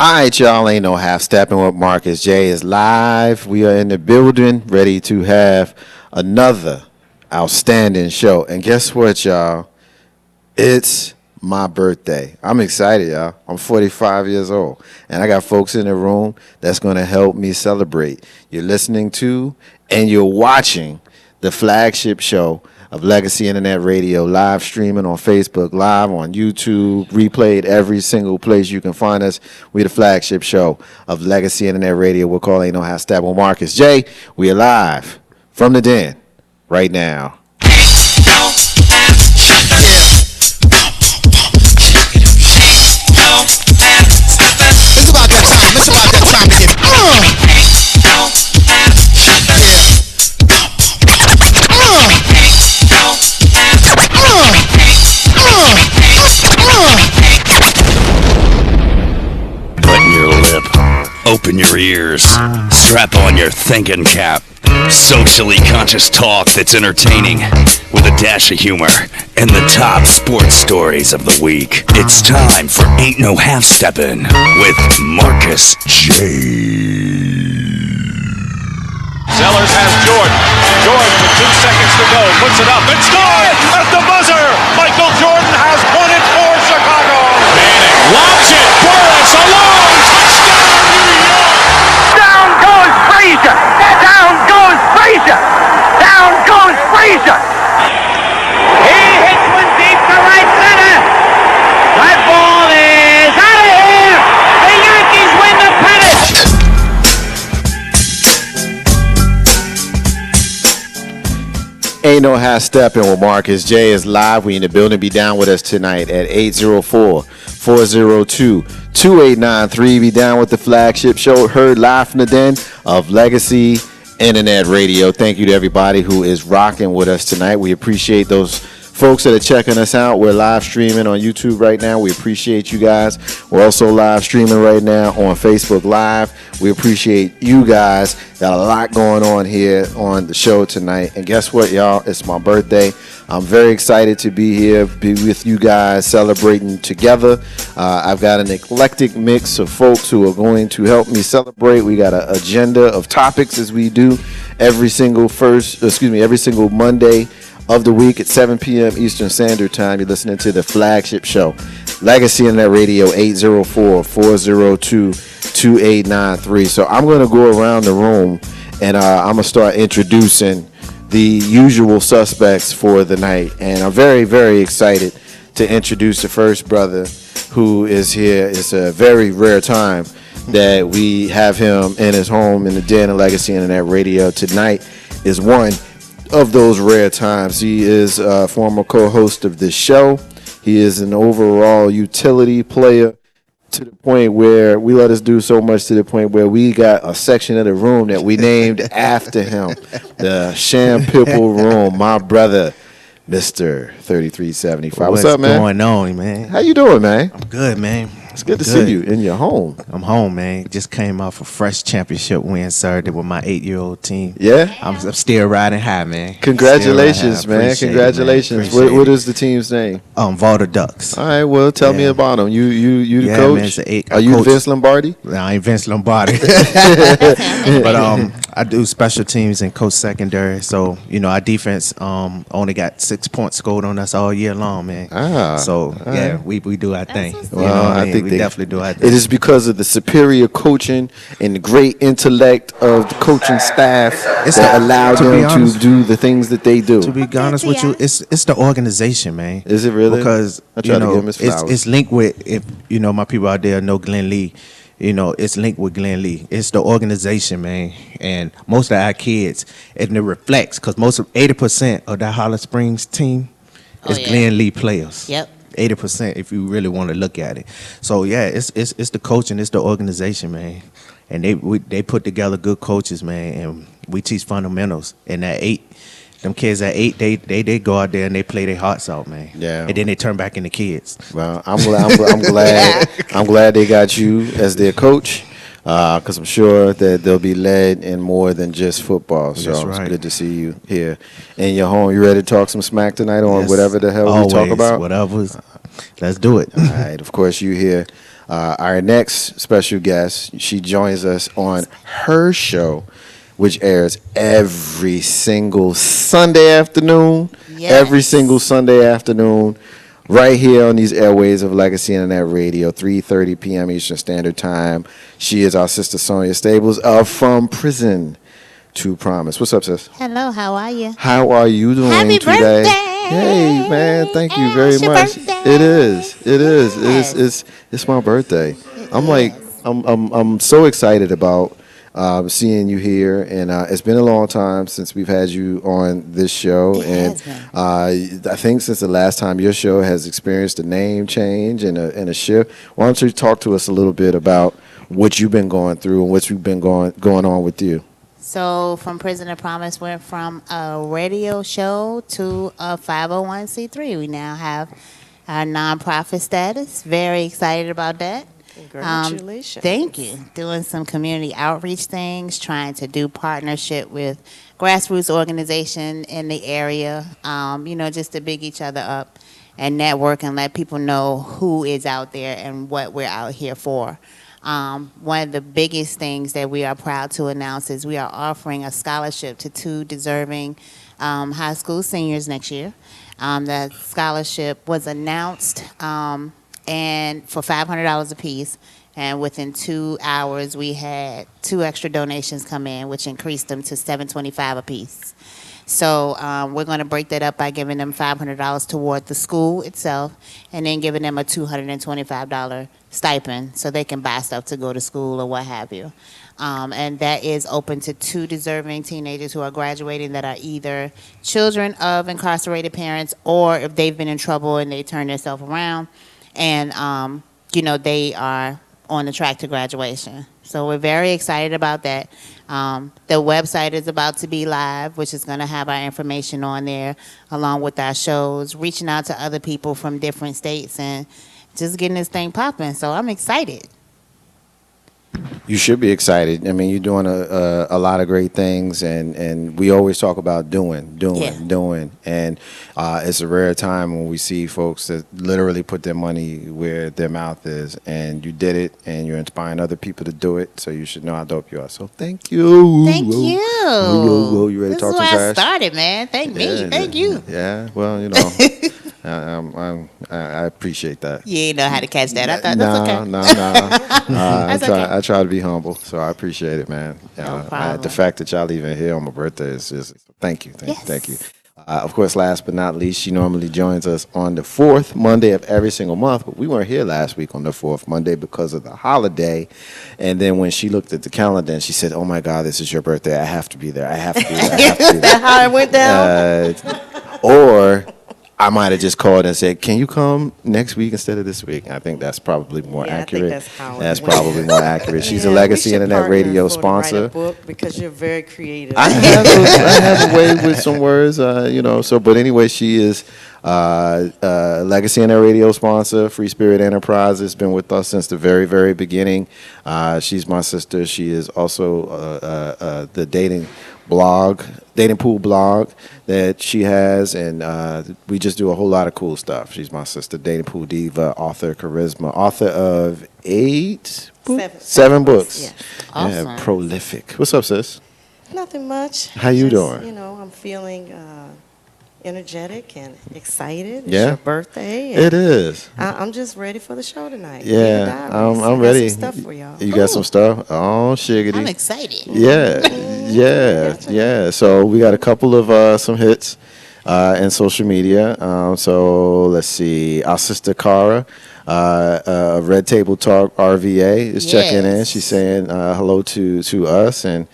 All right, y'all, ain't no half stepping with Marcus J is live. We are in the building, ready to have another outstanding show. And guess what, y'all? It's my birthday. I'm excited, y'all. I'm 45 years old, and I got folks in the room that's going to help me celebrate. You're listening to and you're watching the flagship show of Legacy Internet Radio, live streaming on Facebook, live on YouTube, replayed every single place you can find us. We're the flagship show of Legacy Internet Radio. We're calling Ain't No Half Stab with Marcus J. We are live from the den right now. It's about that time. It's about that time to get Button your lip, open your ears, strap on your thinking cap. Socially conscious talk that's entertaining with a dash of humor and the top sports stories of the week. It's time for Ain't No Half Steppin' with Marcus J. Sellers has Jordan. Jordan with 2 seconds to go. Puts it up and scores at the buzzer. Michael Jordan has won it for Chicago. Manning lobs it. Burris alone. Touchdown, New York. Down goes Frazier. Down goes Frazier. Down goes Frazier. He hits one deep to right center. That ball is out of here. The Yankees win the pennant. Ain't no half stepping with Marcus J is live. We in the building. Be down with us tonight at 804-402-2893. Be down with the flagship show heard live from the den of Legacy Internet Radio. Thank you to everybody who is rocking with us tonight. We appreciate those folks that are checking us out. We're live streaming on YouTube right now. We appreciate you guys. We're also live streaming right now on Facebook Live. We appreciate you guys. Got a lot going on here on the show tonight. And guess what, y'all? It's my birthday. I'm very excited to be here, be with you guys celebrating together. I've got an eclectic mix of folks who are going to help me celebrate. We got an agenda of topics as we do every single Monday of the week at 7 p.m. Eastern Standard Time. You're listening to the flagship show, Legacy Internet Radio, 804-402-2893. So I'm going to go around the room, and I'm going to start introducing the usual suspects for the night. And I'm very, very excited to introduce the first brother who is here. It's a very rare time that we have him in his home in the den of Legacy Internet Radio. Tonight is one of those rare times. He is a former co-host of this show. He is an overall utility player to the point where we let us do so much to the point where we got a section of the room that we named after him, the Sham Pipple Room. My brother, Mr. 3375. What's up, man? What's going on, man? How you doing, man? I'm good, man. It's good to see you in your home. I'm home, man. Just came off a fresh championship win Saturday with my 8-year-old team. Yeah? I'm still riding high, man. Congratulations, man. Congratulations. What is the team's name? Valda Ducks. All right, well, tell me about them. You the coach? Man, it's Are you Vince Lombardi? No, I ain't Vince Lombardi. But I do special teams and coach secondary. So, our defense only got 6 points scored on us all year long, man. We do our thing. Well, I think we definitely do our thing. It is because of the superior coaching and the great intellect of the coaching staff that allowed them to do the things that they do. To be honest with you, it's the organization, man. Is it really? Because I try to give him his flowers. It's linked with, if my people out there know Glenn Lee, it's linked with Glenn Lee. It's the organization, man. And most of our kids, and it reflects, because 80% of that Holland Springs team is Glenn Lee players. Yep. 80% if you really want to look at it. So yeah, it's the coaching, it's the organization, man. And they put together good coaches, man, and we teach fundamentals. And them kids at 8, they go out there and they play their hearts out, man. Yeah. And then they turn back into kids. Well, I'm glad they got you as their coach. Because I'm sure that they'll be led in more than just football. So That's right. It's good to see you here in your home. You ready to talk some smack tonight on whatever the hell we talk about? Whatever. Let's do it. All right. Of course, you here Our next special guest, she joins us on her show, which airs every single Sunday afternoon. Yes. Every single Sunday afternoon, right here on these airways of Legacy Internet Radio, 3:30 p.m. Eastern Standard Time. She is our sister Sonia Stables of From Prison to Promise. What's up, sis? Hello, how are you? How are you doing Happy today? birthday! Hey, man, thank you It's very your much. birthday. It is. Yes. It's my birthday. I'm so excited about seeing you here, and it's been a long time since we've had you on this show, It and has been. I think since the last time your show has experienced a name change and a shift. Why don't you talk to us a little bit about what you've been going through and what's been going on with you? So, From Prison to Promise went from a radio show to a 501c3. We now have our nonprofit status. Very excited about that. Congratulations. Thank you. Doing some community outreach things, trying to do partnership with grassroots organization in the area, just to big each other up and network and let people know who is out there and what we're out here for. One of the biggest things that we are proud to announce is we are offering a scholarship to 2 deserving high school seniors next year. That scholarship was announced and for $500 apiece, and within 2 hours we had 2 extra donations come in, which increased them to $725 apiece. So we're going to break that up by giving them $500 toward the school itself, and then giving them a $225 stipend so they can buy stuff to go to school or what have you. And that is open to 2 deserving teenagers who are graduating that are either children of incarcerated parents, or if they've been in trouble and they turn themselves around, and they are on the track to graduation. So we're very excited about that. The website is about to be live, which is going to have our information on there along with our shows, reaching out to other people from different states and just getting this thing popping. So I'm excited. You should be excited. I mean, you're doing a lot of great things, and we always talk about doing. And it's a rare time when we see folks that literally put their money where their mouth is, and you did it, and you're inspiring other people to do it, so you should know how dope you are. So thank you. Thank you. Whoa. You ready to This talk is some where I trash? started, man. Thank me. Thank you. Yeah, well, I appreciate that. You didn't know how to catch that. I thought that's okay. No. That's okay. I try to be humble, so I appreciate it, man. No problem. The fact that y'all even here on my birthday is just thank you. Of course, last but not least, she normally joins us on the 4th Monday of every single month, but we weren't here last week on the 4th Monday because of the holiday. And then when she looked at the calendar and she said, "Oh my God, this is your birthday! I have to be there. I have to be there." That's how it went down? Or I might have just called and said, "Can you come next week instead of this week?" I think that's probably more accurate. I think that's how it That's went. probably more accurate. She's a Yeah, Legacy we should Internet partner Radio for to sponsor. write a book because you're very creative. I have a way with some words, but anyway, she is Legacy Internet Radio sponsor, Free Spirit Enterprises, been with us since the very, very beginning. She's my sister. She is also the dating pool blog that she has, and we just do a whole lot of cool stuff. She's my sister, dating pool diva, author, charisma, author of 7 books. Yeah. Awesome. Yeah, prolific. What's up, sis? Nothing much. How you doing? I'm feeling energetic and excited. It's Yeah? your birthday. It is. I'm just ready for the show tonight. Yeah, David Diaries. I'm I got ready. some stuff for y'all. You got some stuff? Oh, shiggity. I'm excited. Yeah. So we got a couple of some hits in social media. So let's see. Our sister Cara, Red Table Talk RVA is checking in. Yes. She's saying hello to us, and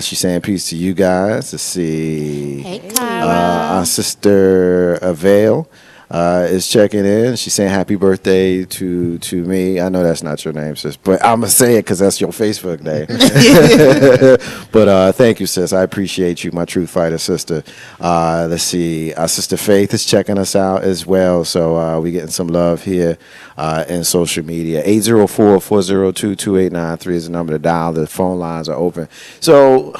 she's saying peace to you guys. Let's see. Hey, Cara. Our sister Avail is checking in. She's saying happy birthday to me. I know that's not your name, sis, but I'm going to say it because that's your Facebook name. But thank you, sis. I appreciate you, my true fighter sister. Let's see. Our sister Faith is checking us out as well. So we're getting some love here in social media. 804-402-2893 is the number to dial. The phone lines are open. So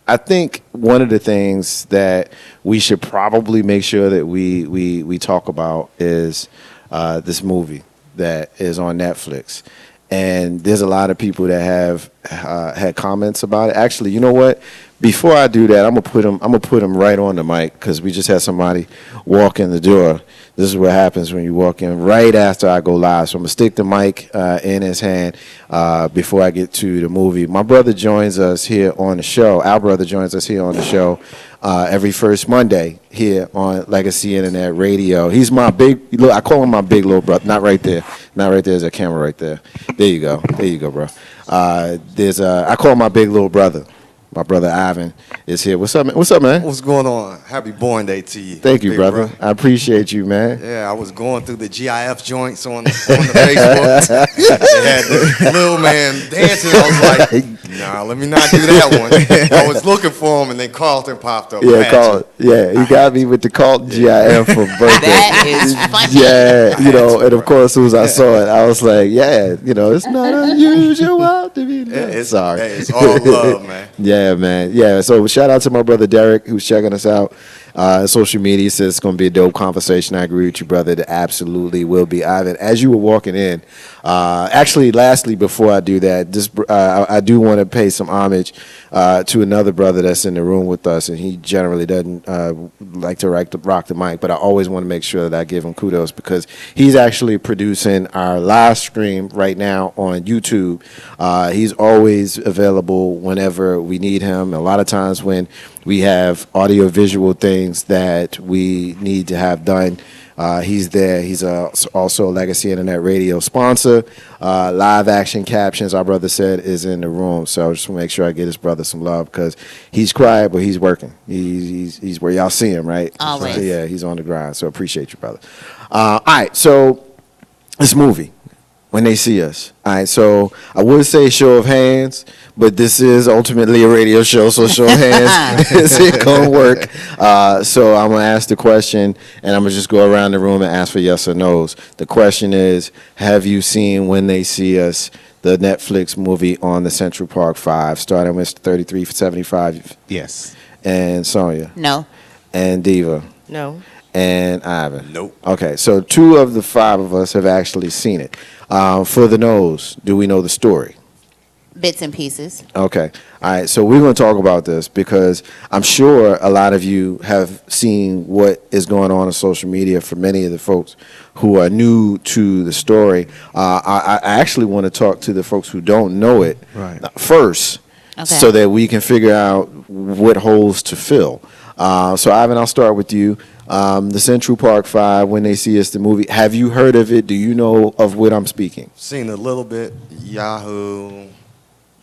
I think one of the things that we should probably make sure that we talk about is this movie that is on Netflix, and there's a lot of people that have had comments about it. Actually, you know what? Before I do that, I'm gonna put him right on the mic because we just had somebody walk in the door. This is what happens when you walk in right after I go live. So I'm gonna stick the mic in his hand before I get to the movie. My brother joins us here on the show. Our brother joins us here on the show every first Monday here on Legacy Internet Radio. He's my big. Look, I call him my big little brother. Not right there. Not right there. There's a camera right there. There you go. There you go, bro. I call him my big little brother. My brother Ivan is here. What's up, man? What's up, man? What's going on? Happy Born Day to you. Thank you, big brother. I appreciate you, man. Yeah, I was going through the GIF joints on the Facebook. They had the little man dancing. I was like, nah, let me not do that one. I was looking for him, and then Carlton popped up. He got me with the Carlton GIF for birthday. That is funny. Yeah, and of course, as soon as I saw it, I was like, yeah, it's not unusual to be there. Sorry. Hey, it's all love, man. Yeah, man. Yeah, so shout out to my brother Derek who's checking us out. Social media says it's going to be a dope conversation. I agree with you, brother. It absolutely will be. Ivan, as you were walking in, actually, lastly, before I do that, I do want to pay some homage to another brother that's in the room with us, and he generally doesn't like to rock the mic, but I always want to make sure that I give him kudos because he's actually producing our live stream right now on YouTube. He's always available whenever we need him. A lot of times when we have audio-visual things that we need to have done, he's there. He's also a Legacy Internet Radio sponsor. Live action captions, our brother said, is in the room. So I just want to make sure I get his brother some love because he's quiet, but he's working. He's where y'all see him, right? Always. So, yeah, he's on the grind. So appreciate you, brother. All right, so this movie, When They See Us. All right, so I would say show of hands, but this is ultimately a radio show, so show of hands is it gonna work? So I'm gonna ask the question, and I'm gonna just go around the room and ask for yes or no's. The question is, have you seen When They See Us, the Netflix movie on the Central Park 5, starting with 3375? Yes. And Sonia? No. And Diva? No. And Ivan? Nope. Okay, so 2 of the 5 of us have actually seen it. For the nose, do we know the story? Bits and pieces. Okay. All right. So we're going to talk about this because I'm sure a lot of you have seen what is going on social media for many of the folks who are new to the story. I actually want to talk to the folks who don't know it first so that we can figure out what holes to fill. So, Ivan, I'll start with you. The Central Park 5, When They See Us, the movie. Have you heard of it? Do you know of what I'm speaking? Seen a little bit, Yahoo,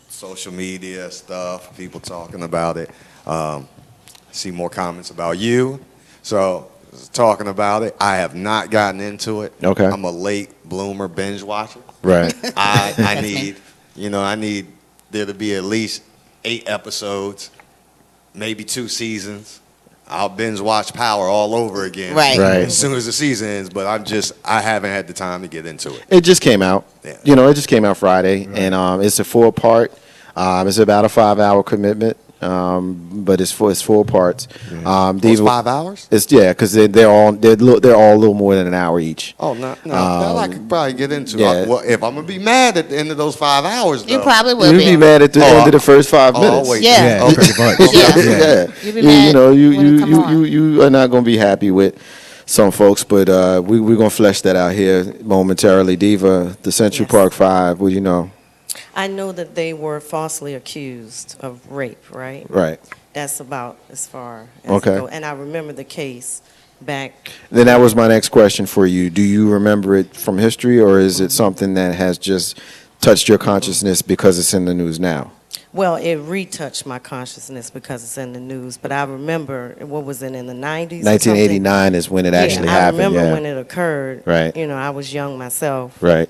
social media stuff, people talking about it. See more comments about you. So, talking about it. I have not gotten into it. Okay. I'm a late bloomer binge watcher. Right. I need there to be at least 8 episodes, maybe 2 seasons. I'll binge watch Power all over again. Right. As soon as the season ends, but I haven't had the time to get into it. It just came out. Yeah. It just came out Friday, and it's a 4-part. It's about a 5-hour commitment, but it's 4 parts. It's 5 hours? It's because they're all a little more than an hour each. Oh no, that I could probably get into. Yeah. Well, if I'm gonna be mad at the end of those 5 hours, though, You probably will You'd be. be mad at the end of the first 5 minutes. always. Yeah. Yeah, pretty much. Yeah. You'd be mad when it come on. You are not going to be happy with some folks, but we're going to flesh that out here momentarily. Diva, the Central Yes. Park 5, what do you know? I know that they were falsely accused of rape, right? Right. That's about as far as Okay. it goes. And I remember the case back. Then that was my next question for you. Do you remember it from history, or is it something that has just touched your consciousness because it's in the news now? Well, it retouched my consciousness because it's in the news. But I remember, what was it, in the 90s? 1989 is when it actually happened. I remember when it occurred. Right. I was young myself. Right.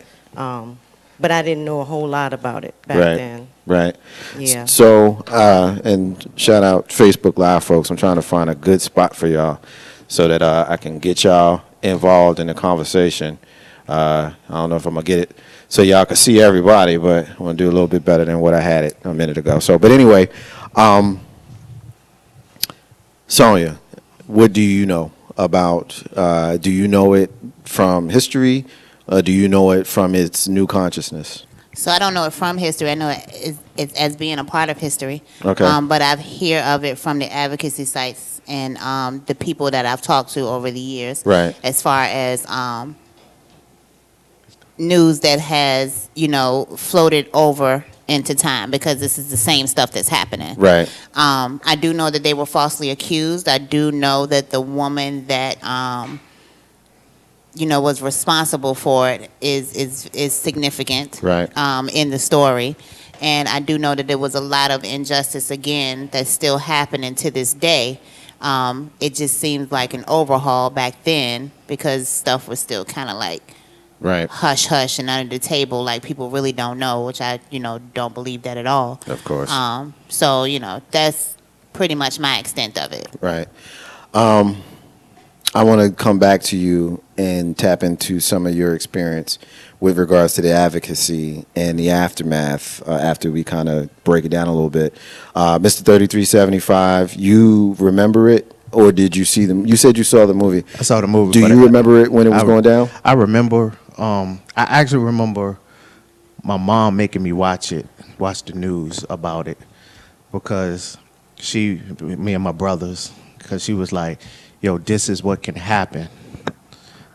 But I didn't know a whole lot about it back Right. then. Right. Yeah. So, and shout out Facebook Live, folks. I'm trying to find a good spot for y'all so that I can get y'all involved in the conversation. I don't know if I'm going to get it so y'all can see everybody, but I'm going to do a little bit better than what I had it a minute ago. So, but anyway, Sonia, what do you know about, do you know it from history? Do you know it from its new consciousness? So I don't know it from history. I know it as being a part of history. Okay. But I've heard of it from the advocacy sites and the people that I've talked to over the years. Right. As far as news that has, floated over into time, because this is the same stuff that's happening. Right. I do know that they were falsely accused. I do know that the woman that was responsible for it is significant. Right. In the story, and I do know that there was a lot of injustice again that's still happening to this day. It just seems like an overhaul back then because stuff was still kind of like right, hush hush and under the table, like people really don't know, which I don't believe that at all. Of course. So that's pretty much my extent of it. Right. I want to come back to you and tap into some of your experience with regards to the advocacy and the aftermath after we kind of break it down a little bit. Mr. 3375, you remember it, or did you see them? You said you saw the movie. I saw the movie. Do you remember it when it was going down? I remember. I actually remember my mom making me watch the news about it, because me and my brothers, because she was like, yo, this is what can happen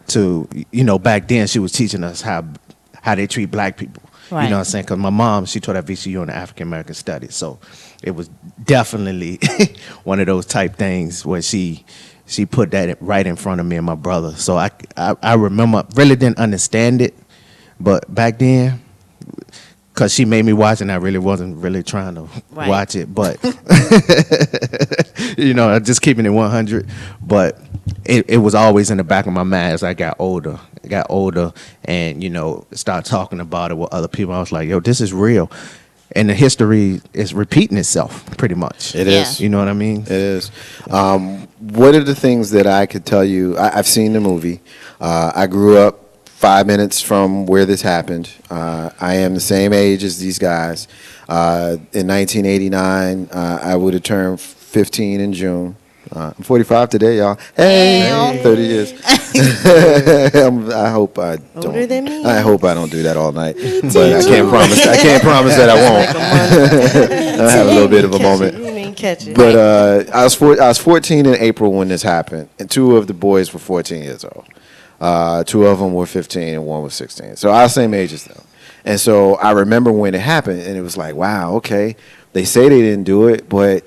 to, back then she was teaching us how they treat black people. Right. You know what I'm saying? Because my mom, she taught at VCU in the African American Studies. So it was definitely one of those type things where she put that right in front of me and my brother. So I remember, really didn't understand it, but back then, because she made me watch it, and I really wasn't really trying to watch it. But, just keeping it 100. But it was always in the back of my mind as I got older. And, started talking about it with other people. I was like, yo, this is real. And the history is repeating itself, pretty much. It is. You know what I mean? It is. What are the things that I could tell you? I've seen the movie. I grew up 5 minutes from where this happened. I am the same age as these guys. In 1989, I would have turned 15 in June. I'm 45 today, y'all. Hey, 30 years. I hope I don't. Older than me. I hope I don't do that all night. But I can't promise. I can't promise that I won't. I'll have a little bit of a moment. You mean catch it? But I was 14 in April when this happened, and two of the boys were 14 years old. Two of them were 15 and one was 16. So I was the same age as them. And so I remember when it happened, and it was like, wow, okay. They say they didn't do it, but,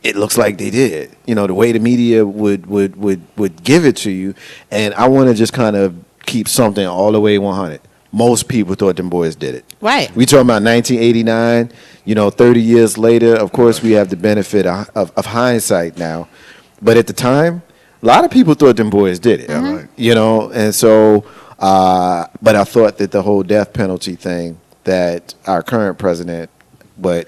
it looks like they did. The way the media would give it to you. And I want to just kind of keep something all the way 100. Most people thought them boys did it. Right. We talking about 1989, 30 years later. Of course, we have the benefit of hindsight now. But at the time, a lot of people thought them boys did it. Mm-hmm. And so, but I thought that the whole death penalty thing that our current president, but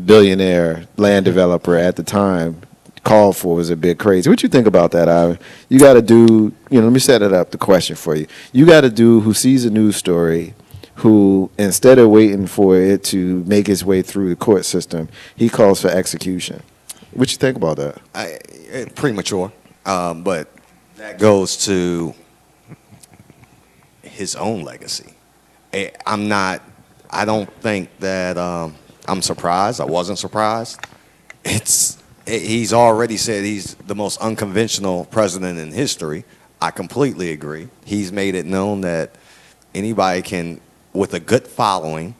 billionaire land developer at the time called for was a bit crazy. What you think about that, Ivan? You got to do, let me set it up, the question for you. You got to do who sees a news story, who instead of waiting for it to make its way through the court system, he calls for execution. What you think about that? Premature, but that goes to his own legacy. I don't think that I'm surprised. I wasn't surprised. He's already said he's the most unconventional president in history. I completely agree. He's made it known that anybody can, with a good following,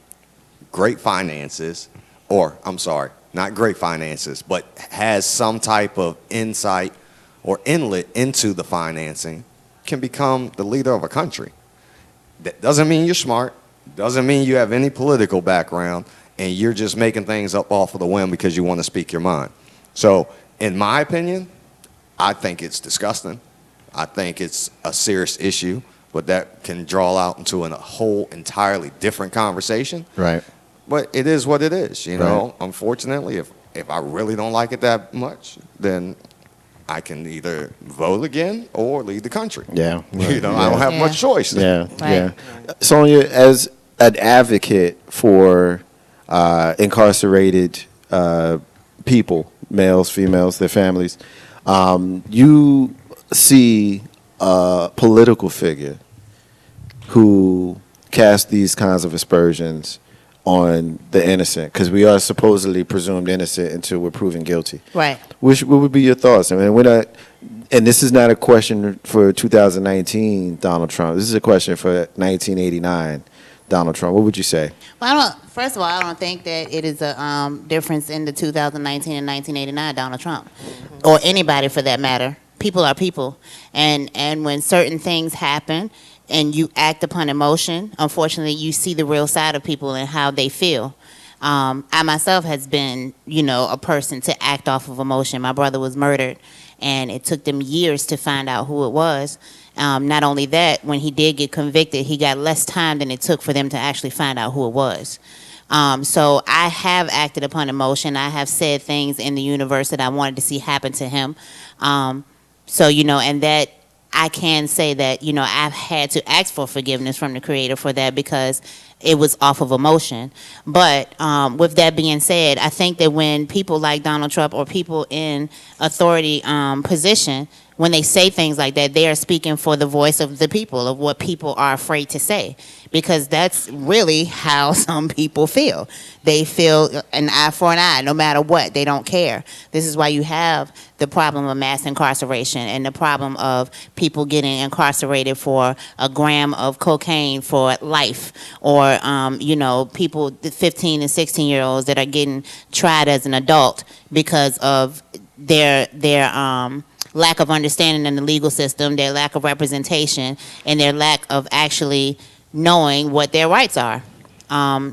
great finances, not great finances, but has some type of insight or inlet into the financing, can become the leader of a country. That doesn't mean you're smart. Doesn't mean you have any political background, and you're just making things up off of the whim because you want to speak your mind. So, in my opinion, I think it's disgusting. I think it's a serious issue, but that can draw out into a whole entirely different conversation. Right. But it is what it is, Right. Unfortunately, if I really don't like it that much, then I can either vote again or leave the country. Yeah. I don't have much choice. Yeah. Right. Yeah. Sonia, as an advocate for incarcerated people, males, females, their families, you see a political figure who cast these kinds of aspersions on the innocent, because we are supposedly presumed innocent until we're proven guilty. Right. What would be your thoughts? I mean, we're not, and this is not a question for 2019 Donald Trump. This is a question for 1989 Donald Trump. What would you say? Well, first of all, I don't think that it is a difference in the 2019 and 1989 Donald Trump, or anybody for that matter. People are people, and when certain things happen and you act upon emotion, unfortunately, you see the real side of people and how they feel. I myself has been, a person to act off of emotion. My brother was murdered, and it took them years to find out who it was. Not only that, when he did get convicted, he got less time than it took for them to actually find out who it was. So I have acted upon emotion. I have said things in the universe that I wanted to see happen to him. So, and that I can say that, I've had to ask for forgiveness from the Creator for that because it was off of emotion. But with that being said, I think that when people like Donald Trump or people in authority position, when they say things like that, they are speaking for the voice of the people, of what people are afraid to say. Because that's really how some people feel. They feel an eye for an eye, no matter what. They don't care. This is why you have the problem of mass incarceration and the problem of people getting incarcerated for a gram of cocaine for life, or people, 15 and 16-year-olds that are getting tried as an adult because of their lack of understanding in the legal system, their lack of representation, and their lack of actually knowing what their rights are.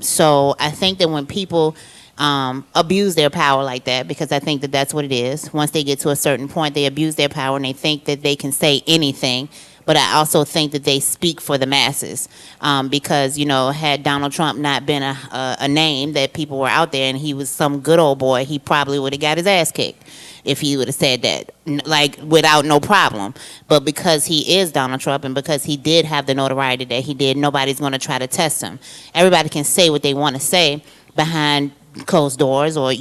So I think that when people abuse their power like that, because I think that that's what it is, once they get to a certain point, they abuse their power and they think that they can say anything. But I also think that they speak for the masses, because, had Donald Trump not been a name that people were out there and he was some good old boy, he probably would have got his ass kicked if he would have said that, like, without no problem. But because he is Donald Trump and because he did have the notoriety that he did, nobody's going to try to test him. Everybody can say what they want to say behind closed doors or,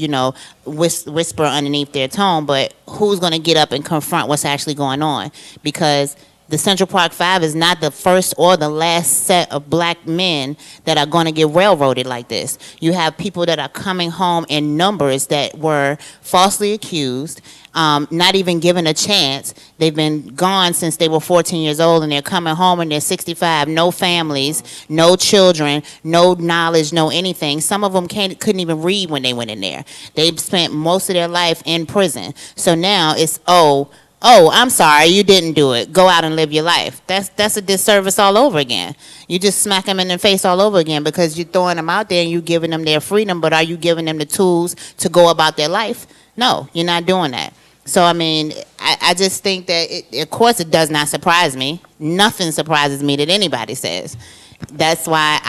whisper underneath their tone, but who's going to get up and confront what's actually going on? Because the Central Park Five is not the first or the last set of black men that are going to get railroaded like this. You have people that are coming home in numbers that were falsely accused, not even given a chance. They've been gone since they were 14 years old, and they're coming home and they're 65, no families, no children, no knowledge, no anything. Some of them couldn't even read when they went in there. They've spent most of their life in prison. So now it's, oh, I'm sorry, you didn't do it. Go out and live your life. That's a disservice all over again. You just smack them in the face all over again because you're throwing them out there and you're giving them their freedom, but are you giving them the tools to go about their life? No, you're not doing that. So, I mean, I just think that, of course, it does not surprise me. Nothing surprises me that anybody says. That's why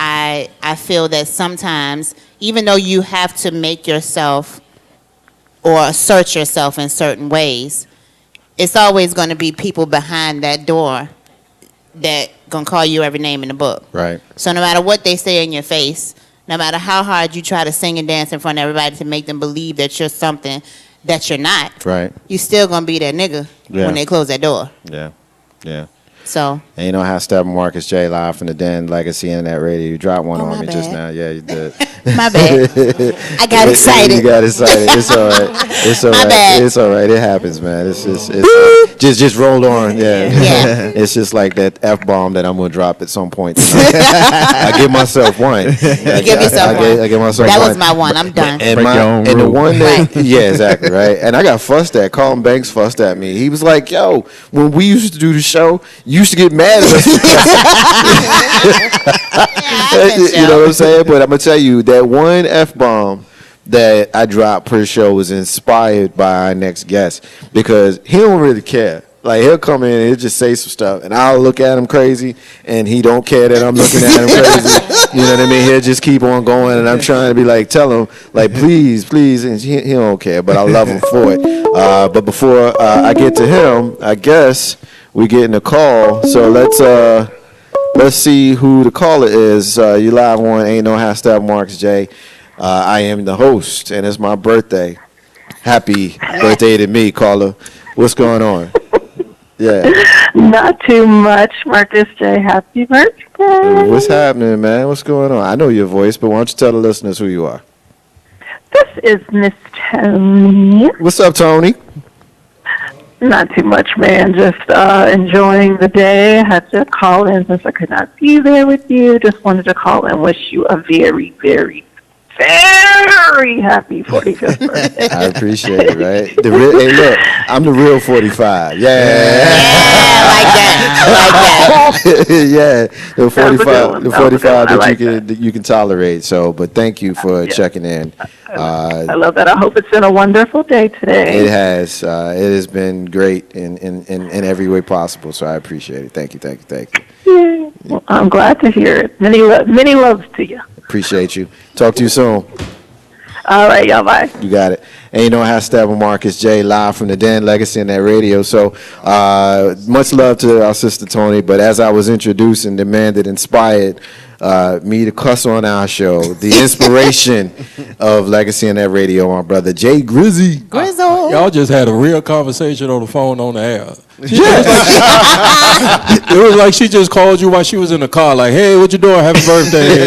I feel that sometimes, even though you have to make yourself or assert yourself in certain ways, it's always going to be people behind that door that going to call you every name in the book. Right. So no matter what they say in your face, no matter how hard you try to sing and dance in front of everybody to make them believe that you're something that you're not, right, you still going to be that nigga when they close that door. Yeah. Yeah. So. And you know how Steppin, Marcus J, live from the Den, Legacy Internet Radio. You dropped one on me bad. just now. Yeah, you did. My bad. I got excited. You got excited. It's all right. It's all My right. bad. It's all right. It happens, man. It's just roll on. Yeah. Yeah. It's just like that F-bomb that I'm gonna drop at some point tonight. I give myself one. You give yourself one. I give myself that one. was my one. I'm done. And the one that, yeah, exactly, right. And I got fussed at. Colin Banks fussed at me. He was like, "Yo, when we used to do the show, you used to get mad at us." You know what I'm saying? But I'm gonna tell you that one F-bomb that I dropped per show was inspired by our next guest because he don't really care. Like, he'll come in and he'll just say some stuff, and I'll look at him crazy, and he don't care that I'm looking at him crazy. You know what I mean? He'll just keep on going, and I'm trying to be like, tell him, like, please, and he don't care, but I love him for it. But before I get to him, I guess we getting a call, so let's see who the caller is. You live on Ain't No Hashtag Marks J. I am the host, and it's my birthday. Happy birthday to me, caller. What's going on? Yeah. Not too much. Marcus J, happy birthday. What's happening, man? What's going on? I know your voice, but why don't you tell the listeners who you are? This is Miss Tony. What's up, Tony? Not too much, man. Just enjoying the day. Had to call in since I could not be there with you. Just wanted to call and wish you a very, very, very happy 45th birthday. I appreciate it, right? Hey, look, I'm the real 45. Yeah. Like that. Yeah, the 45, the 45 that like you can tolerate. So, but thank you for checking in. I love that. I hope it's been a wonderful day today. It has. It has been great in every way possible. So I appreciate it. Thank you. Yeah. Well, I'm glad to hear it. Many loves to you. Appreciate you. Talk to you soon. All right, y'all. Bye. You got it. And you know, #Steppin Marcus J live from the Den Legacy and that radio. So much love to our sister Tony. But as I was introducing the man that inspired me to cuss on our show, the inspiration of Legacy and that radio, my brother Jay Grizzly. Grizzle. Y'all just had a real conversation on the phone on the air. It was like she just called you while she was in the car, like, "Hey, what you doing? Happy birthday!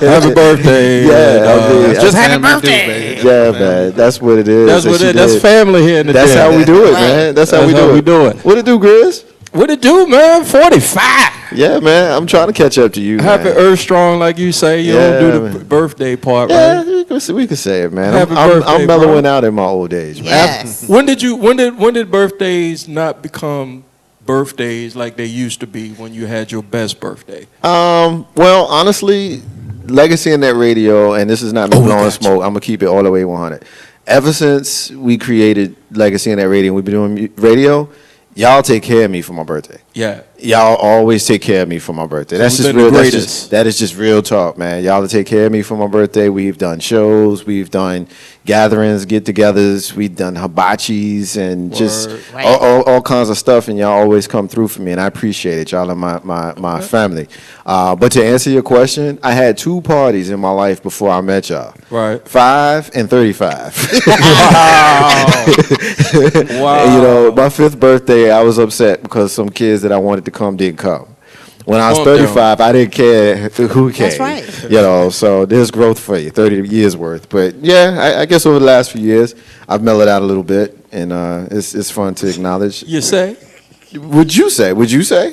Happy birthday! Yeah, just happy birthday!" Yeah, man, that's what it is. That's what it is. That's family here in the That's Den. how we do it, man. That's how we do it. What it do, Grizz? What it do, man? 45. Yeah, man. I'm trying to catch up to you. Happy man. Earth Strong, like you say. You don't do the birthday part, Yeah, right? we can say it, man. Happy I'm birthday, mellowing bro. out in my old age, man. Yes. When did birthdays not become birthdays like they used to be when you had your best birthday? Well, honestly, Legacy in that radio, and this is not me blowing smoke. I'm gonna keep it all the way 100. Ever since we created Legacy in that radio, and we've been doing radio. Y'all take care of me for my birthday. Yeah. Y'all always take care of me for my birthday. So That's we've just been real. the That greatest. is just real talk, man. Y'all to take care of me for my birthday. We've done shows. We've done gatherings, get-togethers. We've done hibachis and just Right. all kinds of stuff. And y'all always come through for me, and I appreciate it. Y'all are my family. But to answer your question, I had 2 parties in my life before I met y'all. Right. 5 and 35. Wow. And, you know, my 5th birthday, I was upset because some kids that I wanted to come didn't come. When I was 35, I didn't care who came. That's right. You know, so there's growth for you, 30 years worth. But yeah, I guess over the last few years, I've mellowed out a little bit, and it's fun to acknowledge. You say? Would you say?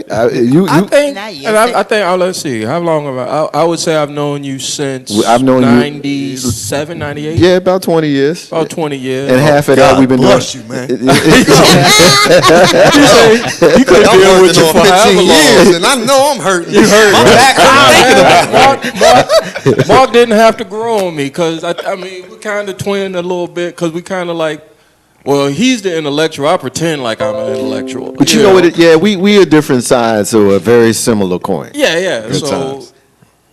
I think. Not yet. And I think. Let's see. How long have I would say I've known you since. I've known you- 97, 98. Yeah, about 20 years. About 20 years. And half of that we've been bless doing. you, man. You could I'm deal with working you on for however 15 long. years, and I know I'm hurting. You hurt. My back hurt. Mark didn't have to grow on me because I mean we kind of twinned a little bit because we kind of like. Well, he's the intellectual. I pretend like I'm an intellectual. But you know what? Yeah, we are different sides of a very similar coin. Yeah. Good So, times.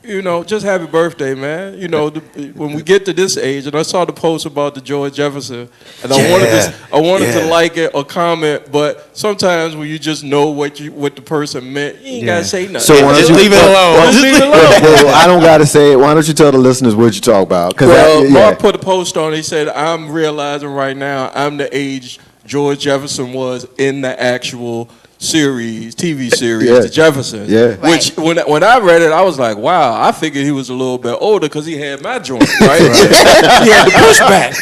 you know, just happy birthday, man. You know, when we get to this age, and I saw the post about the George Jefferson, and I wanted to like it or comment, but sometimes when you just know what the person meant, you ain't gotta say nothing. So why don't Just you leave it alone. Just leave it alone. Well, I don't gotta say it. Why don't you tell the listeners what you talk about? Well, Mark put a post on. He said, "I'm realizing right now I'm the age George Jefferson was in the actual TV series, Yeah. The Jeffersons." Yeah. Which when I read it, I was like, "Wow!" I figured he was a little bit older because he had my joint, right? He had the pushback.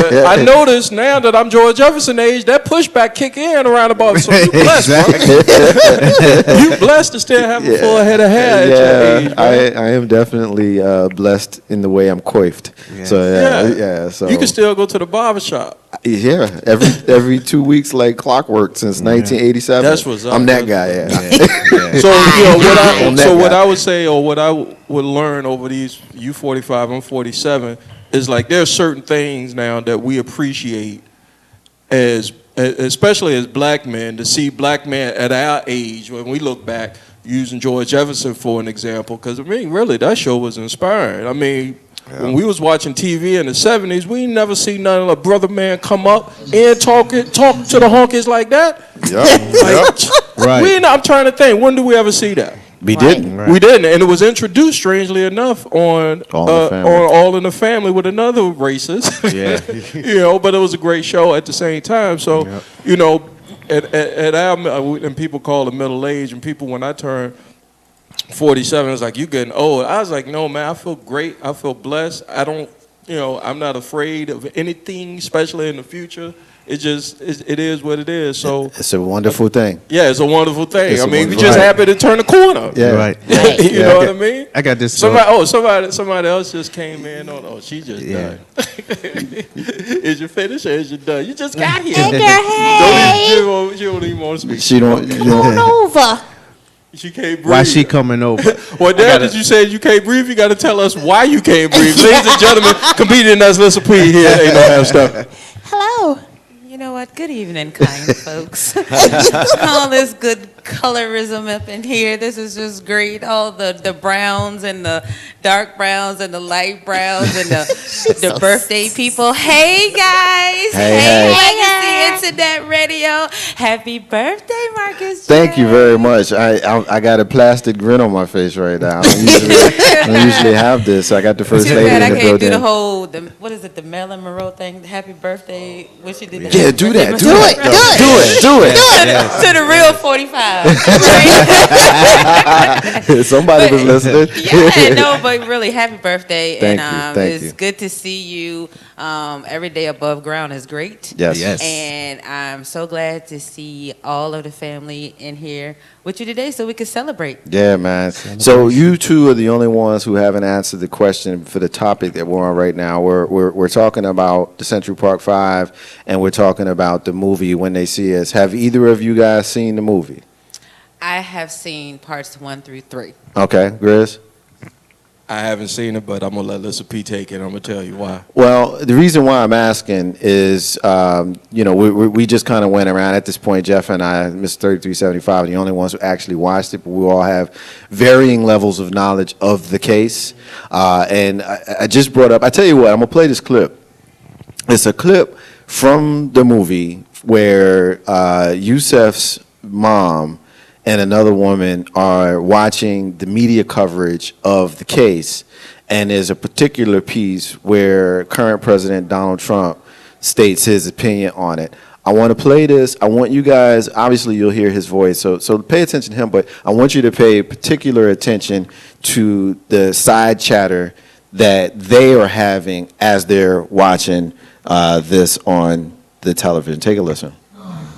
But I noticed now that I'm George Jefferson age, that pushback kick in around about. So you blessed, bro. You blessed to still have a full head of hair at your age, man. I am definitely blessed in the way I'm coiffed. Yeah. So yeah. So You can still go to the barber shop. yeah, every 2 weeks like clockwork since 1987. That's what's up. I'm that guy. Yeah. So I'm that what guy. I would say, or what I would learn over these, you 45, I'm 47, is like there are certain things now that we appreciate especially as black men, to see black men at our age when we look back, using George Jefferson for an example, because I mean, really, that show was inspiring. I mean. When we was watching TV in the 70s, we never see none of a brother man come up and talk to the honkies like that. Right. I'm trying to think, when do we ever see that? We didn't. We didn't, and it was introduced strangely enough on All in the Family with another racist. Yeah. You know, but it was a great show at the same time. So, you know, and people call it middle age, and people when I turn 47, it's like you getting old. I was like, no man, I feel great. I feel blessed. I don't, I'm not afraid of anything, especially in the future. It is what it is. So it's a wonderful thing. Yeah, it's a wonderful thing. It's we just happy to turn the corner. Yeah, right. You know what I mean? I got this. Somebody else just came in. Oh, she just done. Is you finished or is you done? You just got here. Hey, girl, hey. She don't even want to speak. She don't. Come on over. She can't breathe. Why she coming over? Well, now that you said you can't breathe, you got to tell us why you can't breathe. Ladies and gentlemen, comedian as Lissa P here. Ain't no half stuff. Hello. You know what? Good evening, kind folks. All this good colorism up in here. This is just great. All the browns and the dark browns and the light browns and the birthday people. Hey, guys. Hey. Legacy Internet Radio. Happy birthday, Marcus J. Thank you very much. I got a plastic grin on my face right now. I don't usually have this. I got the first Too lady bad in I the can't do building. the whole, what is it, the Marilyn Monroe thing? Happy birthday. What she did. Yeah, do that. Do it. To the real 45. Somebody was listening. Yeah, no, but really, happy birthday. Thank and you. It's good to see you. Every day above ground is great. Yes. And I'm so glad to see all of the family in here with you today so we can celebrate. Yeah, man. So you two are the only ones who haven't answered the question for the topic that we're on right now. We're talking about the Central Park 5, and we're talking about the movie When They See Us. Have either of you guys seen the movie? I have seen parts 1 through 3. Okay, Grizz? I haven't seen it, but I'm going to let Lissa P take it. I'm going to tell you why. Well, the reason why I'm asking is, we just kind of went around at this point. Jeff and I, Mr. 3375, are the only ones who actually watched it, but we all have varying levels of knowledge of the case. And I just brought up, I tell you what, I'm going to play this clip. It's a clip from the movie where Yusef's mom and another woman are watching the media coverage of the case, and there's a particular piece where current President Donald Trump states his opinion on it. I want to play this. I want you guys, obviously you'll hear his voice, so pay attention to him, but I want you to pay particular attention to the side chatter that they are having as they're watching this on the television. Take a listen.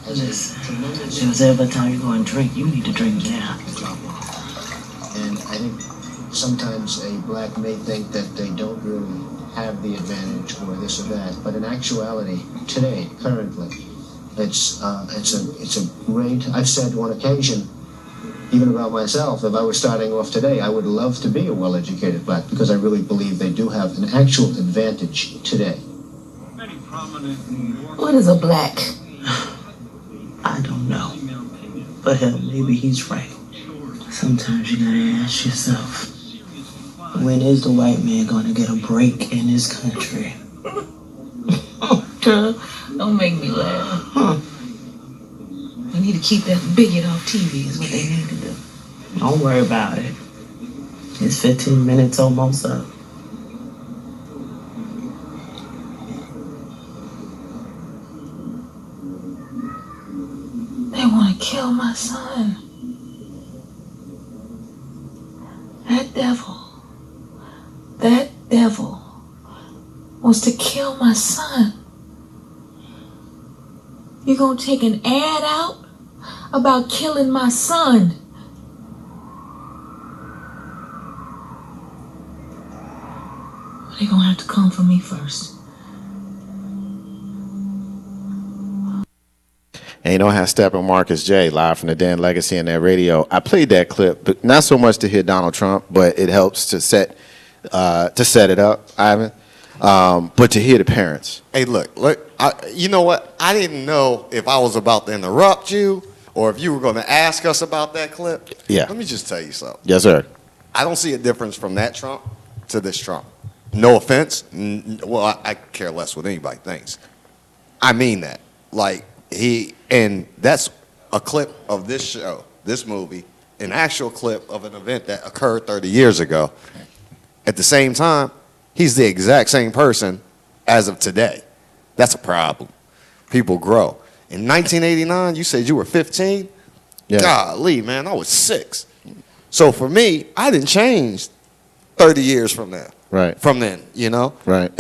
If there's ever time you go and drink, you need to drink now. And I think sometimes a black may think that they don't really have the advantage or this or that, but in actuality, today, currently, it's a great. I've said on occasion, even about myself, if I were starting off today, I would love to be a well-educated black because I really believe they do have an actual advantage today. What is a black? I don't know. But hell, maybe he's right. Sometimes you gotta ask yourself, when is the white man gonna get a break in this country? Girl, don't make me laugh. We need to keep that bigot off TV is what they need to do. Don't worry about it. It's 15 minutes almost up. They want to kill my son. That devil wants to kill my son. You gonna take an ad out about killing my son? They gonna have to come for me first. And you know how Steppin Marcus J, live from the Dan Legacy and that radio. I played that clip, but not so much to hear Donald Trump, but it helps to set it up, Ivan. But to hear the parents. Hey, look, you know what? I didn't know if I was about to interrupt you or if you were going to ask us about that clip. Yeah. Let me just tell you something. Yes, sir. I don't see a difference from that Trump to this Trump. No offense. Well, I care less what anybody thinks. I mean that. And that's a clip of this show, this movie, an actual clip of an event that occurred 30 years ago. At the same time, he's the exact same person as of today. That's a problem. People grow. In 1989, you said you were 15? Yeah. Golly, man, I was 6. So for me, I didn't change 30 years from now. Right. From then, you know? Right.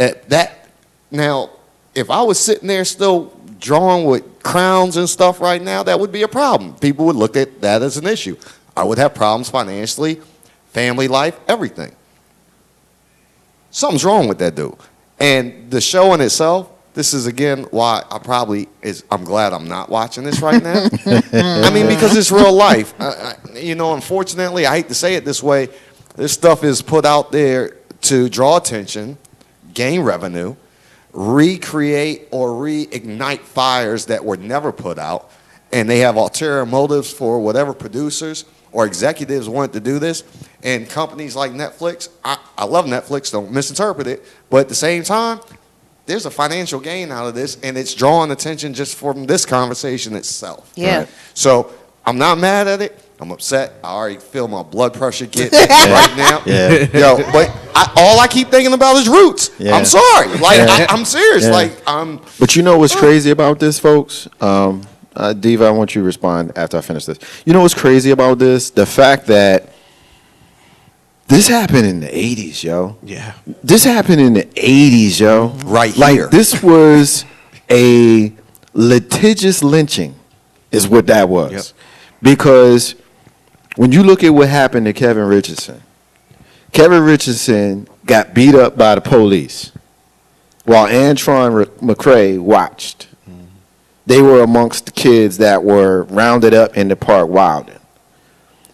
Now, if I was sitting there still drawing with crowns and stuff right now, that would be a problem. People would look at that as an issue. I would have problems financially, family life, everything. Something's wrong with that dude. And the show in itself, this is again why I'm glad I'm not watching this right now. I mean, because it's real life. Unfortunately, I hate to say it this way, this stuff is put out there to draw attention, gain revenue, recreate or reignite fires that were never put out, and they have ulterior motives for whatever producers or executives want to do this. And companies like Netflix, I love Netflix, don't misinterpret it, but at the same time, there's a financial gain out of this, and it's drawing attention just from this conversation itself. Yeah. Right? So I'm not mad at it. I'm upset. I already feel my blood pressure getting right now. Yeah. Yo, but all I keep thinking about is Roots. Yeah. I'm sorry. Like, Yeah. I'm serious. Yeah. Like, But you know what's crazy about this, folks? Diva, I want you to respond after I finish this. You know what's crazy about this? The fact that this happened in the 80s, yo. Yeah. This happened in the 80s, yo. Right like, here. This was a litigious lynching is what that was. Yep. Because when you look at what happened to Kevin Richardson got beat up by the police while Antron McCray watched. They were amongst the kids that were rounded up in the park wilding.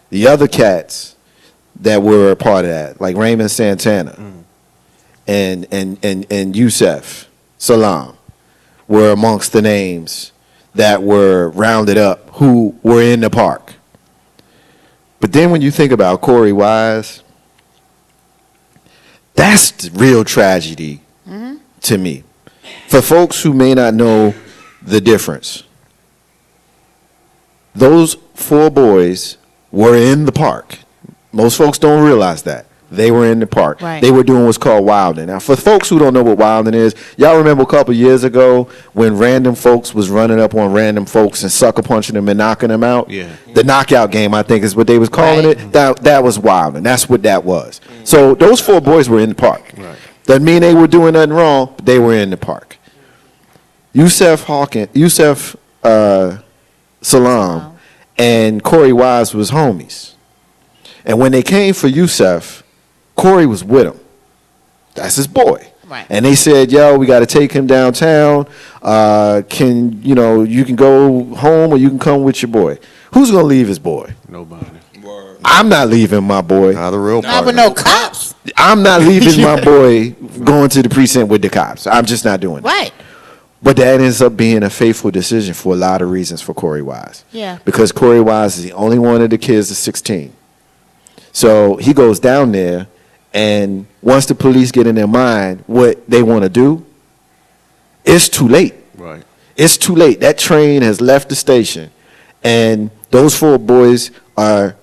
The other cats that were a part of that, like Raymond Santana and Yusef Salam, were amongst the names that were rounded up who were in the park. But then when you think about Corey Wise, that's the real tragedy to me. For folks who may not know the difference, those 4 boys were in the park. Most folks don't realize that. They were in the park. Right. They were doing what's called wilding. Now, for folks who don't know what wilding is, y'all remember a couple years ago when random folks was running up on random folks and sucker punching them and knocking them out? Yeah. The knockout game, I think, is what they was calling it. That was wilding. That's what that was. So those 4 boys were in the park. Right. Doesn't mean they were doing nothing wrong, but they were in the park. Yusef Salam and Corey Wise was homies. And when they came for Yusef, Corey was with him. That's his boy. Right. And they said, yo, we got to take him downtown. You can go home or you can come with your boy. Who's going to leave his boy? Nobody. I'm not leaving my boy. not a real Not with no cops. I'm not leaving my boy going to the precinct with the cops. I'm just not doing that. Right. But that ends up being a faithful decision for a lot of reasons for Corey Wise. Yeah. Because Corey Wise is the only one of the kids that's 16. So he goes down there, and once the police get in their mind what they want to do, it's too late. Right. It's too late. That train has left the station, and those 4 boys are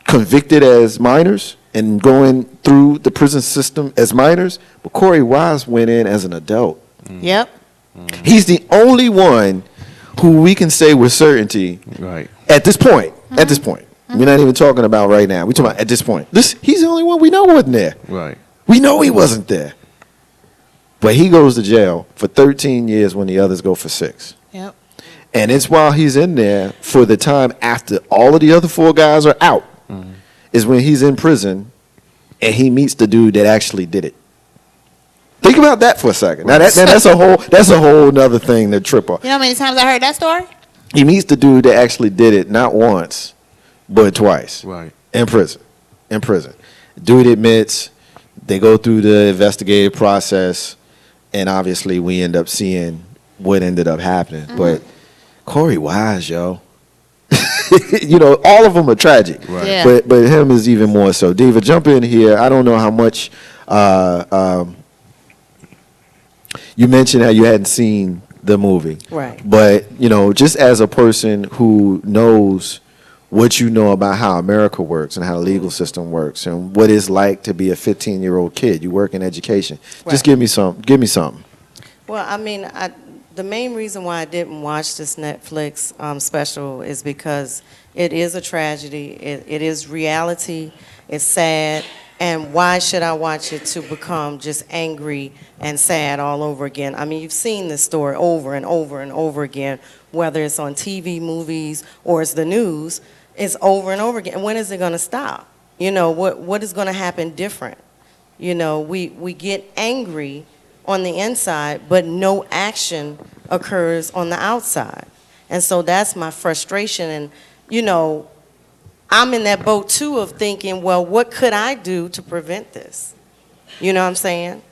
convicted as minors and going through the prison system as minors. But Corey Wise went in as an adult. Yep. He's the only one who we can say with certainty Right. at this point. At this point. We're not even talking about right now. We're talking about at this point. He's the only one we know wasn't there. Right. We know he wasn't there. But he goes to jail for 13 years when the others go for 6. Yep. And it's while he's in there for the time after all of the other 4 guys are out is when he's in prison and he meets the dude that actually did it. Think about that for a second. Now that's a whole nother thing to trip on. You know how many times I heard that story? He meets the dude that actually did it not once, but twice. Right. In prison. Dude admits, they go through the investigative process, and obviously we end up seeing what ended up happening. But Corey Wise, yo. All of them are tragic. Right. Yeah. But him is even more so. Diva, jump in here. I don't know how much you mentioned how you hadn't seen the movie. Right. But, just as a person who knows what you know about how America works and how the legal system works and what it's like to be a 15-year-old kid, you work in education. Right. Just give me something. Well, I mean, The main reason why I didn't watch this Netflix special is because it is a tragedy. It is reality. It's sad. And why should I watch it to become just angry and sad all over again? I mean, you've seen this story over and over and over again, whether it's on TV, movies, or it's the news. It's over and over again. And when is it going to stop? You know, what is going to happen different? You know, we get angry on the inside, but no action occurs on the outside. And so that's my frustration. And, you know, I'm in that boat too of thinking, well, what could I do to prevent this? You know what I'm saying?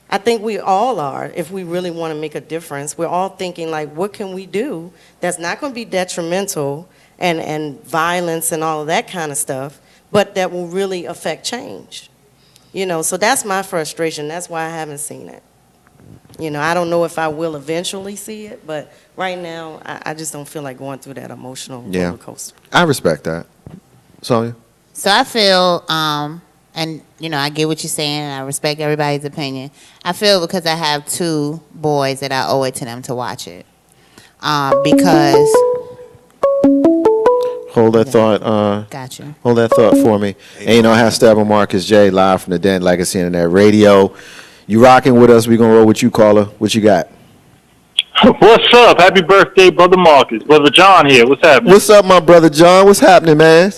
I think we all are, if we really want to make a difference. We're all thinking, like, what can we do that's not going to be detrimental and violence and all of that kind of stuff, but that will really affect change? You know, so that's my frustration. That's why I haven't seen it. You know, I don't know if I will eventually see it, but right now, I just don't feel like going through that emotional roller coaster. I respect that. Sonya? So I feel, and, you know, I get what you're saying, and I respect everybody's opinion. I feel because I have 2 boys that I owe it to them to watch it. Because... Hold that thought. Gotcha. Hold that thought for me. Ain't no half Steppin, Marcus J, live from the Den Legacy Internet Radio. You rocking with us. We gonna roll with you, caller. What you got? What's up? Happy birthday, Brother Marcus. Brother John here. What's happening? What's up, my brother John? What's happening, man?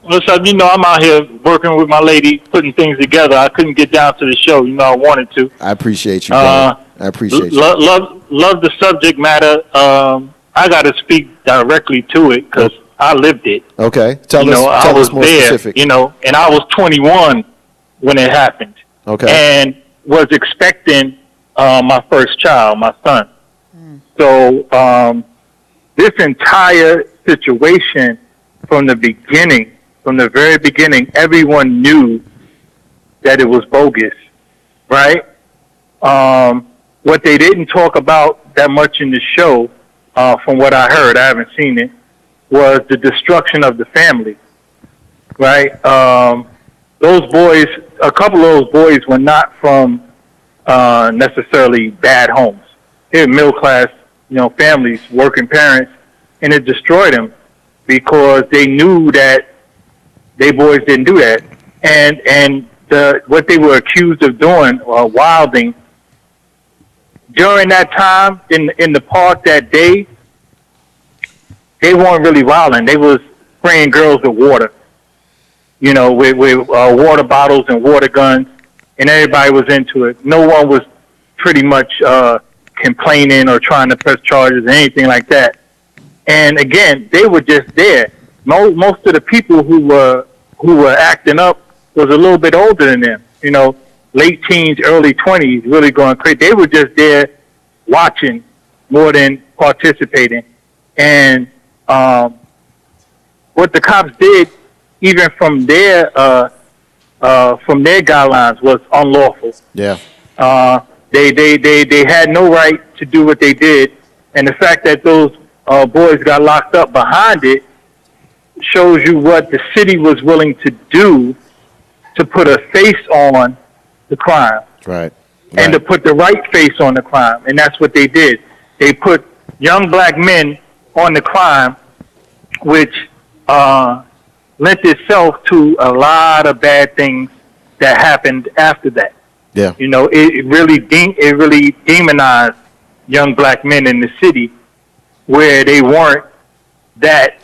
What's up? You know, I'm out here working with my lady, putting things together. I couldn't get down to the show. You know, I wanted to. I appreciate you, brother. I appreciate you. Love the subject matter. I got to speak directly to it because I lived it. Okay. Tell I was us more there, specific. you know, and I was 21 when it happened. Okay. And was expecting my first child, my son. So this entire situation from the beginning, from the very beginning, everyone knew that it was bogus, right? What they didn't talk about that much in the show, from what I heard, I haven't seen it, was the destruction of the family, right? Those boys, a couple of those boys were not from necessarily bad homes. They were middle class, you know, families, working parents, and it destroyed them because they knew that they boys didn't do that. And what they were accused of doing, wilding, during that time in the park that day, they weren't really wilding. They was spraying girls with water, you know, with water bottles and water guns, and everybody was into it. No one was pretty much complaining or trying to press charges or anything like that. And again, they were just there. Most of the people who were acting up was a little bit older than them, you know, late teens, early 20s, really going crazy. They were just there watching more than participating. And what the cops did, even from their guidelines, was unlawful. Yeah. They had no right to do what they did, and the fact that those boys got locked up behind it shows you what the city was willing to do to put a face on the crime. Right. And to put the right face on the crime, and that's what they did. They put young black men on the crime, which lent itself to a lot of bad things that happened after that. Yeah. You know, it really demonized young black men in the city, where they weren't that,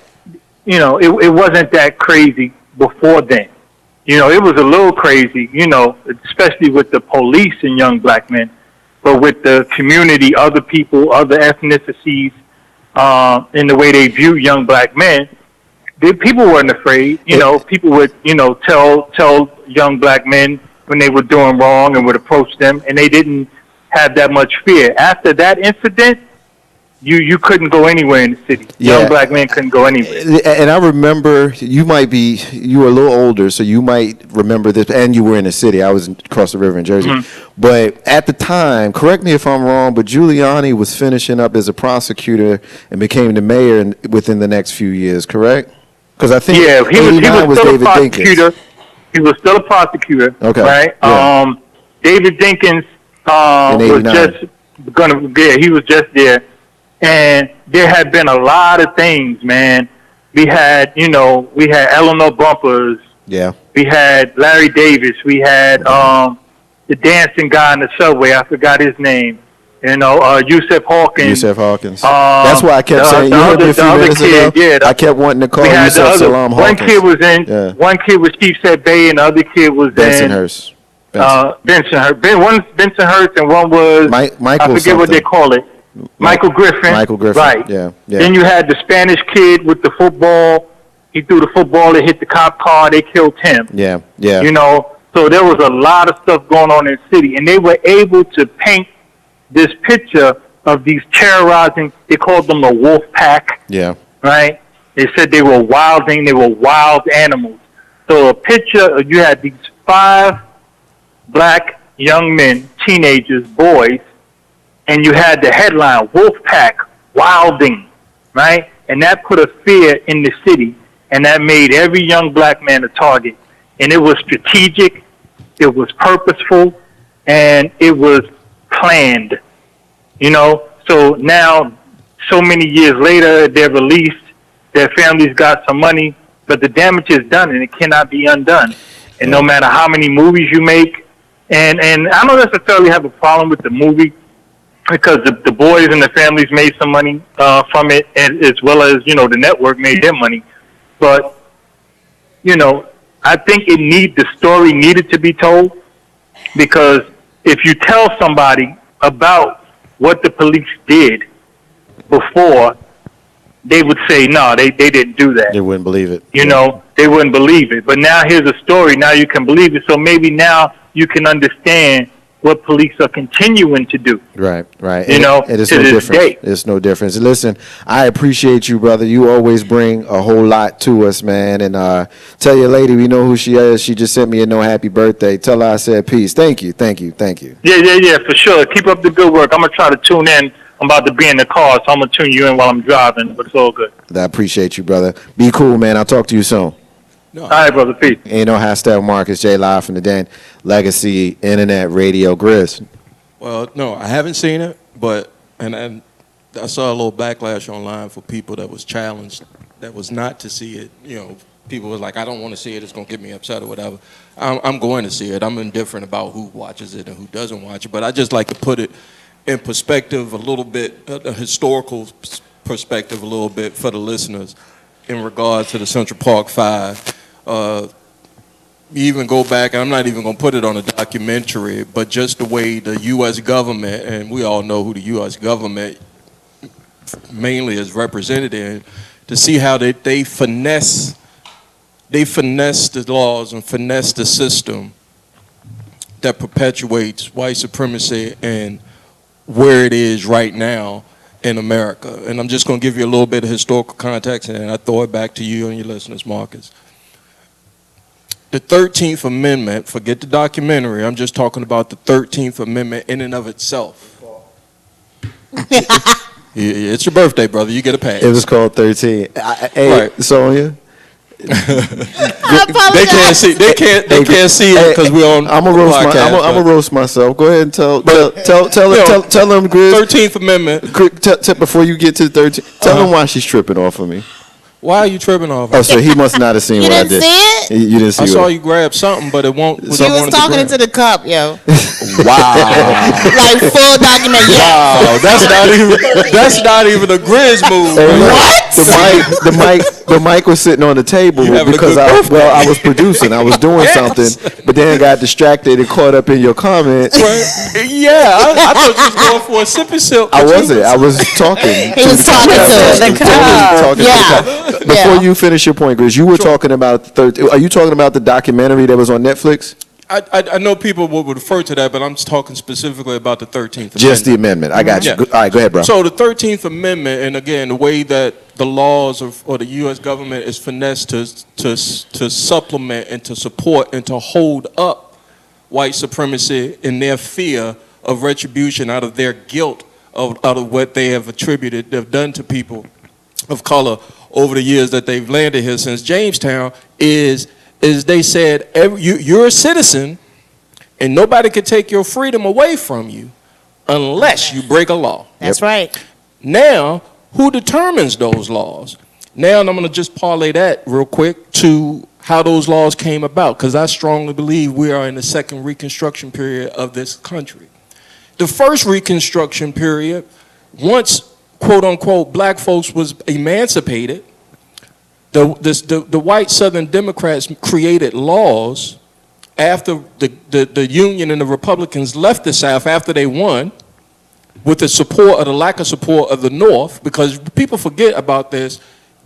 you know, it wasn't that crazy before then. You know, it was a little crazy, you know, especially with the police and young black men, but with the community, other people, other ethnicities, in the way they view young black men, people weren't afraid. You know, people would, you know, tell young black men when they were doing wrong and would approach them, and they didn't have that much fear. After that incident, you couldn't go anywhere in the city. Yeah. Young black men couldn't go anywhere. And I remember, you were a little older, so you might remember this, and you were in the city. I was across the river in Jersey. Mm-hmm. But at the time, correct me if I'm wrong, but Giuliani was finishing up as a prosecutor and became the mayor within the next few years, correct? Because I think he was still David a prosecutor. Dinkins. He was still a prosecutor. Okay. Right? Yeah. David Dinkins was just He was just there, and there had been a lot of things, man. We had Eleanor Bumpers. Yeah. We had Larry Davis. We had the dancing guy in the subway. I forgot his name. Yusef Hawkins. Yusef Hawkins. That's why I kept saying, you heard me a few minutes ago? I kept wanting to call Yusef Salam Hawkins. One kid was in, one kid was Chief Set Bay, and the other kid was Bensonhurst. Bensonhurst. One was Bensonhurst, and one was, Michael I forget what they call it. Michael Griffin. Michael Griffin. Right. Yeah. Then you had the Spanish kid with the football. He threw the football, it hit the cop car, they killed him. Yeah. Yeah. So there was a lot of stuff going on in the city, and they were able to paint this picture of these terrorizing, they called them a wolf pack, Yeah. right? They said they were wilding, they were wild animals. So a picture, you had these 5 black young men, teenagers, boys, and you had the headline, Wolf Pack, Wilding, right? And that put a fear in the city, and that made every young black man a target. And it was strategic, it was purposeful, and it was planned. So now, so many years later, they're released, their families got some money, but the damage is done, and it cannot be undone. And no matter how many movies you make, and I don't necessarily have a problem with the movie, because the boys and the families made some money from it, and as well as the network made their money. But I think the story needed to be told, because if you tell somebody about what the police did before, they would say no, they didn't do that. They wouldn't believe it. They wouldn't believe it. But now here's a story. Now you can believe it. So maybe now you can understand what police are continuing to do. Right. It is to no this difference. day. It's no difference. Listen, I appreciate you, brother. You always bring a whole lot to us, man. And tell your lady we know who she is. She just sent me a no happy birthday. Tell her I said peace. Thank you. Yeah, for sure. Keep up the good work. I'm going to try to tune in. I'm about to be in the car, so I'm going to tune you in while I'm driving, but it's all good. I appreciate you, brother. Be cool, man. I'll talk to you soon. All right, brother. Peace. Ain't no hashtag Marcus J live from the Den, Legacy Internet Radio. Grizz. Well, no, I haven't seen it, but and I saw a little backlash online for people that was challenged, that was not to see it. People was like, I don't want to see it. It's going to get me upset or whatever. I'm going to see it. I'm indifferent about who watches it and who doesn't watch it, but I just like to put it in perspective a little bit, a historical perspective a little bit for the listeners in regard to the Central Park 5. You even go back, and I'm not even going to put it on a documentary, but just the way the U.S. government, and we all know who the U.S. government mainly is represented in, to see how they finesse the laws and finesse the system that perpetuates white supremacy and where it is right now in America. And I'm just going to give you a little bit of historical context, and I throw it back to you and your listeners, Marcus. The 13th Amendment, forget the documentary, I'm just talking about the 13th Amendment in and of itself. It's your birthday, brother. You get a pass. It was called 13. Hey, right. Sonya. They can't see. They can't see it because we're on. I'm gonna roast myself. Go ahead and tell them, Grizz. 13th Amendment. Before you get to the 13th, tell them why she's tripping off of me. Why are you tripping off? Oh, so he must not have seen what I did. See it? You didn't see it? I saw you grab something, but it won't. He was talking into the cup, yo. Wow. Like full document. Yeah. Wow, that's not even a Grizz move. What? The mic was sitting on the table because I was producing. I was doing something, but then got distracted and caught up in your comment. Yeah, I thought you was going for a sippy sip. I wasn't. I was talking. He was talking to the cup. Yeah. Before you finish your point, Grizz, you were talking about are you talking about the documentary that was on Netflix? I know people would refer to that, but I'm talking specifically about the 13th Amendment. Just the amendment. I got you. Yeah. All right, go ahead, bro. So the 13th Amendment, and again, the way that the laws or the U.S. government is finessed to supplement and to support and to hold up white supremacy in their fear of retribution out of their guilt out of what they've done to people of color over the years that they've landed here since Jamestown is they said, you're a citizen and nobody can take your freedom away from you, unless you break a law. That's right. Now, who determines those laws? Now, I'm going to just parlay that real quick to how those laws came about, because I strongly believe we are in the second Reconstruction period of this country. The first Reconstruction period, once, quote unquote, black folks was emancipated, the white Southern Democrats created laws after the Union and the Republicans left the South after they won, with the support or the lack of support of the North, because people forget about this.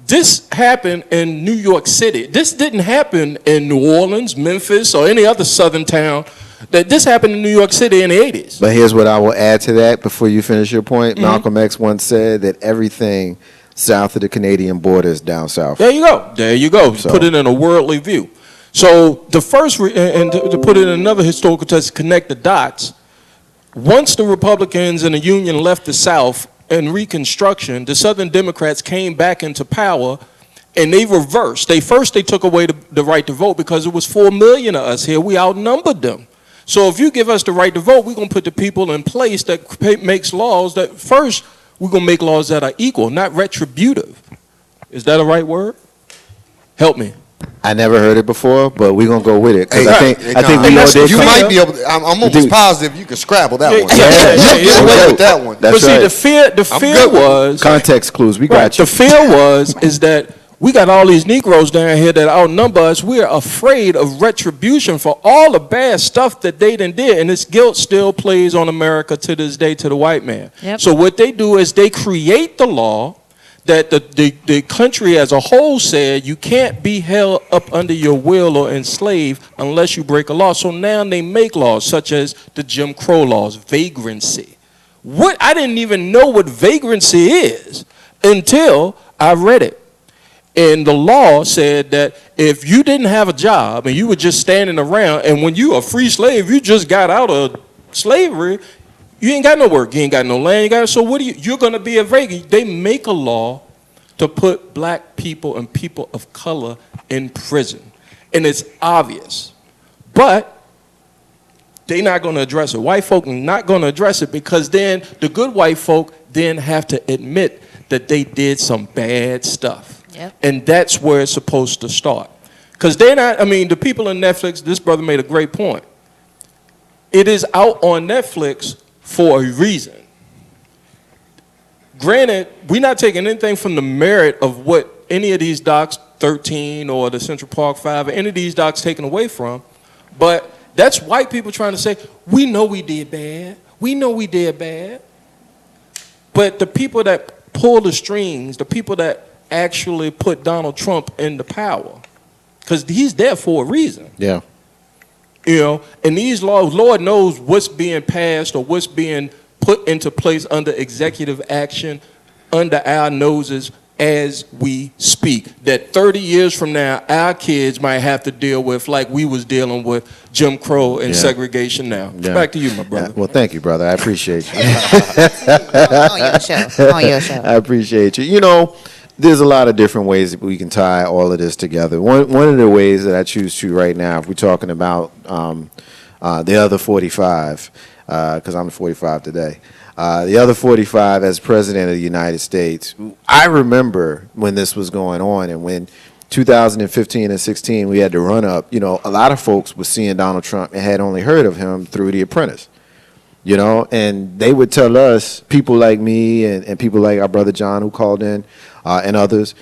This happened in New York City. This didn't happen in New Orleans, Memphis, or any other southern town. This happened in New York City in the 80s. But here's what I will add to that before you finish your point. Malcolm X once said that everything south of the Canadian border is down south. There you go. There you go. So, put it in a worldly view. So the first, and to put it in another historical test, connect the dots. Once the Republicans and the Union left the South in Reconstruction, the Southern Democrats came back into power, and they reversed. They took away the right to vote because it was 4 million of us here. We outnumbered them. So if you give us the right to vote, we're going to put the people in place that makes laws that first, we're going to make laws that are equal, not retributive. Is that a right word? Help me. I never heard it before, but we're gonna go with it because I think we all did. You might be able to, I'm almost positive you can scrabble that one. Yeah, get away with that one. That's but right. See, the fear was context clues. We got you. The fear is that we got all these Negroes down here that outnumber us. We're afraid of retribution for all the bad stuff that they done did, and this guilt still plays on America to this day, to the white man. Yep. So what they do is they create the law that the country as a whole said you can't be held up under your will or enslaved unless you break a law. So now they make laws such as the Jim Crow laws, vagrancy. I didn't even know what vagrancy is until I read it. And the law said that if you didn't have a job and you were just standing around, and when you a free slave, you just got out of slavery, you ain't got no work, you ain't got no land, so what you're going to be a vagrant. They make a law to put black people and people of color in prison. And it's obvious. But they're not going to address it. White folk are not going to address it because then the good white folk then have to admit that they did some bad stuff. Yep. And that's where it's supposed to start. Because they're not, the people on Netflix, this brother made a great point. It is out on Netflix for a reason. Granted, we're not taking anything from the merit of what any of these docs, 13 or the Central Park 5, or any of these docs taken away from, but that's white people trying to say, we know we did bad. We know we did bad. But the people that pull the strings, the people that actually put Donald Trump into power, because he's there for a reason. Yeah. And these laws, Lord knows what's being passed or what's being put into place under executive action under our noses as we speak. That 30 years from now, our kids might have to deal with like we was dealing with Jim Crow and segregation now. Yeah. Back to you, my brother. Well, thank you, brother. I appreciate you. On your show. I appreciate you. There's a lot of different ways that we can tie all of this together. One of the ways that I choose to right now, if we're talking about the other 45, because I'm 45 today, the other 45 as president of the United States, I remember when this was going on and when 2015 and 16 we had to run up, a lot of folks were seeing Donald Trump and had only heard of him through The Apprentice. And they would tell us, people like me and people like our brother John who called in and others,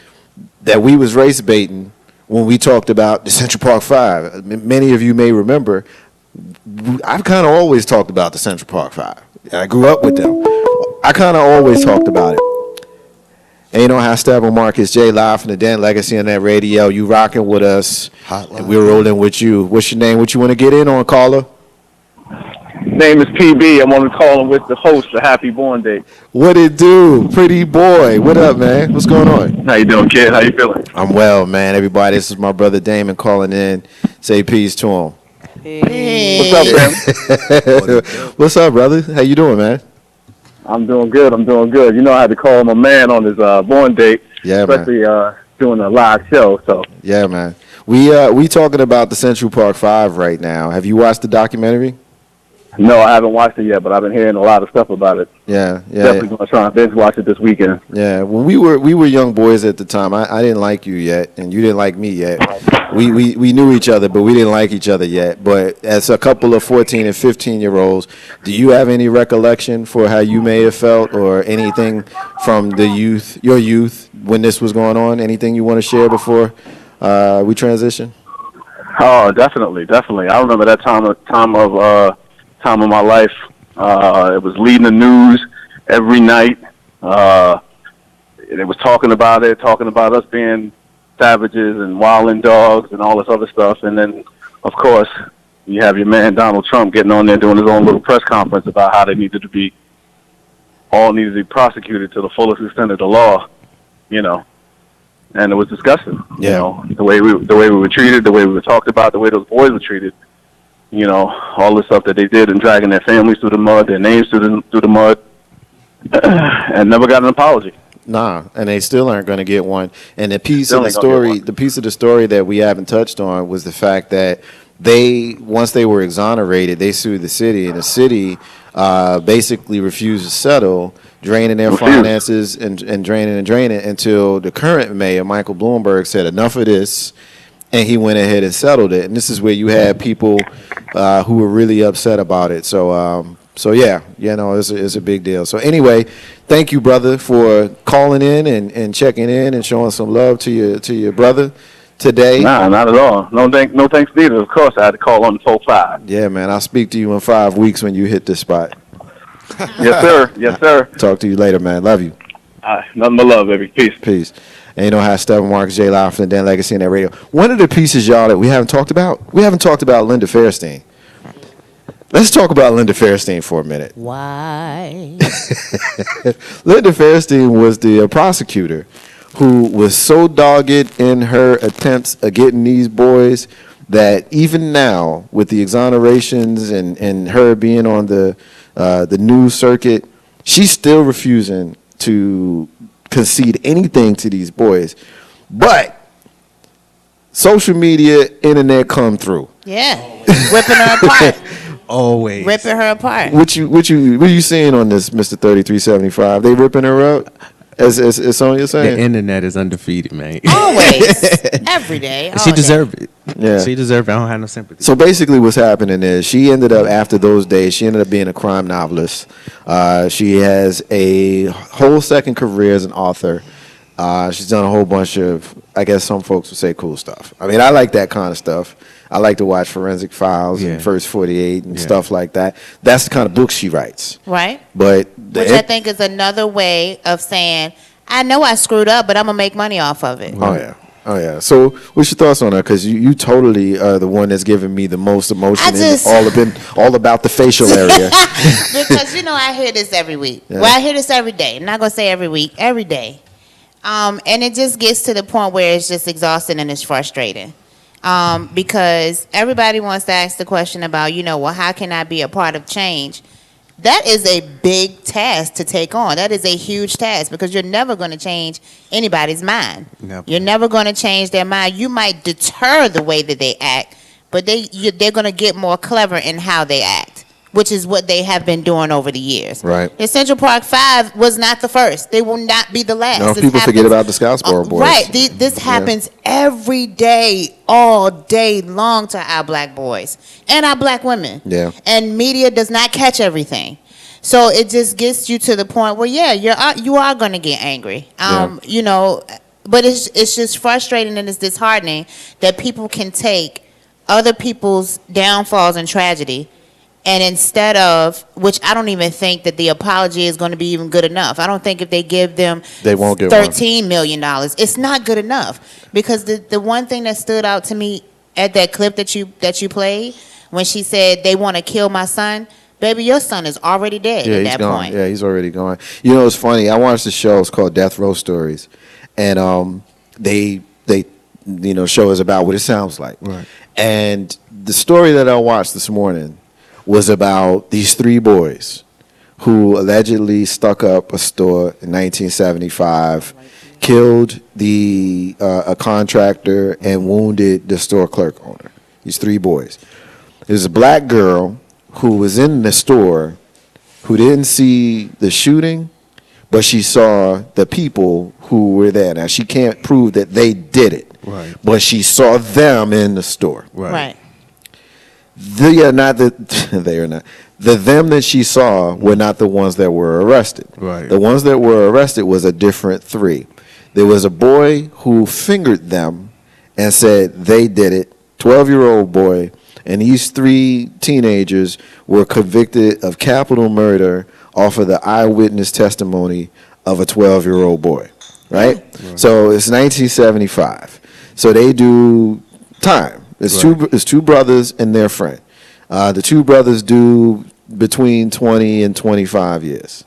that we was race baiting when we talked about the Central Park 5. Many of you may remember, I've kind of always talked about the Central Park 5. I grew up with them. I kind of always talked about it. And you know how Steppin, Marcus J, live from the Den, Legacy on that radio. You rocking with us, and we're rolling with you. What's your name? What you want to get in on, caller? Name is PB. I want to call him with the host a happy born day. What it do, pretty boy? What up, man? What's going on? How you doing, kid? How you feeling? I'm well, man. Everybody, this is my brother Damon calling in. Say peace to him. What's up, man? What's up, brother? How you doing, man? I'm doing good. I had to call my man on his born date, especially doing a live show. So yeah, man. We talking about the Central Park 5 right now. Have you watched the documentary? No, I haven't watched it yet, but I've been hearing a lot of stuff about it. Yeah. Definitely going to try and binge watch it this weekend. Yeah, when we were young boys at the time, I didn't like you yet, and you didn't like me yet. We knew each other, but we didn't like each other yet. But as a couple of 14 and 15-year-olds, do you have any recollection for how you may have felt, or anything from your youth, when this was going on? Anything you want to share before we transition? Oh, definitely. I remember that time of my life. It was leading the news every night. They was talking about us being savages and wilding dogs and all this other stuff. And then, of course, you have your man Donald Trump getting on there doing his own little press conference about how they needed to be prosecuted to the fullest extent of the law, And it was disgusting. The way we were treated, the way we were talked about, the way those boys were treated. All the stuff that they did and dragging their families through the mud, their names through the mud, and never got an apology. Nah, and they still aren't going to get one. And the piece of the story that we haven't touched on was the fact that once they were exonerated, they sued the city, and the city basically refused to settle, draining their finances and draining until the current mayor, Michael Bloomberg, said enough of this. And he went ahead and settled it. And this is where you had people who were really upset about it. So yeah, it's a big deal. So anyway, thank you, brother, for calling in and checking in and showing some love to your brother today. Nah, not at all. No thanks needed. Of course, I had to call on the 4-5. Yeah, man. I'll speak to you in 5 weeks when you hit this spot. Yes, sir. Yes, sir. Talk to you later, man. Love you. Nothing but love, baby. Peace. And you know how Steppin, Marcus, J. Live from the Dan Legacy and that radio. One of the pieces, y'all, that we haven't talked about Linda Fairstein. Let's talk about Linda Fairstein for a minute. Why? Linda Fairstein was the prosecutor who was so dogged in her attempts of getting these boys that even now, with the exonerations and her being on the news circuit, she's still refusing to concede anything to these boys. But social media, internet come through. Yeah. Ripping her apart. Always. Ripping her apart. What you seeing on this, Mr. 3375? They ripping her up? As Sonya saying? The internet is undefeated, man. Always. Every day. She deserved it. Yeah. She deserved it. I don't have no sympathy. So basically what's happening is she ended up, after those days, she ended up being a crime novelist. She has a whole second career as an author. She's done a whole bunch of, I guess some folks would say, cool stuff. I mean, I like that kind of stuff. I like to watch Forensic Files and First 48 and stuff like that. That's the kind of books she writes. Right. But which I think is another way of saying, I know I screwed up, but I'm going to make money off of it. Oh, yeah. So what's your thoughts on her? Because you totally are the one that's giving me the most emotion all about the facial area. Because, I hear this every week. Yeah. Well, I hear this every day. I'm not going to say every week. Every day. And it just gets to the point where it's just exhausting and it's frustrating. Because everybody wants to ask the question about, well, how can I be a part of change? That is a big task to take on. That is a huge task because you're never going to change anybody's mind. Never. You're never going to change their mind. You might deter the way that they act, but they're going to get more clever in how they act, which is what they have been doing over the years. Right. The Central Park 5 was not the first. They will not be the last. No, people forget about the Scottsboro boys. Right. This happens every day, all day long to our black boys and our black women. Yeah. And media does not catch everything. So it just gets you to the point where, you are going to get angry. But it's just frustrating and it's disheartening that people can take other people's downfalls and tragedy, and instead of, which I don't even think that the apology is going to be even good enough. I don't think if they give them $13 million, it's not good enough. Because the one thing that stood out to me at that clip that you played, when she said they want to kill my son, baby, your son is already dead at that point. Yeah, he's already gone. It's funny. I watched the show. It's called Death Row Stories, and they show us about what it sounds like. Right. And the story that I watched this morning was about these three boys who allegedly stuck up a store in 1975, killed a contractor, and wounded the store clerk owner. These three boys. There's a black girl who was in the store who didn't see the shooting, but she saw the people who were there. Now, she can't prove that they did it, Right. but she saw them in the store. Right. They are not the they are not the them that she saw were not the ones that were arrested. Right. The ones that were arrested was a different three. There was a boy who fingered them and said they did it. 12-year-old boy, and these three teenagers were convicted of capital murder off of the eyewitness testimony of a 12-year-old boy. Right? So it's 1975. So they do time. It's two brothers and their friend. The two brothers do between 20 and 25 years.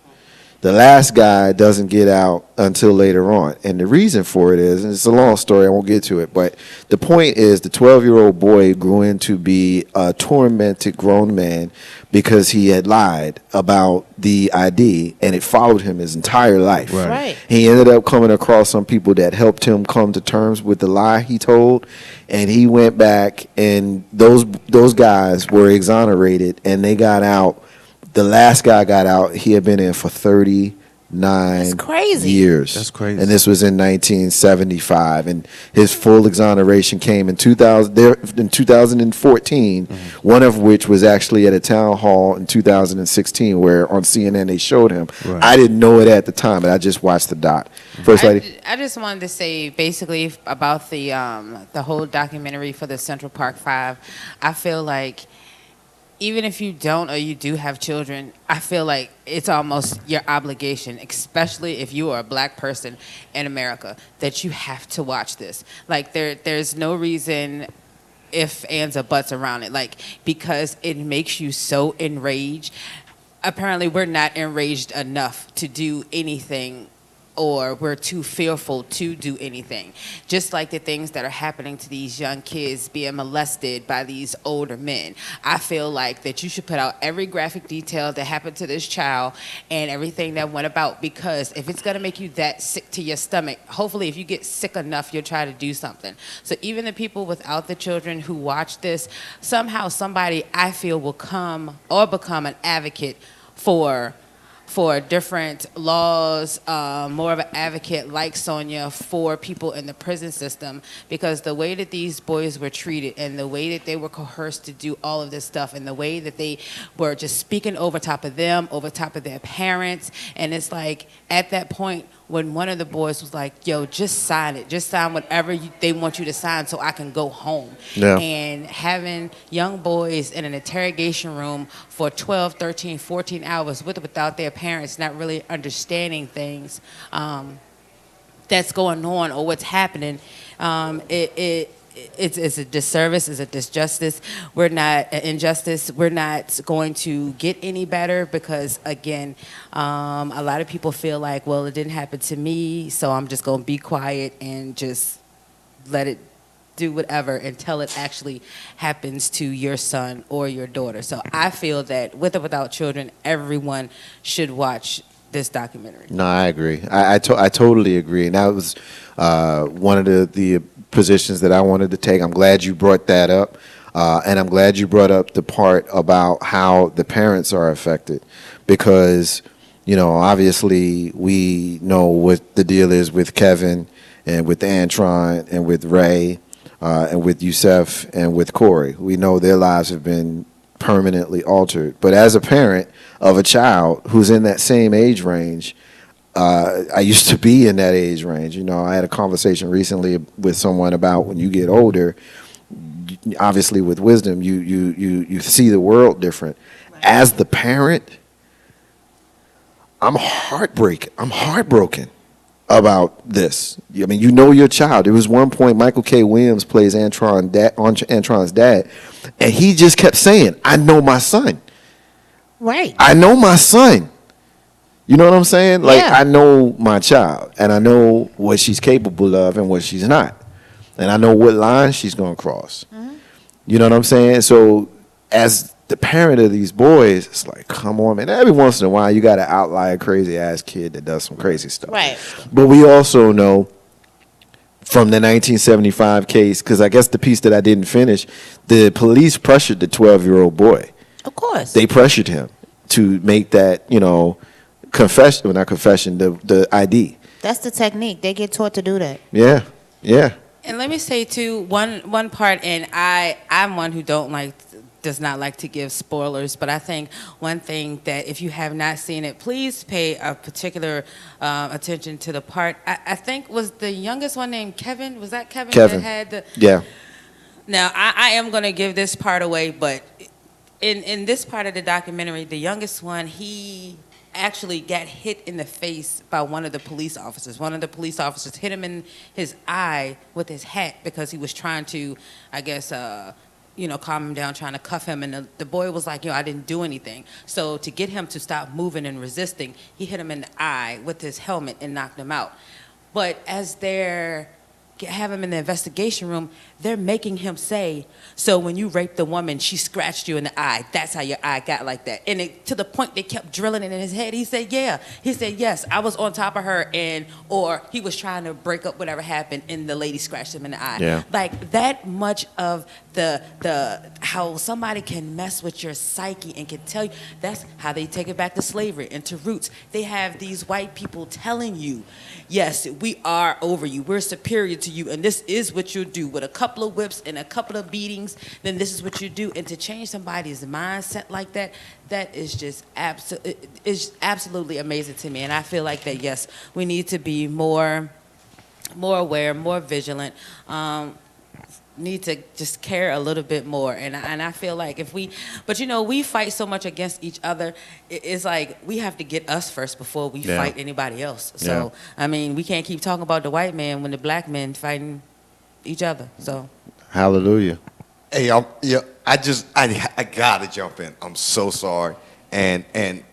The last guy doesn't get out until later on. And the reason for it is, and it's a long story, I won't get to it, but the point is the 12-year-old boy grew into be a tormented grown man because he had lied about the ID, and it followed him his entire life. Right. He ended up coming across some people that helped him come to terms with the lie he told, and he went back, and those guys were exonerated, and they got out. The last guy got out. He had been in for 39 years. That's crazy. And this was in 1975. And his full exoneration came in 2014, one of which was actually at a town hall in 2016, where on CNN they showed him. Right. I didn't know it at the time, but I just watched the doc. First Lady? I just wanted to say basically about the whole documentary for the Central Park Five. I feel like even if you don't or you do have children, I feel like it's almost your obligation, especially if you are a black person in America, that you have to watch this. Like there's no reason if, ands, or buts around it. Like, because it makes you so enraged. Apparently we're not enraged enough to do anything, or we're too fearful to do anything. Just like the things that are happening to these young kids being molested by these older men. I feel like that you should put out every graphic detail that happened to this child and everything that went about, because if it's going to make you that sick to your stomach, hopefully if you get sick enough, you'll try to do something. So even the people without the children who watch this, somehow somebody, I feel, will come or become an advocate for different laws, more of an advocate like Sonia for people in the prison system, because the way that these boys were treated and the way that they were coerced to do all of this stuff and the way that they were just speaking over top of them, over top of their parents, and it's like at that point when one of the boys was like, yo, just sign it. Just sign whatever they want you to sign so I can go home. Yeah. And having young boys in an interrogation room for 12, 13, 14 hours with or without their parents, not really understanding things that's going on or what's happening, it's a disservice, it's a disjustice. We're not injustice. We're not going to get any better because, again, a lot of people feel like, well, it didn't happen to me, so I'm just going to be quiet and just let it do whatever until it actually happens to your son or your daughter. So I feel that with or without children, everyone should watch this documentary. No, I agree. I totally agree. And that was one of the positions that I wanted to take. I'm glad you brought that up. And I'm glad you brought up the part about how the parents are affected, because, you know, obviously we know what the deal is with Kevin and with Antron and with Ray and with Yusef and with Corey. We know their lives have been permanently altered. But as a parent of a child who's in that same age range, I used to be in that age range. You know, I had a conversation recently with someone about when you get older, obviously with wisdom, you see the world different. As the parent, I'm heartbroken about this. I mean, you know your child. There was one point Michael K. Williams plays Antron's dad, and he just kept saying, I know my son. Right. I know my son. You know what I'm saying? Like, Yeah. I know my child, and I know what she's capable of and what she's not. And I know what line she's going to cross. You know what I'm saying? So as the parent of these boys, it's like, come on, man. Every once in a while, you got to outlier crazy-ass kid that does some crazy stuff. Right. But we also know from the 1975 case, because I guess the piece that I didn't finish, the police pressured the 12-year-old boy. Of course. They pressured him to make that, confession, well, not confession, the ID. That's the technique. They get taught to do that. Yeah, yeah. And let me say too, one part, and I'm one who does not like to give spoilers, but I think one thing that if you have not seen it, please pay a particular attention to the part. I think was the youngest one named Kevin. Was that Kevin? Kevin. That had the? Yeah. Now I am going to give this part away, but in this part of the documentary, the youngest one, he actually got hit in the face by one of the police officers. One of the police officers hit him in his eye with his hat because he was trying to, I guess, calm him down, trying to cuff him. And the boy was like, I didn't do anything. So to get him to stop moving and resisting, he hit him in the eye with his helmet and knocked him out. But as they're have him in the investigation room, they're making him say, so when you raped the woman, she scratched you in the eye. That's how your eye got like that. And to the point they kept drilling it in his head. He said, yeah. He said, yes, I was on top of her, or he was trying to break up whatever happened, and the lady scratched him in the eye. Yeah. Like that much of the how somebody can mess with your psyche and can tell you. That's how they take it back to slavery and to roots. They have these white people telling you, yes, we are over you. We're superior to you, and this is what you'll do with a couple of whips and a couple of beatings. Then this is what you do. And to change somebody's mindset like that, that is just absolutely amazing to me. And I feel like that, yes, we need to be more aware, more vigilant. Need to just care a little bit more, and I feel like if we fight so much against each other, it's like we have to get us first before we fight anybody else. So I mean, we can't keep talking about the white man when the black men fighting each other. So hallelujah. Hey, I gotta jump in. I'm so sorry, and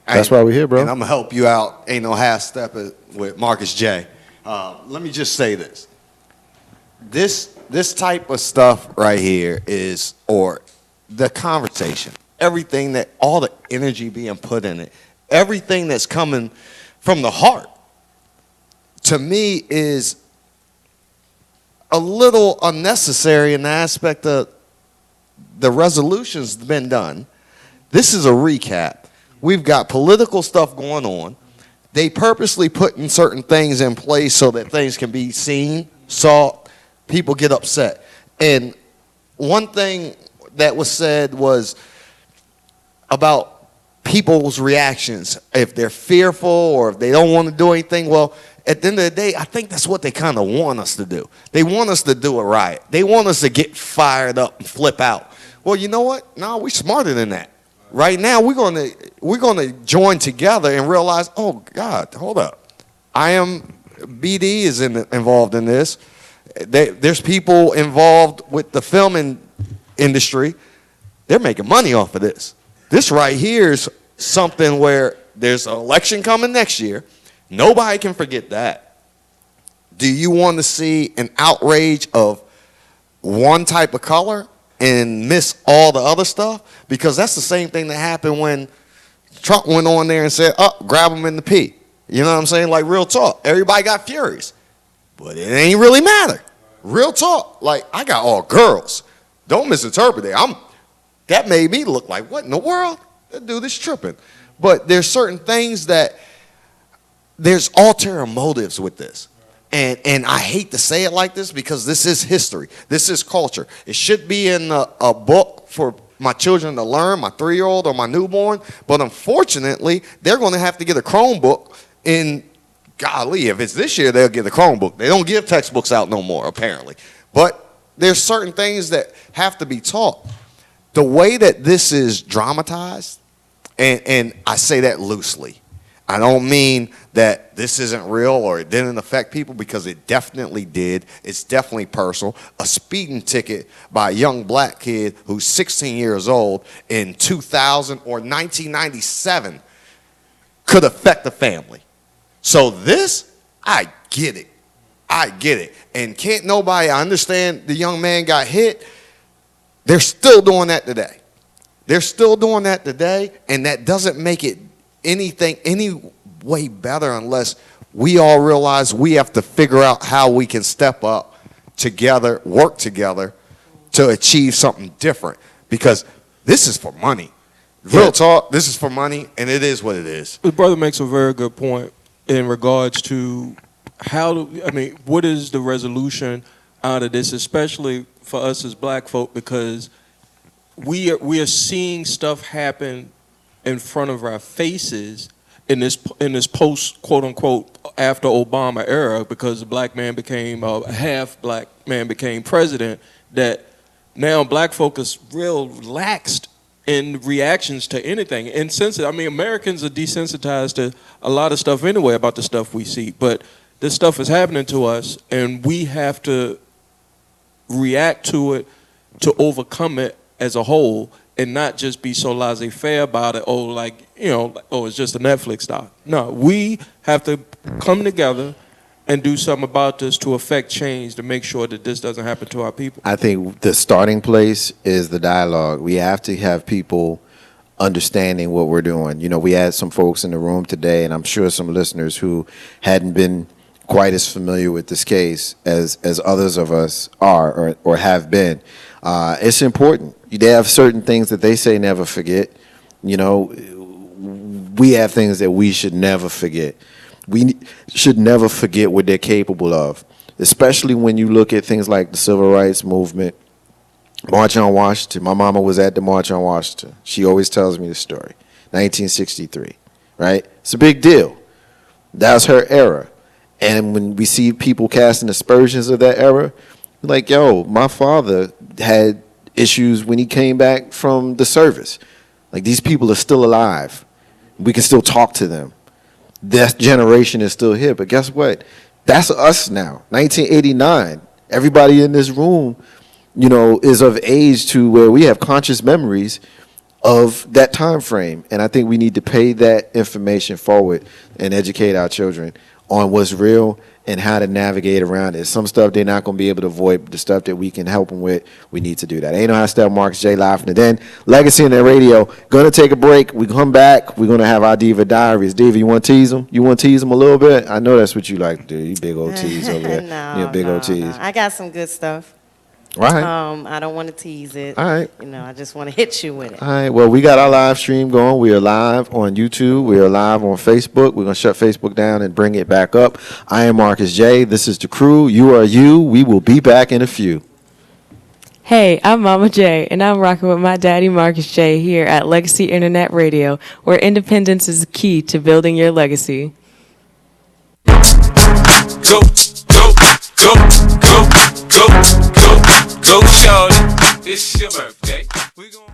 that's why we're here, bro. And I'm gonna help you out. Ain't no half stepping with Marcus J. Let me just say this. This type of stuff right here is, or the conversation, everything that, all the energy being put in it, everything that's coming from the heart, to me is a little unnecessary in the aspect of the resolution's been done. This is a recap. We've got political stuff going on. They purposely putting certain things in place so that things can be seen, saw. People get upset. And one thing that was said was about people's reactions. If they're fearful or if they don't want to do anything, well, at the end of the day, I think that's what they kind of want us to do. They want us to do a riot. They want us to get fired up and flip out. Well, you know what? No, we're smarter than that. Right now, we're gonna join together and realize, oh God, hold up. BD is involved in this. There's people involved with the filming industry. They're making money off of this. This right here is something where there's an election coming next year. Nobody can forget that. Do you want to see an outrage of one type of color and miss all the other stuff? Because that's the same thing that happened when Trump went on there and said, grab them in the P. You know what I'm saying? Like, real talk. Everybody got furious. But it ain't really matter. Real talk. Like, I got all girls. Don't misinterpret it. That made me look like, what in the world? That dude is tripping. But there's certain things that there's ulterior motives with this. And I hate to say it like this because this is history. This is culture. It should be in a book for my children to learn, my 3-year-old or my newborn. But unfortunately, they're going to have to get a Chromebook in. Golly, if it's this year, they'll get the Chromebook. They don't give textbooks out no more, apparently. But there's certain things that have to be taught. The way that this is dramatized, and I say that loosely. I don't mean that this isn't real or it didn't affect people, because it definitely did. It's definitely personal. A speeding ticket by a young black kid who's 16 years old in 2000 or 1997 could affect the family. So this, I get it. I get it. And can't nobody, I understand the young man got hit. They're still doing that today. They're still doing that today, and that doesn't make it any way better unless we all realize we have to figure out how we can step up together, work together to achieve something different. Because this is for money. Real talk. This is for money, and it is what it is. The brother makes a very good point in regards to what is the resolution out of this, especially for us as black folk, because we are seeing stuff happen in front of our faces in this post quote unquote after Obama era, because the black man became half black man became president, that now black folk is real laxed in reactions to anything. Insensitive. I mean, Americans are desensitized to a lot of stuff anyway about the stuff we see, but this stuff is happening to us, and we have to react to it to overcome it as a whole, and not just be so laissez-faire about it. It's just a Netflix doc. No, we have to come together and do something about this to affect change, to make sure that this doesn't happen to our people. I think the starting place is the dialogue. We have to have people understanding what we're doing. You know, we had some folks in the room today, and I'm sure some listeners who hadn't been quite as familiar with this case as others of us are or have been. It's important. They have certain things that they say never forget. You know, we have things that we should never forget. We should never forget what they're capable of, especially when you look at things like the Civil Rights Movement, March on Washington. My mama was at the March on Washington. She always tells me the story. 1963, right? It's a big deal. That was her era. And when we see people casting aspersions of that era, like, yo, my father had issues when he came back from the service. Like, these people are still alive. We can still talk to them. That generation is still here. But guess what? That's us now. 1989. Everybody in this room, you know, is of age to where we have conscious memories of that time frame. And I think we need to pay that information forward and educate our children on what's real and how to navigate around it. Some stuff they're not going to be able to avoid, but the stuff that we can help them with, we need to do that. Ain't no how to step Marcus J. live from the den. Legacy in the radio. Going to take a break. We come back. We're going to have our Diva Diaries. Diva, you want to tease them? You want to tease them a little bit? I know that's what you like to do. You big old tease over there. No, you big old tease. I got some good stuff. All right. I don't want to tease it. All right. You know, I just want to hit you with it. All right. Well, we got our live stream going. We are live on YouTube. We are live on Facebook. We're going to shut Facebook down and bring it back up. I am Marcus J. This is the crew. You are you. We will be back in a few. Hey, I'm Mama J, and I'm rocking with my daddy Marcus J here at Legacy Internet Radio, where independence is key to building your legacy. Go, go, go, go, go, go, go, shorty. It's your birthday. We gon'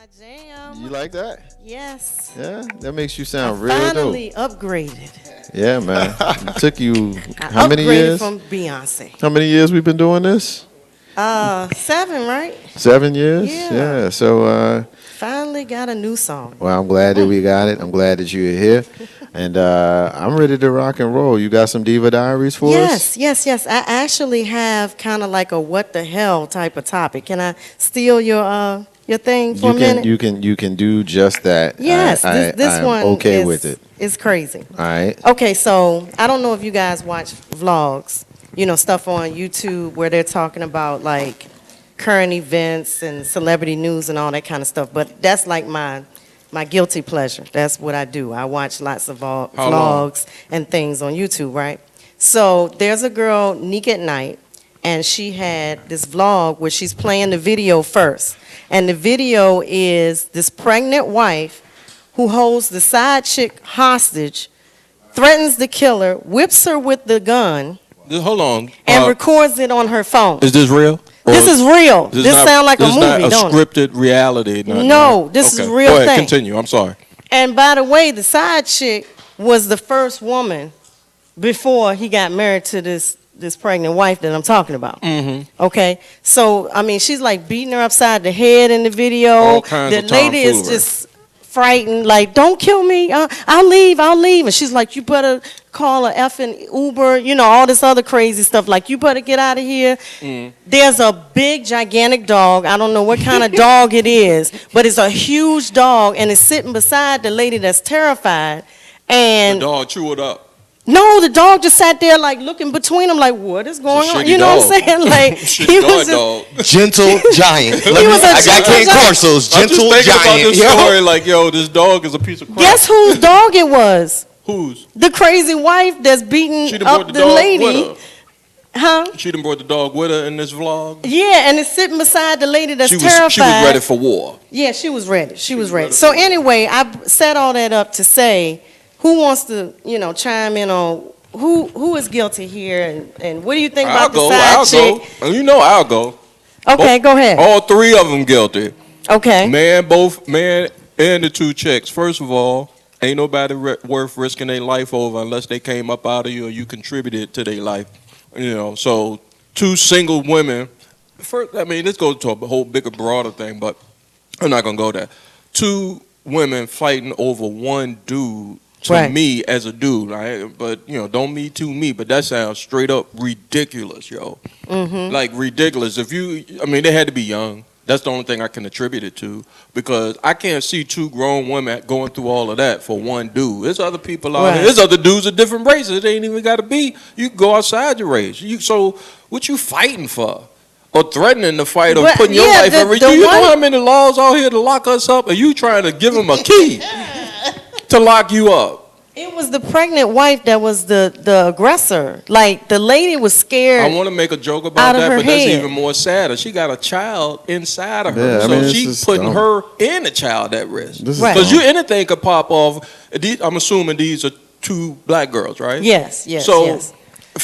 You like that? Yes. Yeah, that makes you sound real Finally dope. upgraded. Yeah, man. It took you I how many upgraded years? from Beyonce. How many years we've been doing this? 7, right? 7 years. Yeah. So, Finally got a new song. well, I'm glad that we got it. I'm glad that you're here, and I'm ready to rock and roll. You got some Diva Diaries for us? Yes. I actually have kind of like a what the hell type of topic. Can I steal your thing for a minute? You can do just that. Yes, this I'm one okay is, with it. It's crazy. All right. Okay, so I don't know if you guys watch vlogs, stuff on YouTube where they're talking about like current events and celebrity news and all that kind of stuff. But that's like my guilty pleasure. That's what I do. I watch lots of vlogs and things on YouTube, right? So there's a girl, Nick at Night, and she had this vlog where she's playing the video first. And the video is this pregnant wife who holds the side chick hostage, threatens the killer, whips her with the gun, Hold on. and records it on her phone. Is this real? This is real. This sounds like a movie, not don't it? scripted reality. No, this is real Go ahead, thing. continue. I'm sorry. And by the way, the side chick was the first woman before he got married to this pregnant wife that I'm talking about. Mm-hmm. Okay, so I mean, she's like beating her upside the head in the video. All kinds The of lady is tomfoolery. just frightened, like, "Don't kill me! I'll leave. And she's like, "You better call a effing Uber." All this other crazy stuff. Like, "You better get out of here." There's a big, gigantic dog. I don't know what kind of dog it is, but it's a huge dog, and it's sitting beside the lady that's terrified. And The dog chew it up. no, the dog just sat there like looking between them like, what is going on? shitty You know dog. what I'm saying? Like Shitty he was dog. Gentle giant. He was a I gentle can't giant. Corsos. I'm just Gentle thinking about giant. this story like, yo, this dog is a piece of crap. Guess whose dog it was? Whose? The crazy wife that's beating She done brought up the the dog lady. with her. Huh? She done brought the dog with her in this vlog. Yeah, and it's sitting beside the lady that's She was terrified. ready for war. Yeah, she was ready. She was ready. So anyway, I set all that up to say, who wants to, chime in on who is guilty here, and what do you think about the side chick? Go. You know I'll go. Okay, go ahead. All three of them guilty. Okay. Both man and the two chicks. First of all, ain't nobody worth risking their life over unless they came up out of you or you contributed to their life. So two single women. First, I mean, this goes to a whole bigger, broader thing, but I'm not gonna go there. Two women fighting over one dude. To Right. me as a dude, right? But don't me too me. But that sounds straight up ridiculous, yo. Mm-hmm. Like ridiculous. They had to be young. That's the only thing I can attribute it to, because I can't see two grown women going through all of that for one dude. There's other people out Right. here. There's other dudes of different races. It ain't even got to be. You can go outside your race. So what you fighting for? Or threatening to fight or But, putting your yeah, life at risk. the Do you know one- how many laws out here to lock us up? Are you trying to give them a key to lock you up? It was the pregnant wife that was the aggressor. Like, the lady was scared. I want to make a joke about Out of that, her but that's head. even more sadder. She got a child inside of her, Yeah, I so mean, it's she's just putting dumb. her and the child at risk. This is Right. Because dumb. anything could pop off. I'm assuming these are two black girls, right? Yes. So, yes.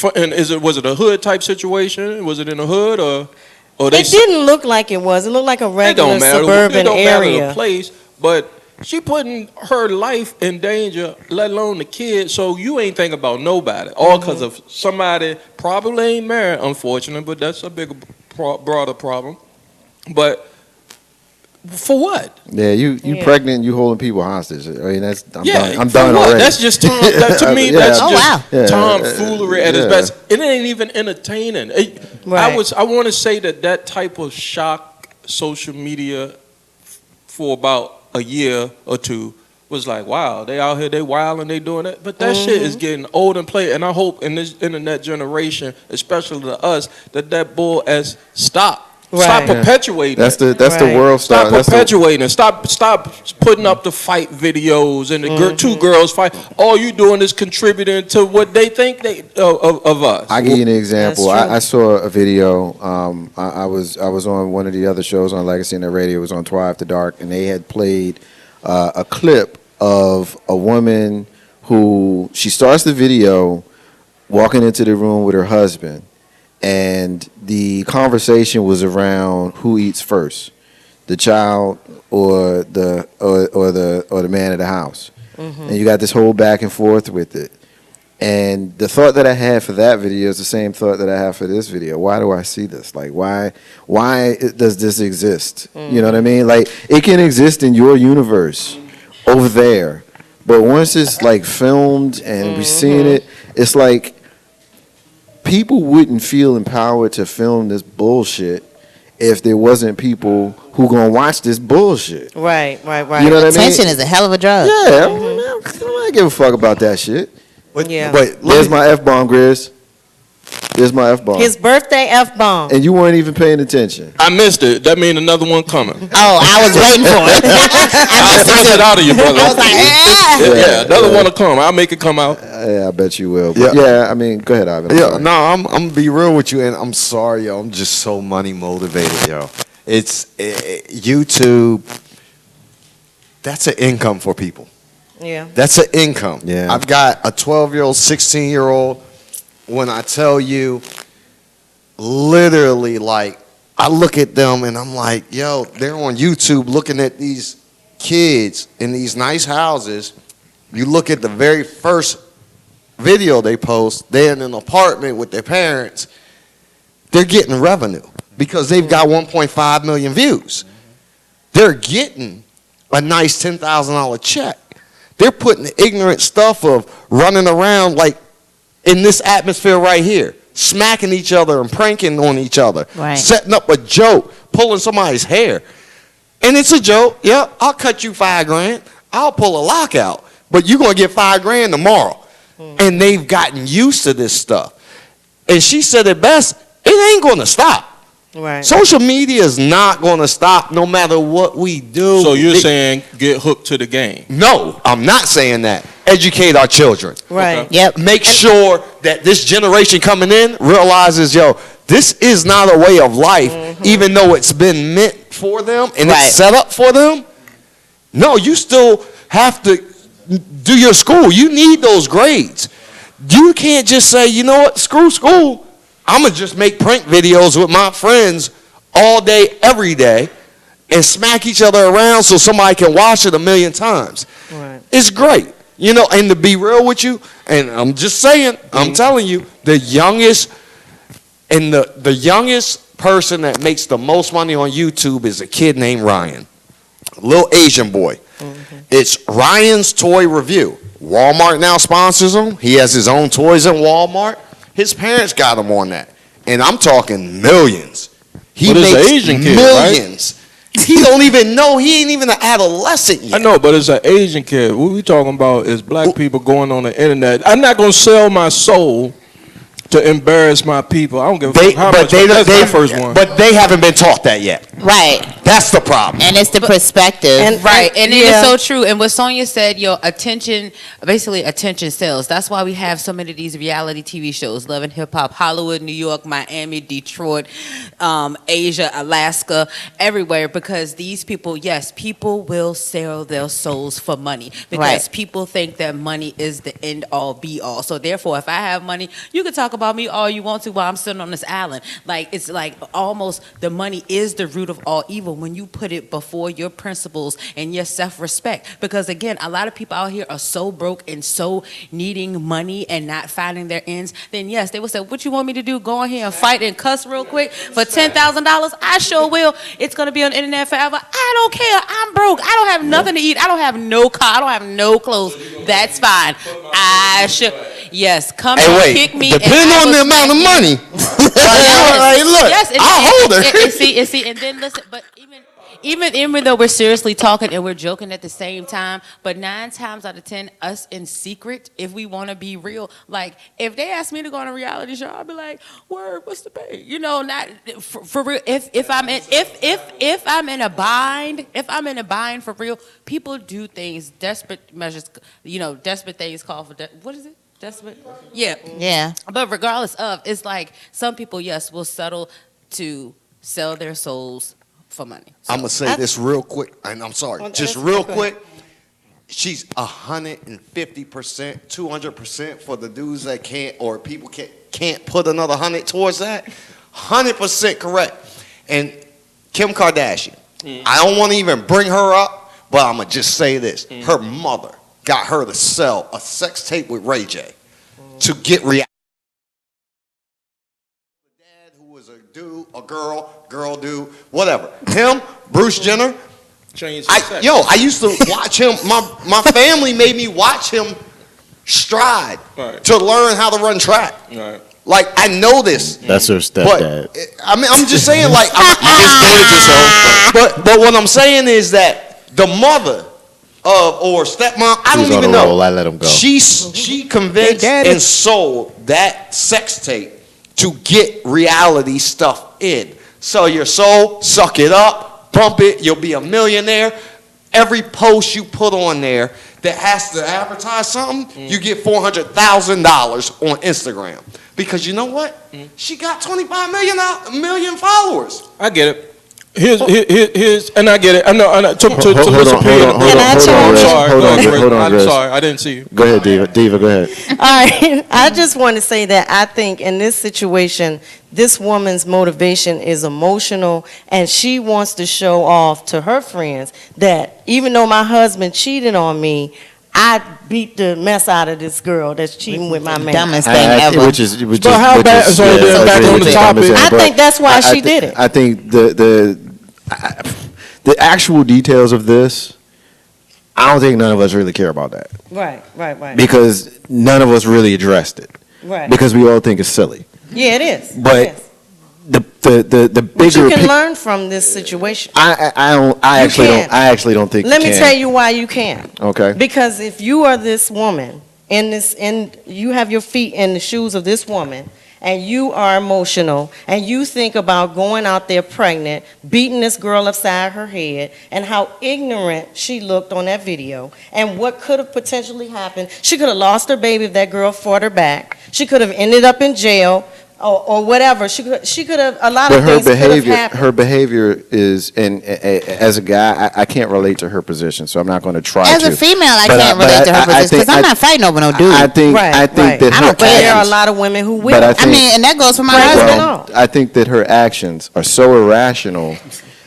Was it a hood type situation? Was it in a hood or they? It didn't look like it was. It looked like a It regular don't matter. suburban It don't matter area. the place, but she putting her life in danger, let alone the kid. So you ain't thinking about nobody, all because of somebody probably ain't married, unfortunately. But that's a bigger, broader problem. But for what? Yeah, you Yeah. pregnant, you holding people hostage. I mean, I'm for done what? already. That's just to me. Yeah. That's Oh, just wow. Yeah. tomfoolery at its Yeah. best. It ain't even entertaining. Right. I want to say that type of shock social media for about a year or two was like, wow, they out here, they wild and they doing that. But that shit is getting old and played. And I hope in this internet generation, especially to us, that bull as stop. Stop Right. perpetuating. That's the Right. world star. Stop That's the- perpetuating. Stop putting up the fight videos and the two girls fight. All you doing is contributing to what they think of us. I give you an example. That's true. I saw a video. I was on one of the other shows on Legacy and the radio. It was on 12 After Dark, and they had played a clip of a woman who she starts the video walking into the room with her husband, and the conversation was around who eats first. the child or the man of the house. Mhm. And you got this whole back and forth with it. And the thought that I had for that video is the same thought that I have for this video. Why do I see this? Like, why does this exist? You know what I mean? Like, it can exist in your universe over there, but once it's like filmed and we're seeing it, it's like people wouldn't feel empowered to film this bullshit if there wasn't people who gonna watch this bullshit. Right. You know what I mean? Attention is a hell of a drug. Yeah, I don't give a fuck about that shit. Yeah. But there's my F-bomb, Grizz. There's my F-bomb. His birthday F-bomb. And you weren't even paying attention. I missed it. That means another one coming. Oh, I was waiting for it. I'll press it out of you, brother. I was like, yeah, another one will come. I'll make it come out. Yeah, I bet you will. But yeah, I mean, go ahead, Ivan. I'm Yeah, sorry. no, I'm gonna be real with you, and I'm sorry, yo. I'm just so money motivated, yo. It's YouTube. That's an income for people. Yeah. That's an income. Yeah. I've got a 12-year-old, 16-year-old. When I tell you, literally, like, I look at them and I'm like, yo, they're on YouTube looking at these kids in these nice houses. You look at the very first video they post, they're in an apartment with their parents. They're getting revenue because they've got 1.5 million views. They're getting a nice $10,000 check. They're putting the ignorant stuff of running around like in this atmosphere right here, smacking each other and pranking on each other, Right. setting up a joke, pulling somebody's hair. And it's a joke. Yeah, I'll cut you $5,000. I'll pull a lockout, but you're going to get $5,000 tomorrow. And they've gotten used to this stuff. And she said it best, it ain't going to stop. Right. Social media is not going to stop no matter what we do. So you're saying get hooked to the game? No, I'm not saying that. Educate our children. Right. Okay. Yep. Make sure that this generation coming in realizes, yo, this is not a way of life, even though it's been meant for them and Right. it's set up for them. No, you still have to do your school. You need those grades. You can't just say, you know what, screw school. I'm going to just make prank videos with my friends all day, every day, and smack each other around so somebody can watch it 1,000,000 times. Right. It's great. You know, and to be real with you, and I'm just saying, I'm telling you, the youngest person that makes the most money on YouTube is a kid named Ryan, a little Asian boy. It's Ryan's Toy Review. Walmart now sponsors him. He has his own toys in Walmart. His parents got him on that. And I'm talking millions. He But it's an makes Asian kid, right? millions. He don't even know. He ain't even an adolescent yet. I know, but it's an Asian kid. What we talking about is black people going on the internet. I'm not going to sell my soul to embarrass my people. I don't give a fuck how much. That's my first one. But they haven't been taught that yet. Right. That's the problem. And it's the perspective. Right, and it is so true. And what Sonia said, attention sells. That's why we have so many of these reality TV shows, Love and Hip Hop, Hollywood, New York, Miami, Detroit, Asia, Alaska, everywhere, because these people, yes, people will sell their souls for money because Right. people think that money is the end all be all. So therefore, if I have money, you can talk about me all you want to while I'm sitting on this island. Like, it's like almost the money is the root of all evil when you put it before your principles and your self-respect. Because again, a lot of people out here are so broke and so needing money and not finding their ends. Then yes, they will say, what you want me to do? Go in here and fight and cuss real quick for $10,000? I sure will. It's going to be on the internet forever. I don't care. I'm broke. I don't have nothing to eat. I don't have no car. I don't have no clothes. That's fine. I should. Yes, come Hey, and wait. kick me. Depending on the amount of money. Hey, look, I'll hold it. And see, and then listen, but even though we're seriously talking and we're joking at the same time, but 9 times out of 10, us in secret, if we want to be real, like if they ask me to go on a reality show, I'll be like, "Word, what's the pay?" You know, not for real. If I'm in a bind for real, people do things, desperate measures. You know, desperate things call for what is it? Desperate? Yeah. Yeah. But regardless of, it's like some people, yes, will settle to sell their souls for money. I'm going to say this real quick, and I'm sorry, just real quick. She's 150%, 200% for the dudes that can't, or people can't put another 100 towards that. 100% correct. And Kim Kardashian, I don't want to even bring her up, but I'm going to just say this. Her mother got her to sell a sex tape with Ray J to get reaction. The dad who was a dude, a girl dude, whatever. Him, Bruce Jenner. I used to watch him. My family made me watch him stride to learn how to run track. Right. Like, I know this. That's her stepdad. But I mean, I'm just saying, like, but what I'm saying is that the mother or stepmom, I don't even know. I let him go. She convinced and sold that sex tape to get reality stuff in. Sell your soul, suck it up, pump it, you'll be a millionaire. Every post you put on there that has to advertise something, you get $400,000 on Instagram. Because you know what? She got 25 million followers. I get it. Here's, and I get it. I'm not to listen. Hold on, I'm sorry, I didn't see you. Go ahead, Diva. Diva, go ahead. All right. I just want to say that I think in this situation, this woman's motivation is emotional, and she wants to show off to her friends that even though my husband cheated on me, I beat the mess out of this girl that's cheating with my man. Dumbest thing ever. I think that's why she did it. I think the actual details of this, I don't think none of us really care about that. Right. Because none of us really addressed it. Right. Because we all think it's silly. Yeah, it is. But the bigger. But you can learn from this situation. I actually don't think. Let me tell you why you can. Okay. Because if you are this woman you have your feet in the shoes of this woman, and you are emotional, and you think about going out there pregnant, beating this girl upside her head, and how ignorant she looked on that video, and what could have potentially happened. She could have lost her baby if that girl fought her back. She could have ended up in jail. Or whatever. She could have, a lot of things could have happened. Her behavior is, and as a guy, I can't relate to her position, so I'm not going to try to. As a female, I can't relate to her position because I'm not fighting over no dude. I think that I don't care. There are a lot of women who will. I mean, and that goes for my husband. I think that her actions are so irrational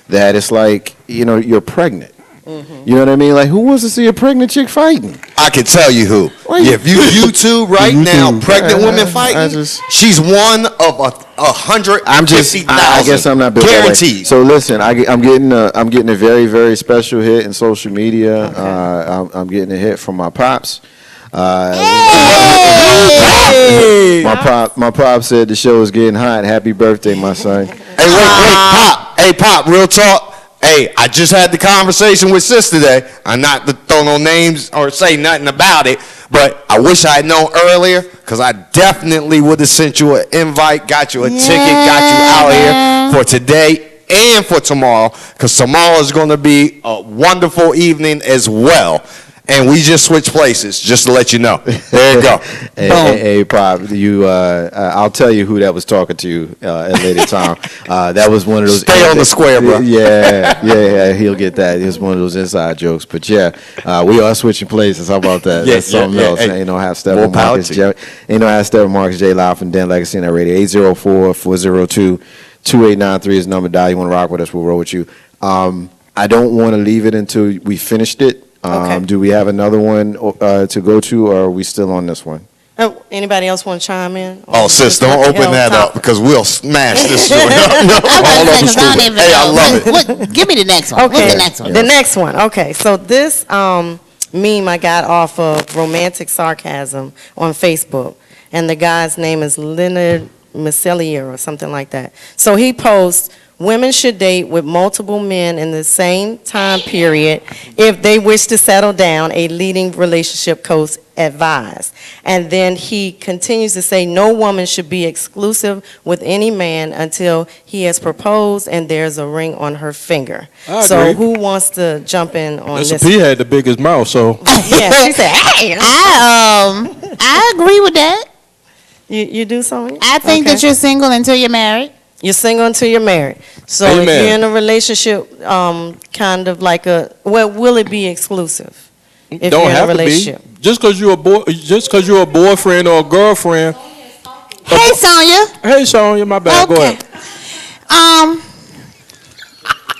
that it's like, you're pregnant. You know what I mean? Like, who wants to see a pregnant chick fighting? I can tell you who. If you YouTube right now, pregnant women fighting, she's one of 150,000. I guess I'm not built that way. Guaranteed. So listen, I'm getting a very, very special hit in social media. I'm getting a hit from my pops. My pop said the show is getting hot. Happy birthday, my son. Hey, wait, Pop. Hey, Pop, real talk. Hey, I just had the conversation with Sis today. I'm not to throw no names or say nothing about it, but I wish I had known earlier, because I definitely would have sent you an invite, got you a ticket, got you out here for today and for tomorrow, because tomorrow is going to be a wonderful evening as well. And we just switched places, just to let you know. There you go. Hey, Pop, I'll tell you who that was talking to you at a later time. That was one of those. Stay on the square, bro. Yeah, he'll get that. It was one of those inside jokes. But yeah, we are switching places. How about that? That's something else. Hey, ain't no half Steppin Marcus J. Ain't no half Steppin Marcus J. Live from Den Legacy and Radio. 804-402-2893 is the number. Dial. You want to rock with us? We'll roll with you. I don't want to leave it until we finished it. Do we have another one to go to, or are we still on this one? Anybody else want to chime in? Oh, sis, don't open that up, because we'll smash this joint up. Hey, I love it. Give me the next one. Okay. What's the next one? The next one. Okay, so this meme I got off of Romantic Sarcasm on Facebook, and the guy's name is Leonard Meselier or something like that. So he posts, women should date with multiple men in the same time period if they wish to settle down, a leading relationship coach advised. And then he continues to say no woman should be exclusive with any man until he has proposed and there's a ring on her finger. So who wants to jump in on this? P had the biggest mouth, so. Yeah, she said, hey. I agree with that. You do something? I think that you're single until you're married. You're single until you're married. So if you're in a relationship, kind of like will it be exclusive? If Don't you're in have a relationship? to be. Just because you're a boyfriend or a girlfriend. Hey, Sonya. Hey, Sonya. My bad. Okay. Go ahead.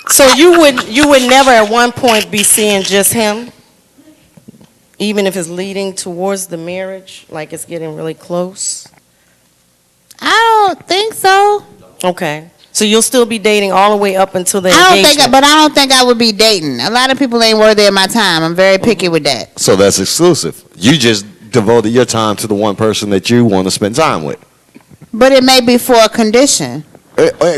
So you would never at one point be seeing just him, even if it's leading towards the marriage, like it's getting really close. I don't think so. Okay. So you'll still be dating all the way up until the I engagement. don't think I would be dating. A lot of people ain't worthy of my time. I'm very picky with that. So that's exclusive. You just devoted your time to the one person that you want to spend time with. But it may be for a condition.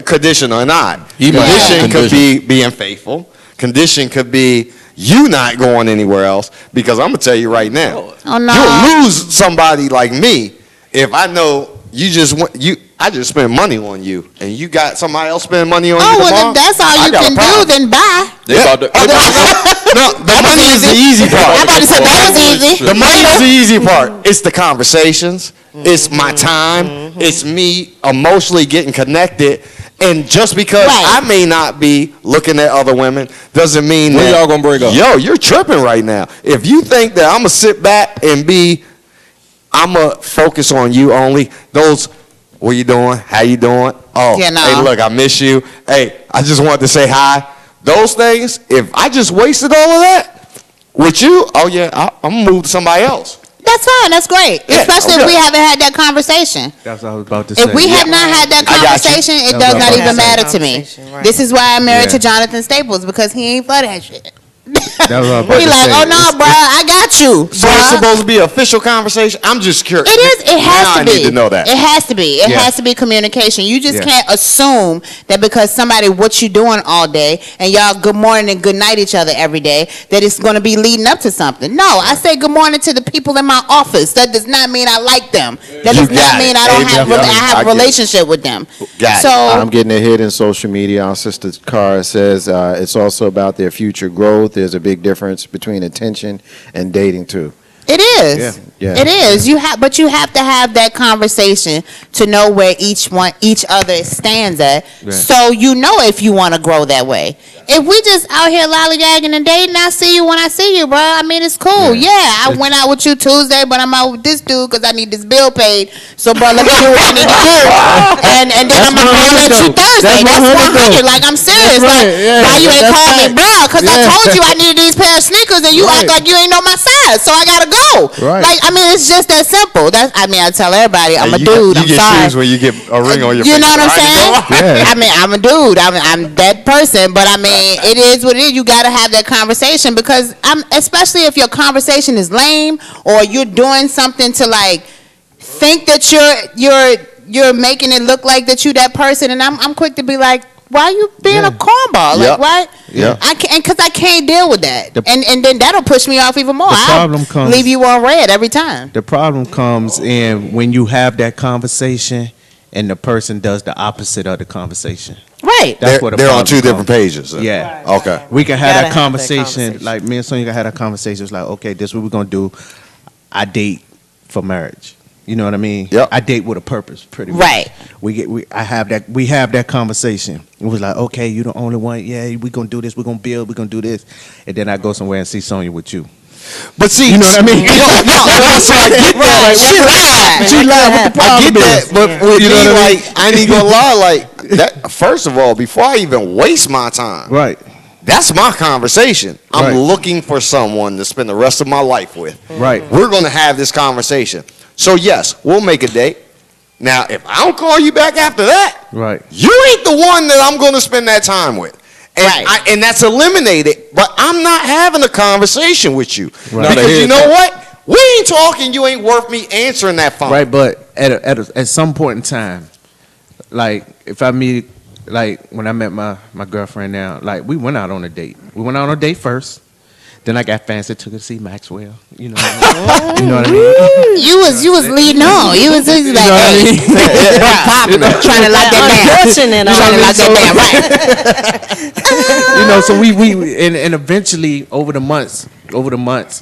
Condition or not. Yeah. Condition could be being faithful. Condition could be you not going anywhere else. Because I'm going to tell you right now, Oh no. you'll lose somebody like me if I know I just spend money on you, and you got somebody else spending money on you Oh, well, tomorrow. if that's all you can do, then bye. Yeah. No, the money is the easy part. I'm about to say that was easy. The money is the easy part. It's the conversations. It's my time. It's me emotionally getting connected. And just because I may not be looking at other women doesn't mean When that y'all gonna break up? Yo, you're tripping right now. If you think that I'm gonna sit back and I'm gonna focus on you only. Those, what you doing? How you doing? Oh, Yeah, no. hey, look, I miss you. Hey, I just wanted to say hi. Those things. If I just wasted all of that with you, oh yeah, I'm gonna move to somebody else. That's fine. That's great. Yeah, Especially okay. if we haven't had that conversation. That's what I was about to say. If we have not had that I got you. conversation, it That's does what I not was even about to matter to me. This is why I'm married to Jonathan Staples, because he ain't for that shit. That's what I was about He to like, say. oh no, bro, I got you. So it's supposed to be an official conversation. I'm just curious. It is. It has now to I be. need to know that. It has to be. It Yeah. has to be communication. You just Yeah. can't assume that because somebody what you doing all day and y'all good morning and good night each other every day that it's going to be leading up to something. No, I say good morning to the people in my office. That does not mean I like them. That You does not got mean it. I don't Amen. have. Yeah. I have I a get it. relationship with them. Got So I'm getting a hit in social media. Our sister Cara says it's also about their future growth. There's a big difference between attention and dating too. it is. Yeah. It is. But you have to have that conversation to know where each other stands at, Yeah. so you know if you want to grow that way. If we just out here lollygagging and dating, I see you when I see you, bro. I mean, it's cool. Yeah, I went out with you Tuesday, but I'm out with this dude because I need this bill paid. So, bro, let me do what I need to do, and then I'm gonna at you Thursday. That's 100. Like I'm serious. Like why you ain't call me, bro? Because I told you I needed these pair of sneakers, and you act like you ain't know my size, so I gotta go. Right. Like I mean, it's just that simple. I tell everybody I'm a you dude. You I'm get sorry. shoes when you get a ring on your You finger. know what I'm I ain't saying? gonna lie. I mean, I'm a dude. I'm that person. But I mean, it is what it is. You got to have that conversation because especially if your conversation is lame or you're doing something to like think that you're making it look like that you that person. And I'm quick to be like, why you being a cornball? Yep. Like why? Yeah. I can't because I can't deal with that. And then that'll push me off even more. The I'll problem comes- leave you on red every time. The problem comes in when you have that conversation and the person does the opposite of the conversation. Right. That's what the They're on problem two different comes. pages. Yeah. Okay. We can have Gotta that have conversation. Like me and Sonya can have that conversation. It's like, okay, this is what we're gonna do. I date for marriage. You know what I mean? Yep. I date with a purpose, pretty much. Right. We have that conversation. It was like, okay, you the only one. Yeah, we gonna do this. We're gonna build. We're gonna do this. And then I go somewhere and see Sonya with you. But see, You know what I mean? so I get that. She lied. What the I problem get that, is? but with You know me, what I mean? like, I ain't gonna lie, like that. First of all, before I even waste my time, Right. that's my conversation. I'm Right. looking for someone to spend the rest of my life with. Right. We're gonna have this conversation. So yes, we'll make a date. Now, if I don't call you back after that, Right. you ain't the one that I'm gonna spend that time with. And, and that's eliminated, but I'm not having a conversation with you. Right. Because you know what? We ain't talking, you ain't worth me answering that phone. Right, but at some point in time, like if I meet, like when I met my girlfriend now, like we went out on a date. We went out on a date first. Then I got fancy, took her to see Maxwell. You know what I mean? You know what I mean? You was leading on. You was like, You know what I hey, mean? popping it, trying to lock that down. Unfortunate, Trying to lock honestly. that down, right? You know, so we and eventually over the months,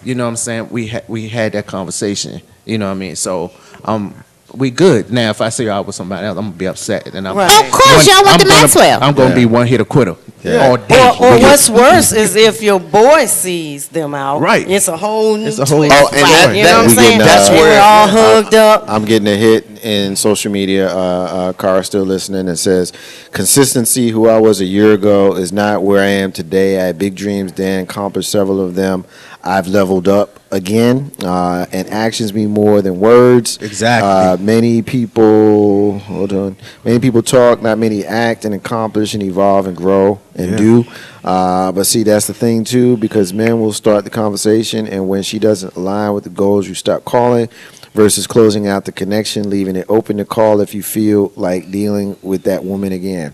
you know what I'm saying, we had that conversation. You know what I mean? So we good. Now if I say I was somebody else, I'm gonna be upset. And I'm Of course, y'all went to Maxwell. I'm gonna be one hit quitter. Yeah. All day. Or what's worse is if your boy sees them out. Right. It's a whole new It's a whole twist. Oh, and that, You know what I'm saying? that's They where were all hugged up. I'm getting a hit in social media. Cara's still listening and says, consistency, who I was a year ago, is not where I am today. I had big dreams then, accomplished several of them. I've leveled up again, and actions mean more than words. Exactly. Many people talk, not many act and accomplish and evolve and grow and do. But see, that's the thing too, because men will start the conversation, and when she doesn't align with the goals, you stop calling versus closing out the connection, leaving it open to call if you feel like dealing with that woman again.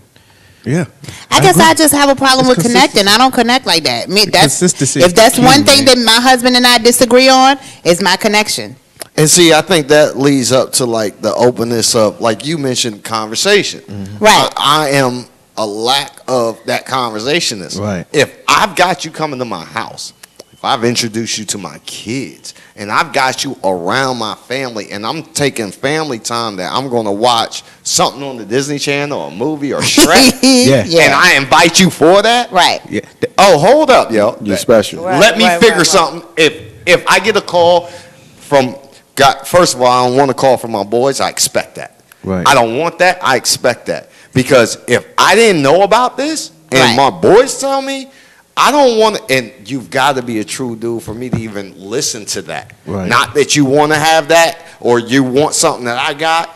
Yeah. I guess I just have a problem with connecting. I don't connect like that. Consistency If is that's key, one thing man. that my husband and I disagree on, is my connection. And see, I think that leads up to like the openness of, like you mentioned, conversation. Right. I am a lack of that conversationist. Right. If I've got you coming to my house, if I've introduced you to my kids, and I've got you around my family, and I'm taking family time that I'm going to watch something on the Disney Channel, or a movie, or Shrek, and I invite you for that, right? Yeah. Oh, hold up, yo. You're special. Let me figure something. If I get a call from God, first of all, I don't want a call from my boys. I expect that. Right. I don't want that. I expect that. Because if I didn't know about this and my boys tell me, I don't want to, and you've got to be a true dude for me to even listen to that. Right. Not that you want to have that or you want something that I got.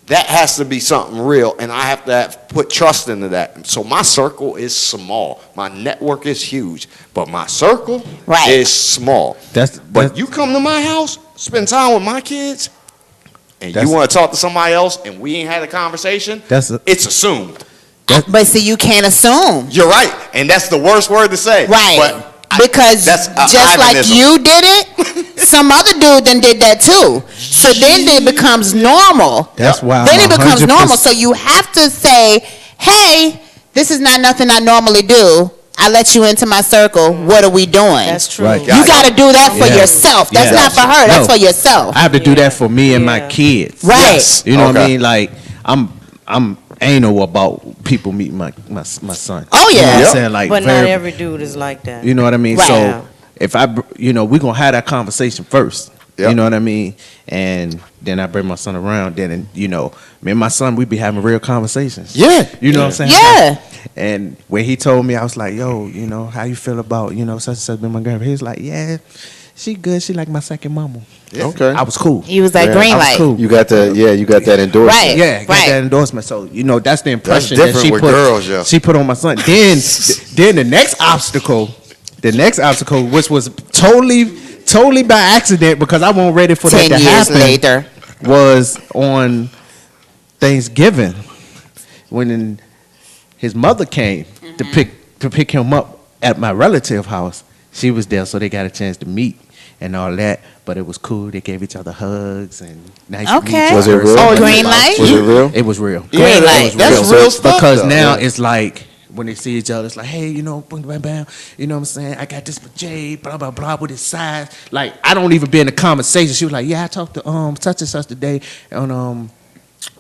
That has to be something real, and I have to put trust into that. So my circle is small. My network is huge, but my circle is small. But you come to my house, spend time with my kids, and you want to talk to somebody else, and we ain't had a conversation, it's assumed. But see, you can't assume. You're right, and that's the worst word to say. Right. But because that's just like Ivanism. you did it, some other dude then did that too. So then it becomes normal. That's why. Then I'm it becomes 100%. normal. So you have to say, hey, this is not nothing I normally do. I let you into my circle. What are we doing? That's true. Right. You got to do that for Yeah. yourself. That's Yeah. not for her. That's No. for yourself. I have to do that for me and my kids. Right. Yes. You know what I Okay. mean? Like I'm anal about people meeting my son. Oh You know yeah. what I'm saying? Like, But not very- every dude is like that. You know what I mean? Right. So Yeah. if we're gonna have that conversation first. Yep. You know what I mean? And then I bring my son around. Then me and my son, we be having real conversations. Yeah. You know what I'm saying? Yeah. And when he told me, I was like, yo, how you feel about, such and such being my girlfriend? He was like, yeah, she good. She like my second mama. Yeah. Okay. I was cool. He was like green I was light. cool. You got that endorsement. Right. Yeah, got Right. that endorsement. So that's the impression different that she with put. girls, yeah. She put on my son. Then the next obstacle, which was totally by accident because I wasn't ready for that 10 to years happen. later. Was on Thanksgiving when his mother came to pick him up at my relative house. She was there, so they got a chance to meet and all that. But it was cool. They gave each other hugs and nice to meet Okay. you. Was it real? Oh, green light? Was it real? It was real. Yeah, Green light. that's real stuff. Because though. now Yeah. it's like when they see each other, it's like, hey, boom, bam, bam. You know what I'm saying? I got this for Jay, blah, blah, blah, with his size. Like, I don't even be in the conversation. She was like, yeah, I talked to such and such today, and I'm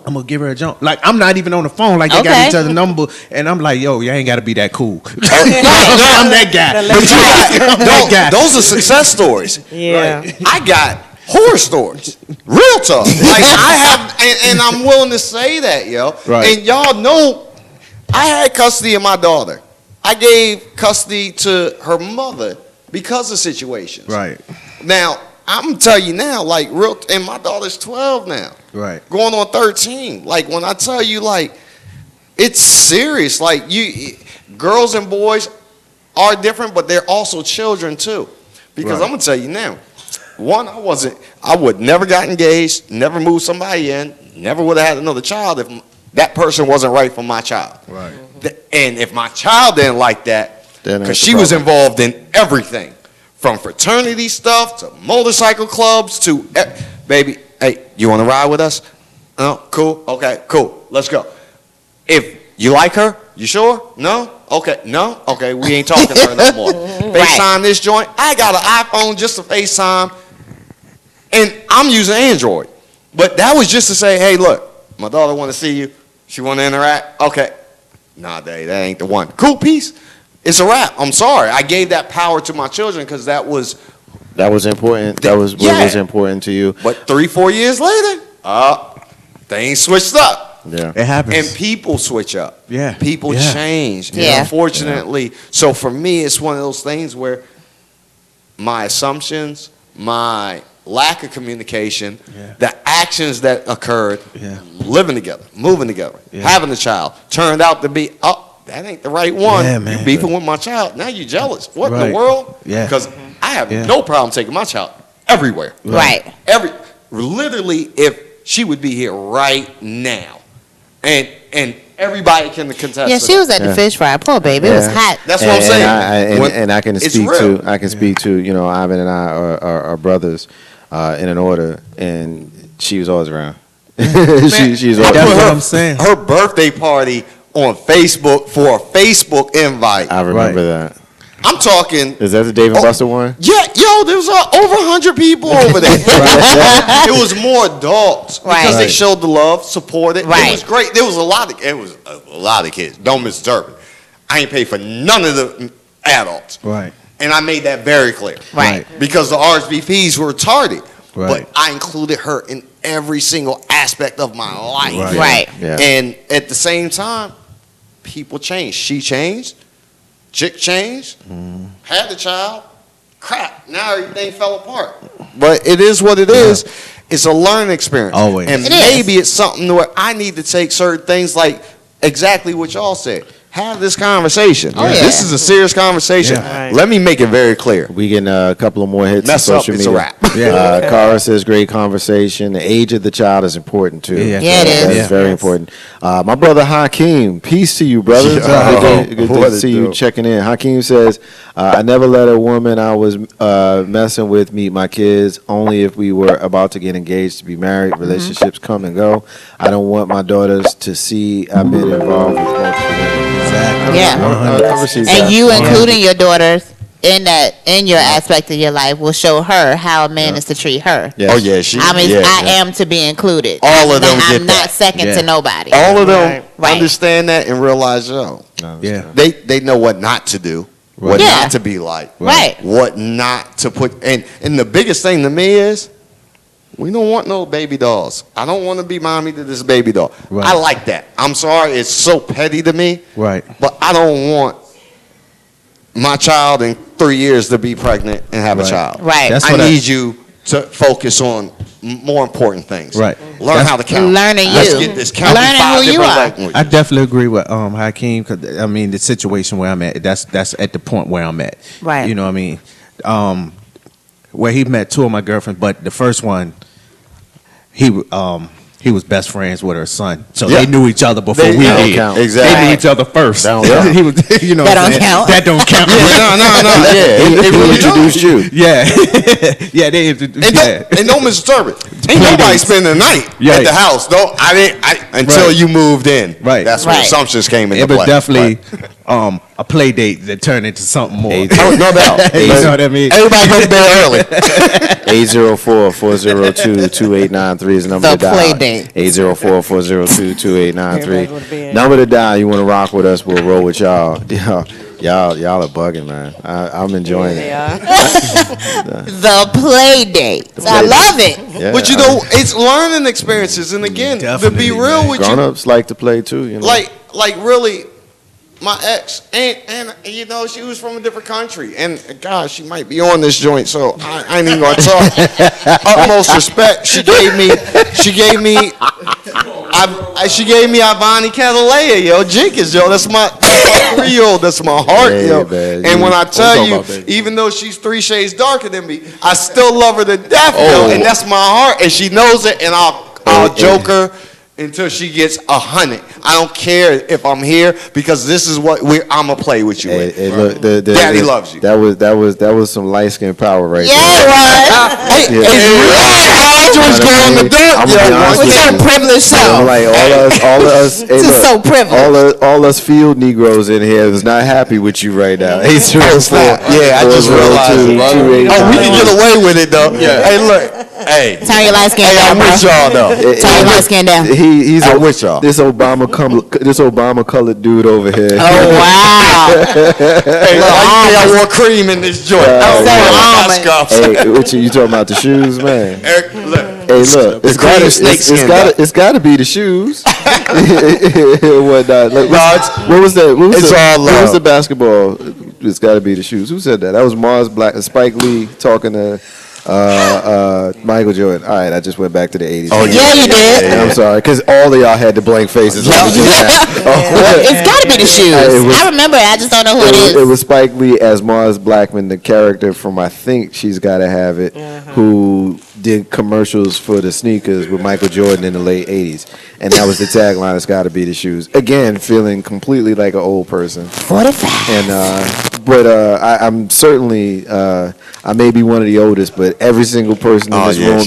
gonna give her a jump. Like, I'm not even on the phone. Like, they got Okay. each other number, and I'm like, yo, you ain't got to be that cool. I'm that guy. I'm that guy. Those are success stories. Yeah. I got horror stories. Real talk. Like I have, and I'm willing to say that, yo. Right. And y'all know, I had custody of my daughter. I gave custody to her mother because of situations. Right. Now, I'm gonna tell you now, like real, and my daughter's 12 now, Right. going on 13. Like when I tell you, like it's serious. Like girls and boys are different, but they're also children too. Because Right. I'm gonna tell you now, one, I would never got engaged, never moved somebody in, never would have had another child if that person wasn't right for my child. Right. And if my child didn't like that, Then because that's the she was problem. involved in everything, from fraternity stuff to motorcycle clubs to, baby, hey, you want to ride with us? Oh, cool. Okay, cool. Let's go. If you like her, you sure? No? Okay, no? Okay, we ain't talking to her no more. FaceTime this joint. I got an iPhone just to FaceTime, and I'm using Android. But that was just to say, hey, look, my daughter want to see you. She want to interact. Okay, nah, Daddy, that ain't the one. Cool, peace. It's a wrap. I'm sorry. I gave that power to my children because that was important. That was what was important to you. But 3-4 years later, things switched up. Yeah, it happens. And people switch up. Yeah, people change. And Yeah. unfortunately, so for me, it's one of those things where my assumptions, my lack of communication, the actions that occurred, living together, moving together, having a child, turned out to be, that ain't the right one. Yeah, You man. beefing with my child. Now you jealous. What in Right. the world? Yeah. Because I have Yeah. no problem taking my child everywhere. Right. Literally, if she would be here right now, and everybody can contest. Yeah, she was at the fish fry. Poor baby, it was hot. That's what I'm saying. And I can It's speak real. to Ivan and I are brothers in an order, and she was always around. she's always I put around. her birthday party on Facebook for a Facebook invite. I remember that. I'm talking. Is that the Dave and Buster one? Yeah, there was over 100 people over there. It was more adults because they showed the love, supported. It was great. There was a lot of kids. Don't misinterpret. I ain't paid for none of the adults. Right. And I made that very clear. Right. Because the RSVPs were retarded. Right. But I included her in every single aspect of my life. Right. Yeah. And at the same time, people changed. She changed. Chick changed. Had the child. Crap. Now everything fell apart. But it is what it is. It's a learning experience. Always. And It maybe it's something where I need to take certain things like exactly what y'all said. Have this conversation. Oh, yeah. This is a serious conversation. Yeah. Let me make it very clear. We getting a couple of more hits Mess on up, social it's a media. wrap. Yeah. Cara says great conversation. The age of the child is important too. Yeah. Yeah, it is. That is very important. My brother Hakeem, peace to you, brother. Good what to it see you do? checking in. Hakeem says, I never let a woman I was messing with meet my kids, only if we were about to get engaged to be married. Relationships come and go. I don't want my daughters to see I've been involved with multiple women. Exactly. Yeah. I received that. And you including your daughters in your aspect of your life will show her how a man is to treat her. Yes. Oh yeah, she. I am to be included. All of them I'm get not that. second Yeah. to nobody. All of them Right. understand that and realize, Yeah. they know what not to do, what Yeah. not to be like, Right. what not to put. And the biggest thing to me is, we don't want no baby dolls. I don't want to be mommy to this baby doll. Right. I like that. I'm sorry, it's so petty to me, Right. but I don't want my child in 3 years to be pregnant and have a Right. child. Right. That's I what need you to focus on more important things. Right. Learn That's- how to count. Learning Let's you. get this counting Learning 5 who you different are. languages. I definitely agree with Hakeem. 'Cause, I mean, the situation where I'm at, that's at the point where I'm at. Right. You know what I mean? Where he met two of my girlfriends, but the first one, he was best friends with her son, so Yeah. they knew each other before They- we that don't did. count. Exactly. They knew each other first. That don't count. He was, you know, That what I'm don't saying? count. That don't count. No. Yeah, He really introduced you. Yeah, yeah, they introduced. And don't misinterpret. Ain't nobody spending the night Yeah. at the house. Until Right. you moved in. Right. That's when Right. assumptions came into It was play. definitely a play date that turned into something more. Oh, no doubt. You know what I mean? Everybody go to bed early. 804-402-2893 is the number The to dial. play date. 804-402-2893. Number to dial. You want to rock with us? We'll roll with y'all. Y'all are bugging, man. I'm enjoying it. The play dates. I love it. Yeah, But you know, it's learning experiences. And again, to be Definitely, real man. with you, grown-ups like to play too. You know, like really, my ex, and you know, she was from a different country, and gosh, she might be on this joint, so I ain't even gonna talk. Utmost respect, she gave me Ivani Catalea, yo, Jenkins, yo, that's my 3-year-old, that's my heart, Yeah, yo. man. And when I tell talking you, about that. even though she's 3 shades darker than me, I still love her to death, Oh. yo, and that's my heart, and she knows it, and I'll joke her until she gets 100. I don't care if I'm here because this is what I'm gonna play with you with. look, Daddy loves you. That was some light skin power right Yeah, there. right. Yeah. Andrew's going to do I'm gonna be honest What's with your you. privileged I'm self? like all of us. Hey, This is look, so privileged. all us field Negroes in here is not happy with you right now. 804. Yeah, I just realized it, brother. 402-2893. Oh, we can get away with it though. Yeah. Hey, look. Hey. Turn your light skin Hey, down, I'm bro. with y'all though. Turn your light skin down. He he's I'm with y'all. This Obama colored dude over here. Oh wow! Hey, I wore cream in this joint. Hey, what you talking about the shoes, man? Eric, look. Hey, look, it's gotta be the shoes. Whatnot. What was that? What was the basketball? It's gotta be the shoes. Who said that? That was Mars Black, Spike Lee talking to Michael Jordan. All right, I just went back to the 80s. Oh, yeah, you did. I'm sorry, because all of y'all had the blank faces. It's got to be the shoes. I remember it. I just don't know who it is. It was Spike Lee as Mars Blackman, the character from I think She's Gotta Have It, who did commercials for the sneakers with Michael Jordan in the late 80s. And that was the tagline, it's gotta be the shoes. Again, feeling completely like an old person. 45. And I'm certainly I may be one of the oldest, but every single person in this room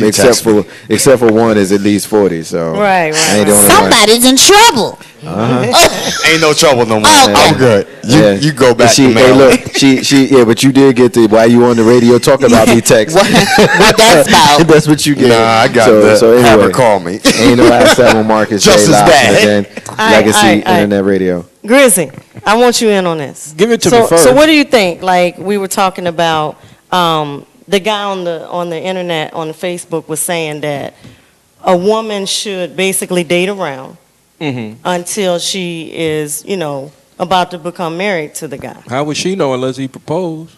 except for one is at least 40. So Right. I ain't the only one. Somebody's in trouble. Ain't no trouble no more. Oh, I'm good. You go back to Hey, Maryland. look, yeah, but you did get to while you on the radio talking about me text. What that's about? That's what you get. Nah, I got that. So anyway, Have her call me. Ain't no last time on Marcus J. Just as Live bad. and Legacy Internet Radio. Grizzy, I want you in on this. Give it to me first. So what do you think? Like we were talking about, the guy on the internet on Facebook was saying that a woman should basically date around until she is, about to become married to the guy. How would she know unless he proposed?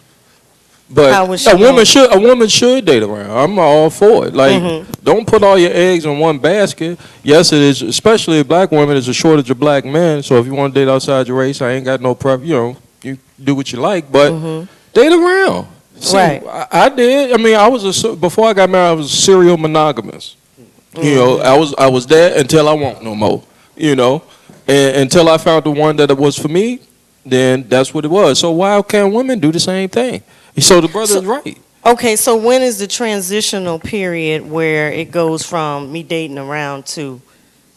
But How would she a woman know? should date around. I'm all for it. Like, don't put all your eggs in one basket. Yes, it is, especially black women. There's a shortage of black men. So if you want to date outside your race, I ain't got no prep. You do what you like, but date around. See, Right. I did. I mean, before I got married, I was a serial monogamous. I was there until I won't no more. And until I found the one that it was for me, then that's what it was. So why can't women do the same thing? So the brother is right. Okay, so when is the transitional period where it goes from me dating around to,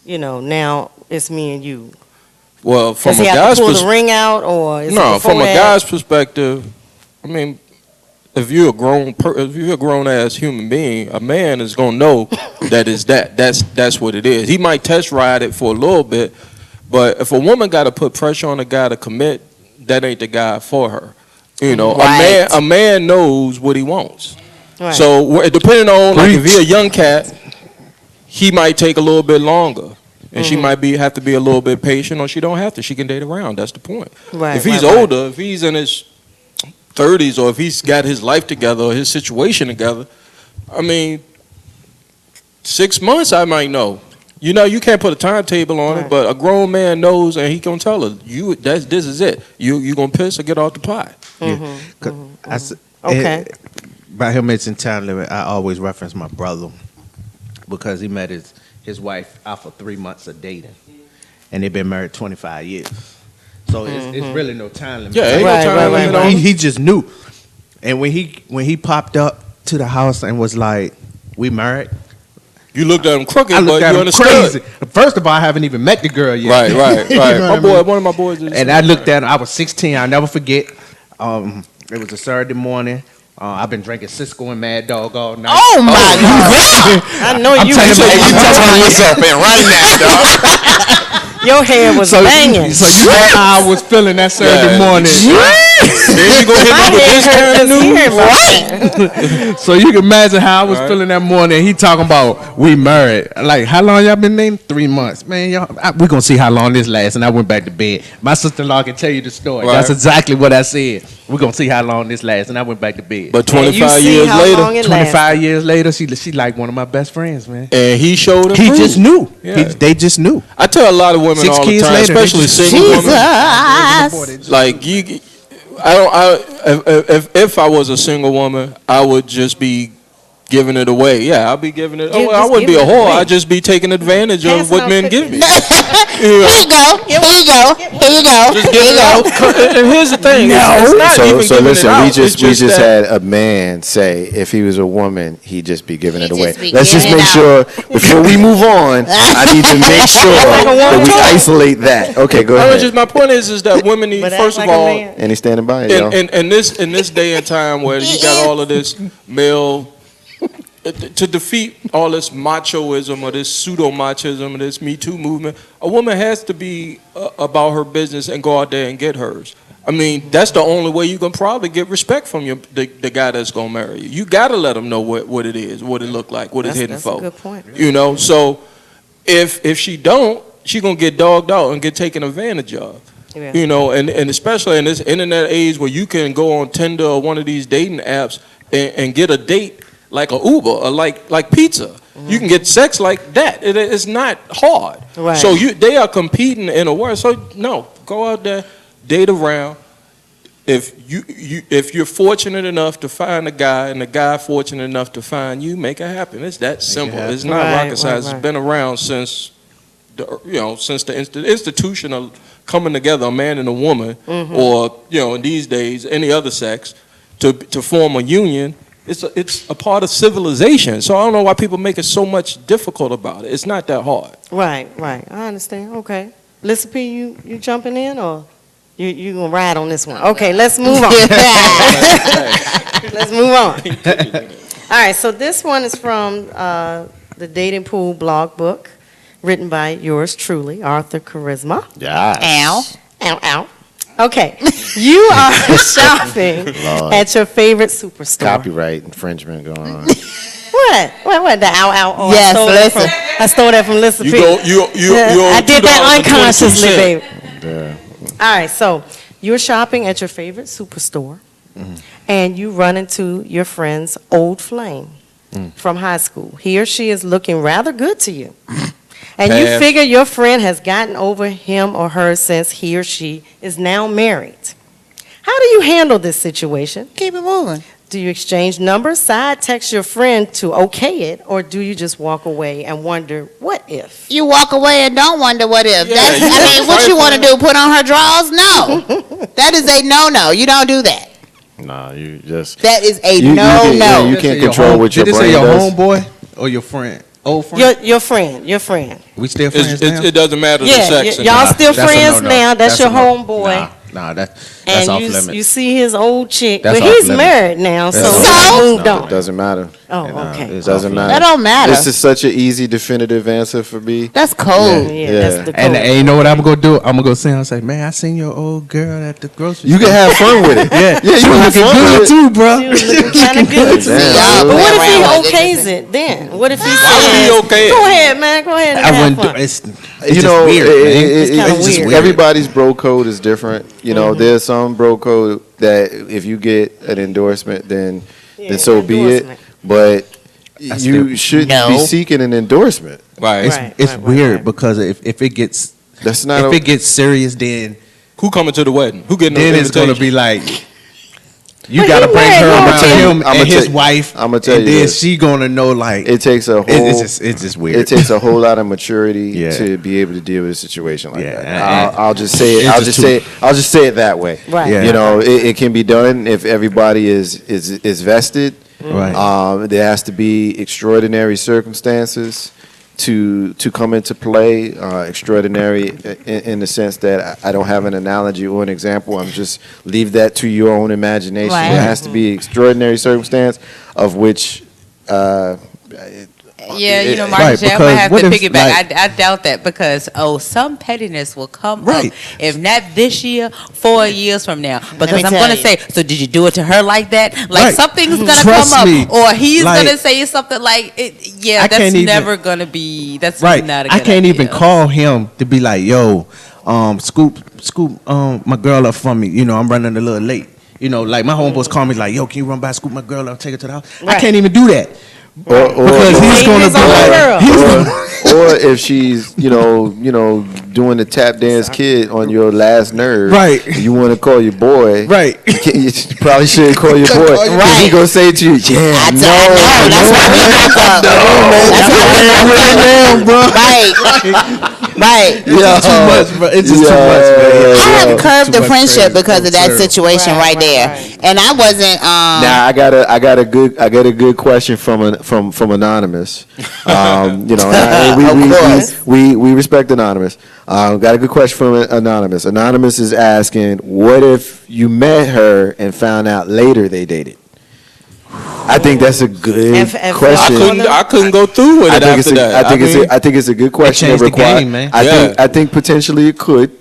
now it's me and you? Well, from Does a he have guy's to pull the ring out, or is it no, before from a that? guy's perspective, I mean, if you're a grown ass human being, a man is gonna know that is that. That's what it is. He might test ride it for a little bit, but if a woman got to put pressure on a guy to commit, that ain't the guy for her. Right. A man knows what he wants. Right. So depending on if he's a young cat, he might take a little bit longer. And she might have to be a little bit patient, or she don't have to. She can date around. That's the point. Right, If he's right. older, if he's in his 30s, or if he's got his life together or his situation together, I mean, 6 months I might know. You can't put a timetable on it, but a grown man knows, and he gonna tell her, this is it. You gonna piss or get off the pot. Okay. By him mentioning time limit, I always reference my brother because he met his wife after 3 months of dating, and they've been married 25 years. So it's really no time limit. Yeah, ain't no time limit on it. He just knew, and when he popped up to the house and was like, "We married." You looked at him crooked, I but looked you at him understood. crazy. First of all, I haven't even met the girl yet. Right. You know what I mean? One of my boys is. And I looked at him. I was 16. I'll never forget. It was a Saturday morning. I've been drinking Cisco and Mad Dog all night. Oh my God! I know you. You touching yourself in right now, dog. Your hair was banging. So you know how I was feeling that Saturday morning. Then you go hit me with this kind of news. Right. So you can imagine how I was feeling that morning. He talking about we married. Like, how long y'all been named? 3 months. Man, we gonna see how long this lasts. And I went back to bed. My sister-in-law can tell you the story. Right. That's exactly what I said. We're gonna see how long this lasts. And I went back to bed. But 25 years later, 25 years later, she like one of my best friends, man. and he showed her. He proof. just knew. Yeah. They just knew. I tell a lot of women 6 all the kids time, later, they especially just- single women. Jesus. Like if I was a single woman, I would just be giving it away. Yeah, I'll be giving it. You I just wouldn't be a give it whore. away. I'd just be taking advantage of Passing what out men give me. Here you go. Here you go. Here you go. Just Here give you it go. out. And here's the thing. It's not So even giving listen, it out. we It's just that- had a man say if he was a woman, he'd just be giving He'd it away. just be Let's just giving make it sure before we move on. I need to make sure that we isolate that. Okay, go ahead. My point is that women need, But first act of like a all, man. And he's standing by it, y'all. in this day and time where you got all of this male to defeat all this machoism or this pseudo-machism or this Me Too movement, a woman has to be about her business and go out there and get hers. I mean, that's the only way you can probably get respect from the guy that's going to marry you. You got to let him know what it is, what it look like, what it's hitting for. That's a good point. You know, so if she don't, she going to get dogged out and get taken advantage of. Yeah. You know, and especially in this internet age where you can go on Tinder or one of these dating apps and get a date like a Uber or like pizza. Mm-hmm. You can get sex like that. It's not hard. Right. So they are competing in a world. So no, go out there, date around. If you're fortunate enough to find a guy and the guy fortunate enough to find you, make it happen. It's that simple. It's not rocket science. It's been around since the institution of coming together, a man and a woman, or in these days any other sex, to form a union. It's a part of civilization. So I don't know why people make it so much difficult about it. It's not that hard. Right. I understand. Okay. Lisa P, you jumping in or you gonna ride on this one? Okay, let's move on. Let's move on. All right. So this one is from the Dating Pool blog book, written by yours truly, Arthur Charisma. Yes. Ow. Okay. You are shopping at your favorite superstore. Copyright infringement going on. What? The ow. Oh, Yes, I stole that from Lisa P. I did that unconsciously, baby. Yeah. All right. So you're shopping at your favorite superstore, and you run into your friend's old flame from high school. He or she is looking rather good to you. And you figure your friend has gotten over him or her since he or she is now married. How do you handle this situation? Keep it moving. Do you exchange numbers, side text your friend to okay it, or do you just walk away and wonder, what if? You walk away and don't wonder what if. What you want to do, put on her drawers? No. That is a no-no. You don't do that. Nah, you just... That is a no-no. You can't control what your brain does. Did it say your homeboy or your friend? Old friend? Your friend. We still friends now? It doesn't matter the sex. Y'all still friends now. That's your homeboy. Nah, that's and off limits. You see his old chick, That's but he's limits. married now, so moved on. It doesn't matter. Oh, okay. It doesn't matter. That don't matter. This is such an easy, definitive answer for me. That's cold. Yeah, that's the and you know what I'm gonna do? I'm gonna go see her and say, "Man, I seen your old girl at the grocery You store." can have fun with it. Yeah, you she can was have looking fun good with it. too, bro. She was looking kind of good to me. Damn, But what if he around. okays it then? What if he Why says, would he okay it? "Go ahead, man. Go ahead and I have wouldn't do fun." it's just weird, man. It's kinda just weird. Everybody's bro code is different. You know, there's some bro code that if you get an endorsement, then so be it. endorsement. But you shouldn't be seeking an endorsement. Right. It's weird because if it gets it gets serious, then who coming to the wedding? Who getting? Then the it's gonna invitation? be like. You gotta bring her around him and his wife. I'm gonna tell you and then this. she gonna know like it takes a whole. It's just weird. It takes a whole lot of maturity to be able to deal with a situation like that. and I'll just say it. I'll just say it that way. Right. Yeah. You know, it can be done if everybody is vested. Right. There has to be extraordinary circumstances to come into play. Extraordinary in the sense that I don't have an analogy or an example. I'm just leave that to your own imagination. Right. There has to be extraordinary circumstance of which. Yeah, Marcus, Right, I'm gonna have to because what if, piggyback. I doubt that because some pettiness will come up if not this year, 4 years from now. Because I'm gonna say, so did you do it to her like that? Like Right. something's gonna Trust come me. up, or he's Like, gonna say something like, I that's can't even- never gonna be. That's right. not. A I good can't idea. even call him to be like, yo, scoop, my girl up for me. You know, I'm running a little late. You know, like my homeboys call me like, yo, can you run by, scoop my girl up, take her to the house? I can't even do that. Or Because he's gonna be like, or if she's doing the tap dance kid on your last nerve, Right. You want to call your boy, right? You probably shouldn't call your boy, right? He gonna say to you, yeah, That's why we broke up. Right. It's just too much, bro. It's just too much, man. I have curbed Too the much friendship crazy. because of that situation right there, and I wasn't. Now I got a good question from anonymous. We respect anonymous. Got a good question from anonymous. Anonymous is asking, what if you met her and found out later they dated? I think that's a good question. I couldn't go through with it after that. I think it's a good question. changed the game, man. I think potentially it could.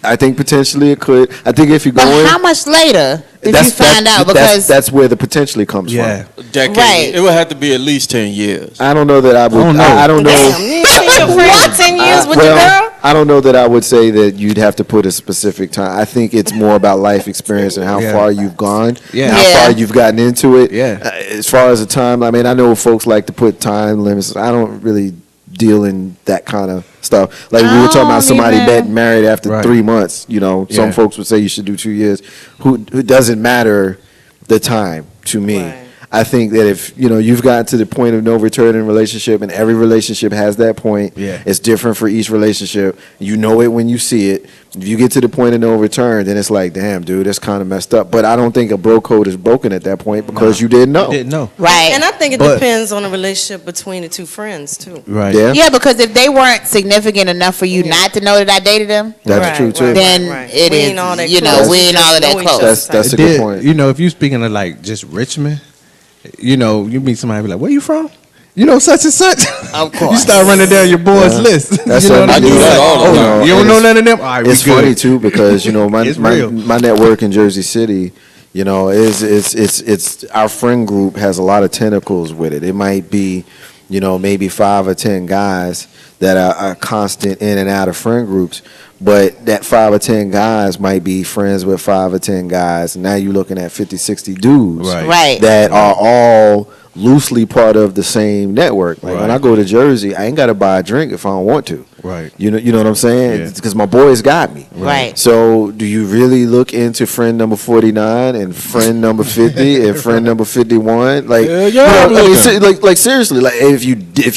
I think if you go But in, how much later did you find out? Because that's where the potentially comes from. A decade. Right. It would have to be at least 10 years. I don't know that I would. I don't know. Damn, you ain't seen your friend 10 years with your girl? I don't know that I would say that you'd have to put a specific time. I think it's more about life experience and how far you've gone, how far you've gotten into it. As far as the time, I mean, I know folks like to put time limits. I don't really deal in that kind of stuff. Like we were talking about somebody getting married after 3 months. You know, some folks would say you should do 2 years. Who doesn't matter the time to me. Right. I think that if you've gotten to the point of no return in a relationship, and every relationship has that point. It's different for each relationship. You know it when you see it. If you get to the point of no return, then it's like, damn, dude, that's kind of messed up. But I don't think a bro code is broken at that point because you didn't know. Right. And I think it depends on the relationship between the two friends too. Right. Yeah, because if they weren't significant enough for you not to know that I dated them, that's true too. Then it is. We ain't all of that close. That's a good point. If you speaking of like just Richmond, you meet somebody be like, where you from? Such and such. Of course. You start running down your boys' list. That's I do that all the time. You don't know none of them? All right, it's funny too because my network in Jersey City, it's our friend group has a lot of tentacles with it. It might be, maybe 5 or 10 guys that are constant in and out of friend groups. But that 5 or 10 guys might be friends with 5 or 10 guys. Now you're looking at 50, 60 dudes that are all loosely part of the same network. Like when I go to Jersey, I ain't got to buy a drink if I don't want to. Right. You know what I'm saying? Because my boys got me. Right. So do you really look into friend number 49 and friend number 50 and friend number 51? Like, like seriously, like if you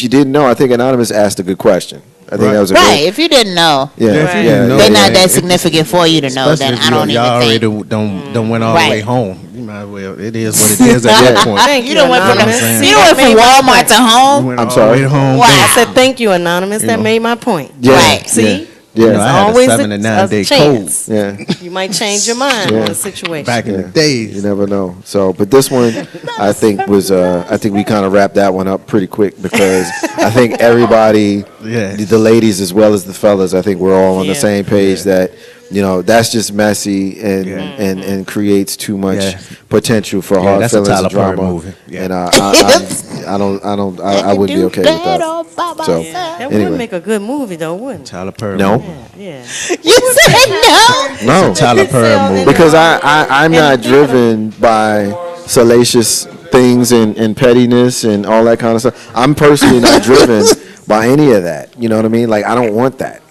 didn't know, I think Anonymous asked a good question. I think that was if you didn't know, they're not that significant for you to know. Especially Then I don't y'all even think. already don't went all the way home. You might as well. It is what it is at that point. Thank you, went from Walmart to home. I'm sorry. Home. I said thank you, Anonymous. That made my point. Right. See. Yeah, I had always a 7 to 9 day chance. code. Yeah, you might change your mind on the situation. Back in the days, you never know. So, but this one, I think was, I think we kind of wrapped that one up pretty quick because I think everybody, the ladies as well as the fellas, I think we're all on the same page that. That's just messy and creates too much potential for hard feelings and drama. Movie. And I wouldn't be okay with that. So that would make a good movie, though, wouldn't it? Tyler Perry. No. Yeah. You said no. No. Tyler Perry movie. Because I'm not driven by salacious things and pettiness and all that kind of stuff. I'm personally not driven by any of that. You know what I mean? Like I don't want that.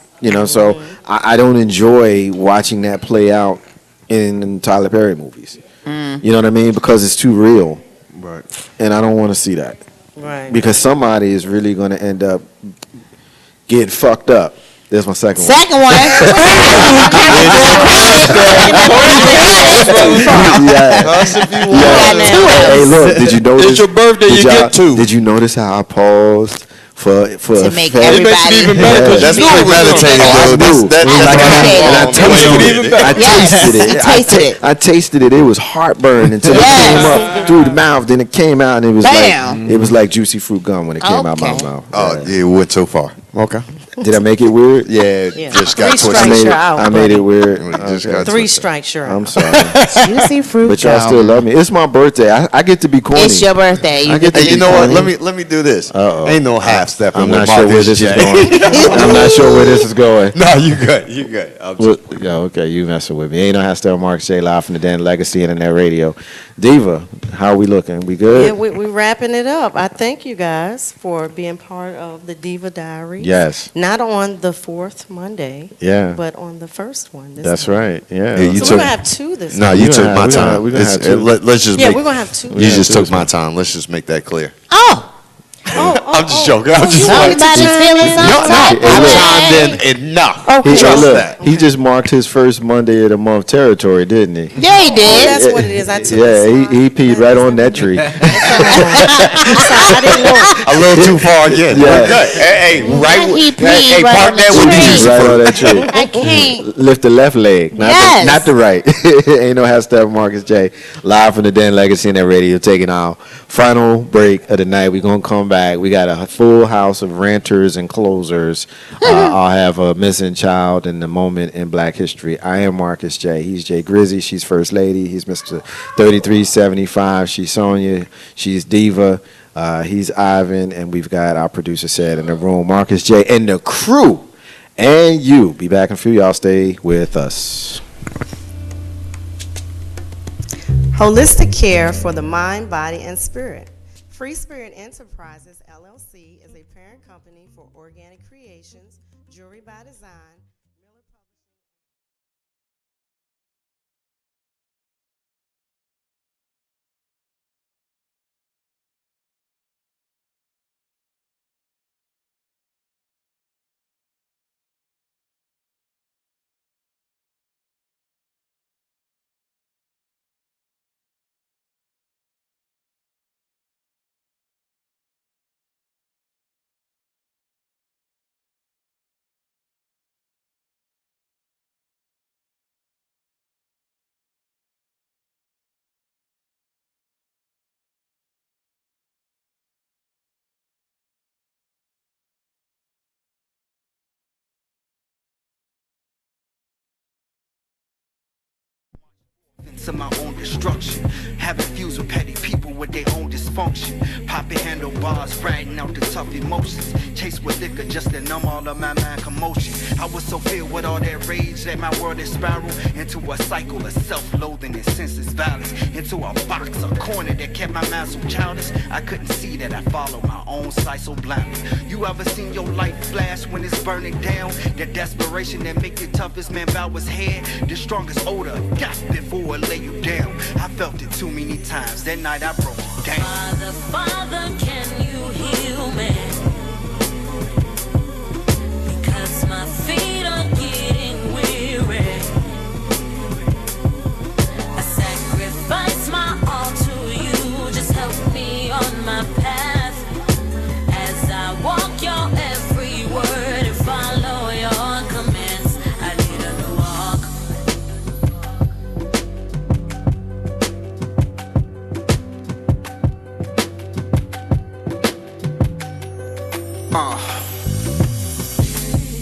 So I don't enjoy watching that play out in Tyler Perry movies. You know what I mean? Because it's too real. Right. And I don't want to see that. Right. Because somebody is really going to end up getting fucked up. There's my second one. Second one. Hey, look, did you notice? It's your birthday, you get 2. Did you notice how I paused? For to make everybody, it makes it even better because that's really meditating. I tasted it. It was heartburn until it came up through the mouth. Then it came out, and it was like juicy fruit gum when it came out my mouth. Oh, yeah, it went so far. Okay. Did I make it weird? Yeah, just got twisted. I made it weird. Okay. 3 strikes, you're out. I'm sorry. Juicy fruit. But y'all still love me. It's my birthday. I get to be corny. It's your birthday. You know what? Let me do this. Ain't no half stepping. I'm not sure where this is going. I'm not sure where this is going. No, you good. You good. Yeah, okay. You messing with me. Ain't no half step. Marcus J. Live from the Dan Legacy Internet Radio. Diva, how are we looking? We good? Yeah, we're wrapping it up. I thank you guys for being part of the Diva Diary. Yes. Not on the 4th Monday. Yeah. But on the first one. That's right. Yeah. You so we're gonna have 2 this. No, you took my time. We're gonna have 2. Let's just. Yeah, we're gonna have 2. You just took my time. Let's just make that clear. Oh. I'm just joking. I'm just Everybody feeling something? I chimed in No. He, Trust look, that. he just marked his first Monday of the month territory, didn't he? Yeah, he did. Oh, that's what it is. I took He peed right on that tree. A little too far again. Yeah. Good. Hey, right. He Hey, peed right park on that the with the tree. juicy Right on fruit. that tree. I can't. Lift the left leg, Yes. not the right. Ain't no hashtag Marcus J. Live from the Den Legacy and that radio, taking our final break of the night. We're going to come back. We got a full house of ranters and closers. I'll have a missing child in the moment in Black history. I am Marcus J. He's Jay Grizzy. She's First Lady. He's Mr. 3375. She's Sonia. She's Diva. He's Ivan. And we've got our producer Sad in the room, Marcus J. And the crew. And you. Be back in a few. Y'all stay with us. Holistic care for the mind, body, and spirit. Free Spirit Enterprises, LLC, is a parent company for Organic Creations, Jewelry by Design, To my own destruction, having fused with petty people with their own dysfunction. Popping handlebars, riding out the tough emotions. Chased with liquor just to numb all of my mind commotion. I was so filled with all that rage that my world had spiraled into a cycle of self-loathing and senseless violence. Into a box, a corner that kept my mind so childish. I couldn't see that I followed my own sight so blindly. You ever seen your light flash when it's burning down? That desperation that make the toughest man bow his head. The strongest odor got before it lay you down. I felt it too many times. That night I broke it down. Father, can you heal me? Because my feet are getting weary. I sacrifice my all to you. Just help me on my path as I walk your every word and follow your commands. I need a new walk.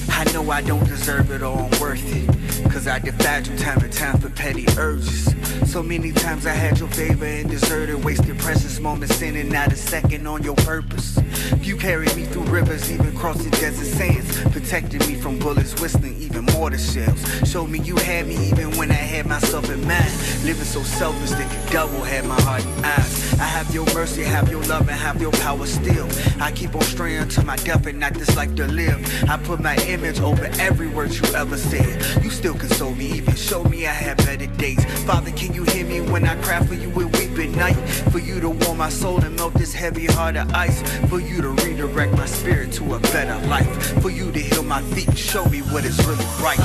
I know I don't deserve it or I'm worth it, cause I defied you time and time for petty urges. So many times I had your favor and deserted, wasted precious moments, sending not a second on your purpose. You carried me through rivers, even crossing desert sands, protected me from bullets whistling, even mortar shells. Showed me you had me even when I had myself in mind. Living so selfish that the devil had my heart and eyes. I have your mercy, have your love, and have your power still. I keep on straying to my death and not dislike to live. I put my image over every word you ever said. You still console me, even show me I have better days. Father, can you hear me when I cry for you and weep at night? For you to warm my soul and melt this heavy heart of ice. For you to redirect my spirit to a better life. For you to heal my feet and show me what is really right.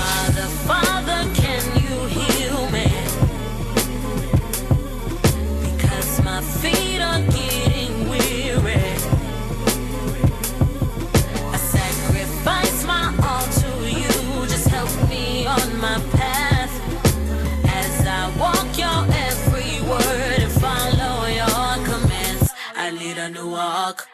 Father, can you heal me? Because my feet are getting weary. I sacrifice my all to you. Just help me on my path as I walk your every word and follow your commands. I need a new walk.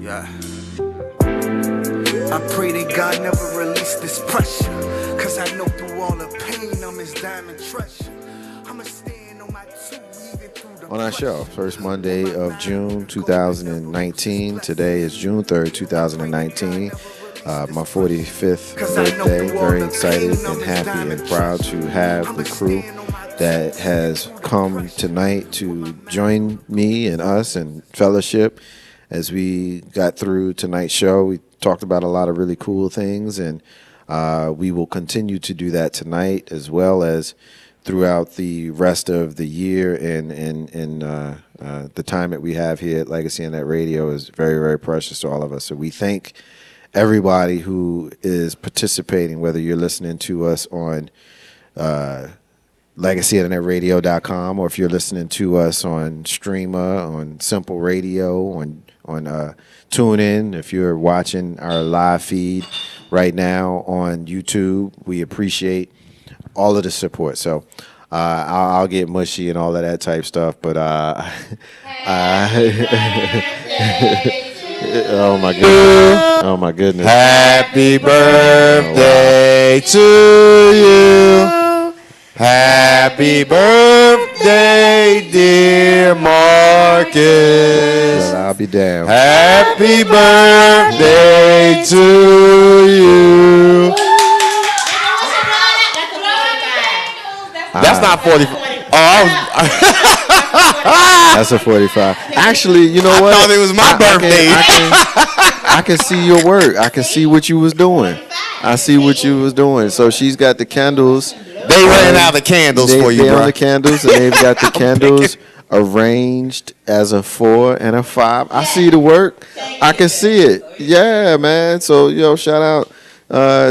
Yeah. I pray that God never release this pressure, cause I know through all the pain I'm his diamond treasure. I'ma stand on my two even through the On our show, first Monday of June 2019. Today is June 3rd, 2019. my 45th birthday. Very excited and happy and proud to have the crew that has come tonight to join me and us and fellowship as we got through tonight's show. We talked about a lot of really cool things, and we will continue to do that tonight as well as throughout the rest of the year. And the time that we have here at Legacy Internet Radio is very, very precious to all of us. So we thank everybody who is participating, whether you're listening to us on LegacyInternetRadio.com, or if you're listening to us on Streamer, on Simple Radio, on TuneIn, if you're watching our live feed right now on YouTube, we appreciate all of the support. So I'll get mushy and all of that type stuff, but oh my goodness. Oh my goodness. Happy birthday to you. Happy birthday, dear Marcus. Well, I'll be damned. Happy birthday to you. That's not 40. That's a 45. Actually, you know what? I thought it was my birthday. I can see your work. I can see what you was doing. I see what you was doing. So she's got the candles. They ran out of candles for you, They bro. on the candles, and they've got the candles arranged as a 4 and a 5. I see the work. I can see it. Yeah, man. So, shout out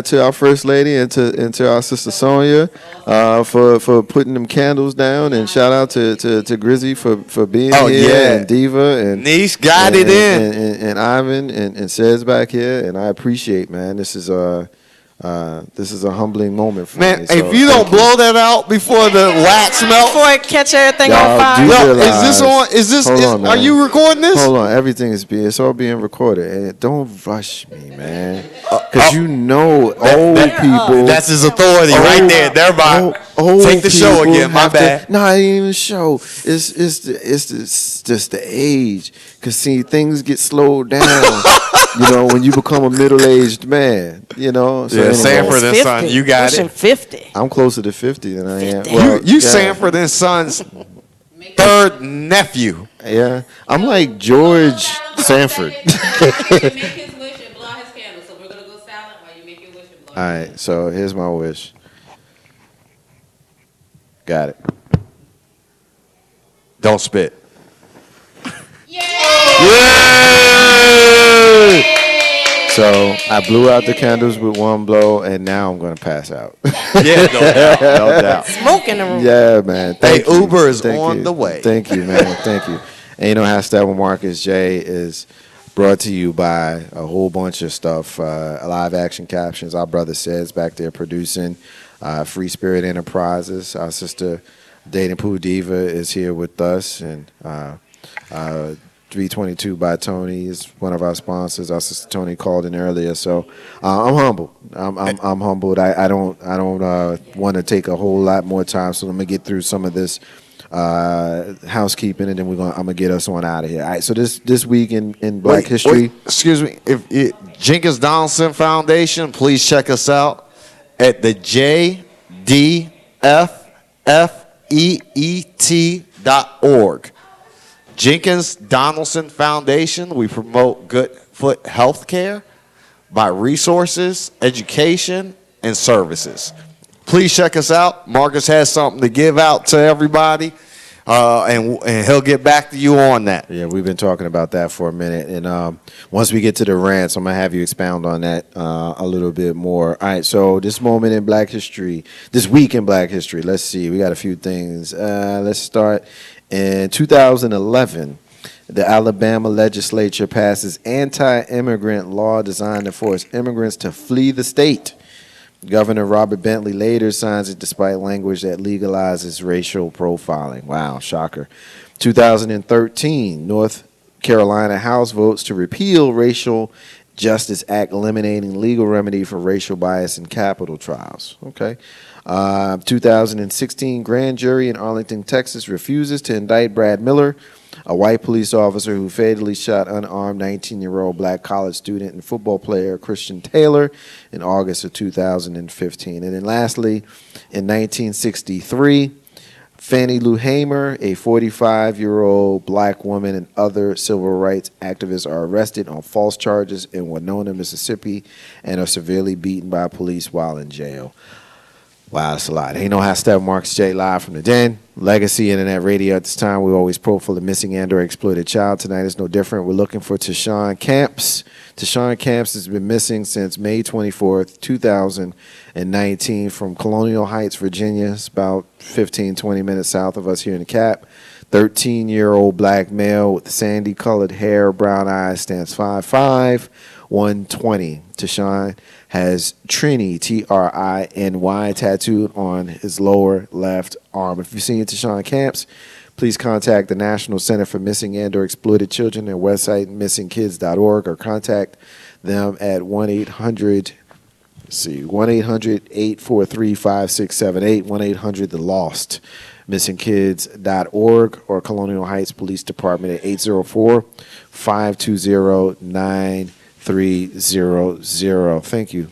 to our first lady and to our sister Sonia for putting them candles down, and shout out to Grizzy for being here, and Diva and Niece got it in, and Ivan and Says back here, and I appreciate, man. This is a humbling moment for me. So if you don't blow that out before the wax melt, before it catch everything Y'all on fire. do realize- is this on? Is this? Hold on, are man. you recording this? Hold on, it's all being recorded, and don't rush me, man, because old people. That's his authority right there. They're about take the show people again. My have bad. No, I ain't even show. It's just the age. Cause see, things get slowed down. When you become a middle-aged man. So anyway. Sanford and Son, you got it. 50. I'm closer to 50 than I am. You Sanford and Son's third nephew. Yeah, I'm like George Sanford. All right, so here's my wish. Got it. Don't spit. So I blew out the candles with one blow, and now I'm going to pass out. Yeah, no doubt. Smoke in the room. Yeah, man. Hey, Uber is on the way. Thank you, man. Thank you. And you know how Steppin Marcus J is brought to you by a whole bunch of stuff. Live action captions. Our brother Says back there producing. Free Spirit Enterprises. Our sister Dating Pooh Diva is here with us, and 322 by Tony is one of our sponsors. Our sister Tony called in earlier, so I'm humbled. I'm humbled. I don't want to take a whole lot more time, so I'm gonna get through some of this housekeeping, and then I'm gonna get us on out of here. All right. So this week in Black History. Excuse me. If Jenkins Donaldson Foundation, please check us out at the JDFFEET.org. Jenkins Donaldson Foundation. We promote good foot health care by resources, education, and services. Please check us out. Marcus has something to give out to everybody, and he'll get back to you on that. Yeah, we've been talking about that for a minute, and once we get to the rants, I'm gonna have you expound on that a little bit more. All right, so this moment in Black History, this week in Black History, let's see, we got a few things. Let's start in 2011. The Alabama legislature passes anti-immigrant law designed to force immigrants to flee the state. Governor Robert Bentley later signs it despite language that legalizes racial profiling. Wow, shocker. 2013, North Carolina House votes to repeal Racial Justice Act, eliminating legal remedy for racial bias in capital trials. Okay. 2016, grand jury in Arlington, Texas refuses to indict Brad Miller a white police officer who fatally shot unarmed 19-year-old black college student and football player Christian Taylor in August of 2015. And then lastly, in 1963, Fannie Lou Hamer, a 45-year-old black woman, and other civil rights activists are arrested on false charges in Winona, Mississippi, and are severely beaten by police while in jail. Wow, that's a lot. Ain't no how Step Marcus J live from the den. Legacy Internet Radio. At this time, we always profile the missing and or exploited child. Tonight is no different. We're looking for Tashawn Camps. Tashawn Camps has been missing since May 24th, 2019 from Colonial Heights, Virginia. It's about 15, 20 minutes south of us here in the Cap. 13-year-old black male with sandy-colored hair, brown eyes, stands 5'5", 120. Tashawn has Trini, Triny, tattooed on his lower left arm. If you've seen Tashawn Camps, please contact the National Center for Missing and or Exploited Children. Their website, missingkids.org, or contact them at 1-800-843-5678, 1-800-THE-LOST, missingkids.org, or Colonial Heights Police Department at 804-520-9300. Thank you,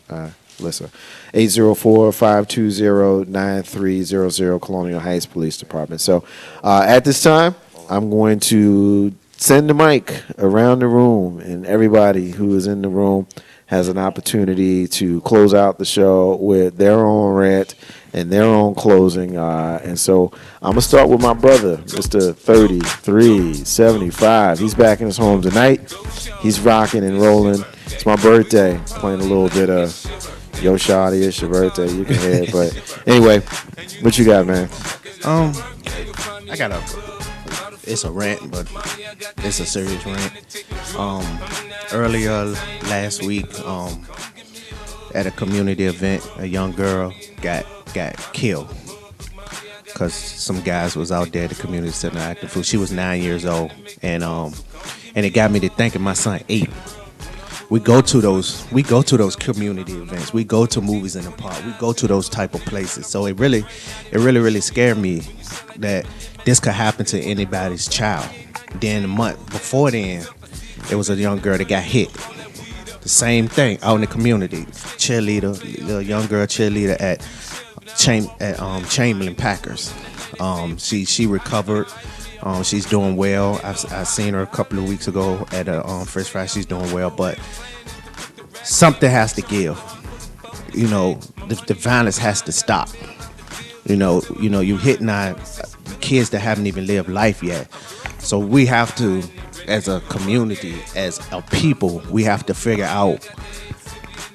Alyssa. 804-520-9300, Colonial Heights Police Department. So at this time, I'm going to send the mic around the room, and everybody who is in the room has an opportunity to close out the show with their own rant and their own closing. And so I'm going to start with my brother, Mr. 3375. He's back in his home tonight. He's rocking and rolling. It's my birthday. Playing a little bit of Yo Shawty, it's your birthday. You can hear it. But anyway, what you got, man? It's a rant, but it's a serious rant. Earlier last week, at a community event, a young girl got killed because some guys was out there at the community center acting fool. She was 9 years old, and it got me to thinking my son 8. We go to those community events. We go to movies in the park. We go to those type of places. So it really scared me that this could happen to anybody's child. Then a month before then, it was a young girl that got hit. The same thing out in the community. Cheerleader, little young girl cheerleader at Chamberlain Packers. She recovered. She's doing well. I seen her a couple of weeks ago at a Fresh Fry. She's doing well, but something has to give. You know, the violence has to stop. You hitting our kids that haven't even lived life yet. So we have to, as a community, as a people, we have to figure out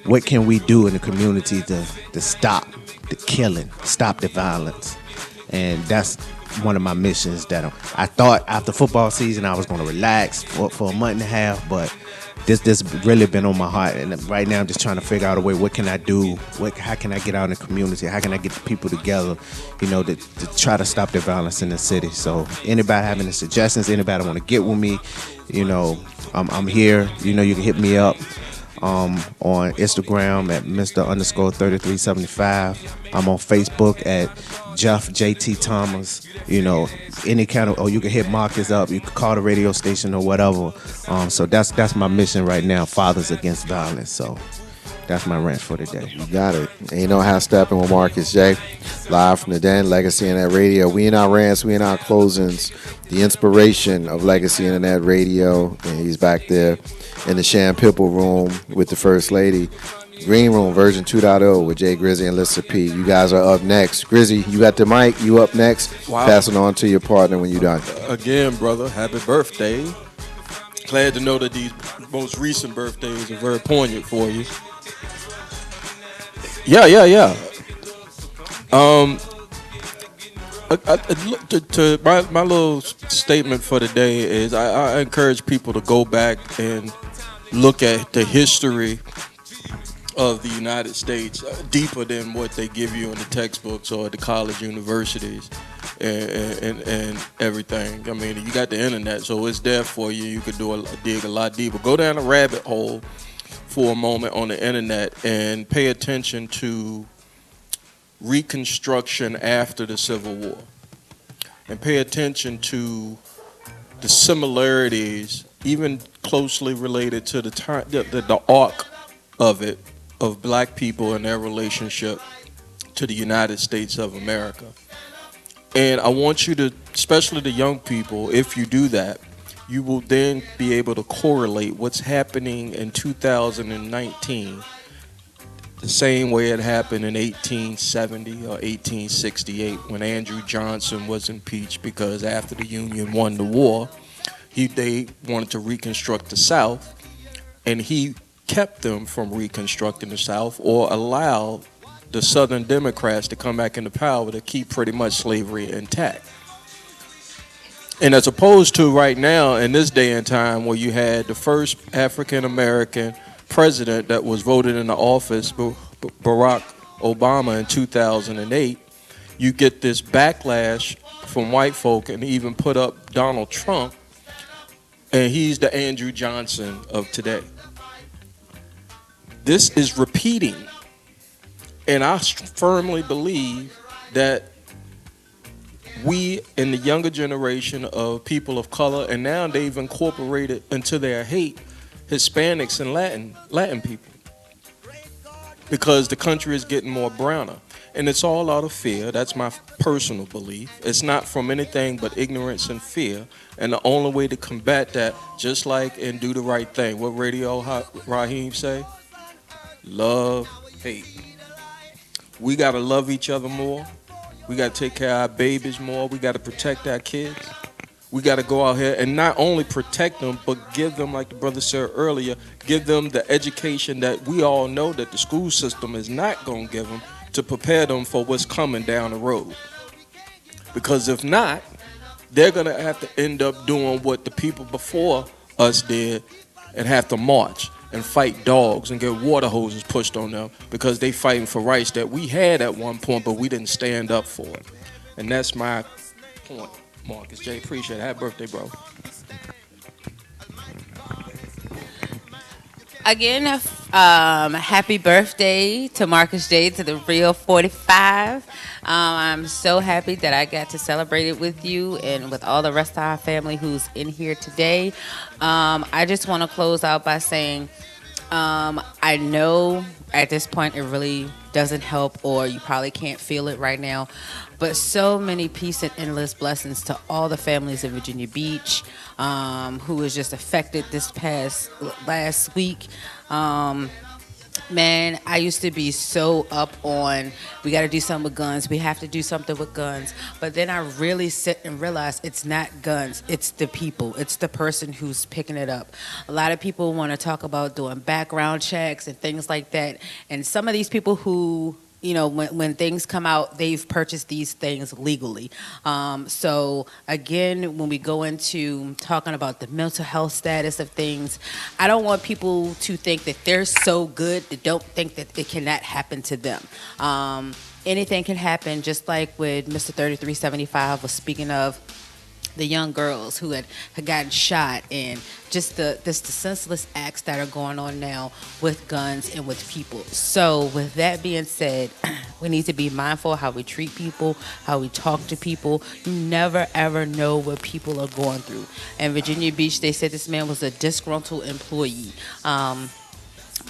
what can we do in the community to stop the killing, stop the violence. And that's one of my missions that I thought after football season I was going to relax for a month and a half, but this really been on my heart, and right now I'm just trying to figure out a way. What can I do? How can I get out in the community? How can I get the people together, to try to stop the violence in the city? So anybody having any suggestions, anybody want to get with me, I'm here. You can hit me up on Instagram at Mr_3375. I'm on Facebook at Jeff JT Thomas. Any kind of, or you can hit Marcus up. You can call the radio station or whatever. So that's my mission right now. Fathers Against Violence. So that's my rant for today. You got it. Ain't no how stepping with Marcus J. Live from the Den, Legacy Internet Radio. We in our rants, we in our closings. The inspiration of Legacy Internet Radio. And he's back there in the Sham Pipple room with the First Lady. Green Room version 2.0 with Jay Grizzy and Lissa P. You guys are up next. Grizzy, you got the mic. You up next. Wow. Pass it on to your partner when you're done. Again, brother, happy birthday. Glad to know that these most recent birthdays are very poignant for you. Yeah. My little statement for today is I encourage people to go back and look at the history of the United States deeper than what they give you in the textbooks or the college universities and everything. I mean, you got the internet, so it's there for you. You could dig a lot deeper. Go down a rabbit hole for a moment on the internet and pay attention to Reconstruction after the Civil War, and pay attention to the similarities, even closely related to the time, the arc of it, of black people and their relationship to the United States of America. And I want you to, especially the young people, if you do that, you will then be able to correlate what's happening in 2019 the same way it happened in 1870 or 1868 when Andrew Johnson was impeached because after the Union won the war, they wanted to reconstruct the South, and he kept them from reconstructing the South or allowed the Southern Democrats to come back into power to keep pretty much slavery intact. And as opposed to right now in this day and time where you had the first African American president that was voted into office, Barack Obama, in 2008, you get this backlash from white folk and even put up Donald Trump, and he's the Andrew Johnson of today. This is repeating, and I firmly believe that we in the younger generation of people of color, and now they've incorporated into their hate Hispanics and Latin people, because the country is getting more browner. And it's all out of fear. That's my personal belief. It's not from anything but ignorance and fear. And the only way to combat that, just like in Do the Right Thing, what Radio Raheem say? Love, hate. We got to love each other more. We got to take care of our babies more. We got to protect our kids. We got to go out here and not only protect them, but give them, like the brother said earlier, give them the education that we all know that the school system is not going to give them, to prepare them for what's coming down the road. Because if not, they're going to have to end up doing what the people before us did and have to march and fight dogs and get water hoses pushed on them because they fighting for rights that we had at one point, but we didn't stand up for it. And that's my point, Marcus J. Appreciate it. Happy birthday, bro. Again, happy birthday to Marcus J, to the real 45. I'm so happy that I got to celebrate it with you and with all the rest of our family who's in here today. I just want to close out by saying, I know at this point it really doesn't help, or you probably can't feel it right now, but so many peace and endless blessings to all the families in Virginia Beach who was just affected this last week. Man, I used to be so up on, we got to do something with guns. We have to do something with guns. But then I really sit and realize it's not guns. It's the people. It's the person who's picking it up. A lot of people want to talk about doing background checks and things like that. And some of these people who, you know, when things come out, they've purchased these things legally. So again, when we go into talking about the mental health status of things, I don't want people to think that they're so good that don't think that it cannot happen to them. Anything can happen, just like what Mr. 3375 was speaking of, the young girls who had gotten shot, and just the senseless acts that are going on now with guns and with people. So with that being said, we need to be mindful how we treat people, how we talk to people. You never ever know what people are going through. In Virginia Beach, they said this man was a disgruntled employee.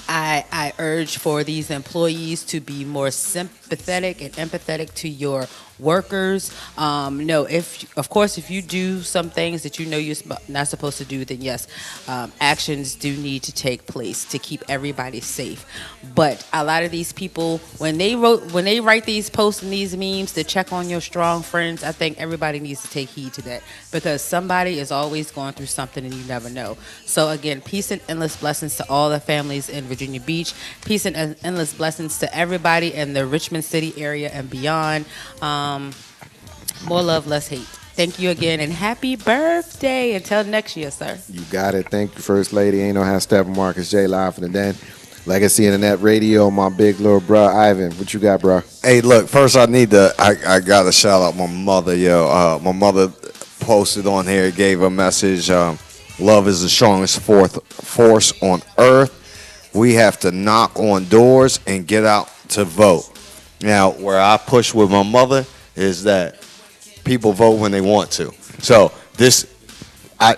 I urge for these employees to be more sympathetic and empathetic to your workers. No, of course, if you do some things that you know you're not supposed to do, then yes, actions do need to take place to keep everybody safe. But a lot of these people, when they write these posts and these memes to check on your strong friends, I think everybody needs to take heed to that, because somebody is always going through something and you never know. So again, peace and endless blessings to all the families in Virginia Beach. Peace and endless blessings to everybody in the Richmond City area and beyond. More love, less hate. Thank you again, and happy birthday. Until next year, sir. You got it. Thank you, First Lady. Ain't no how Steppin, Marcus J, live from the den. Legacy Internet Radio, my big little bro, Ivan. What you got, bro? Hey, look, first I got to shout out my mother, yo. My mother posted on here, gave a message, love is the strongest force on earth. We have to knock on doors and get out to vote. Now, where I push with my mother is that people vote when they want to. So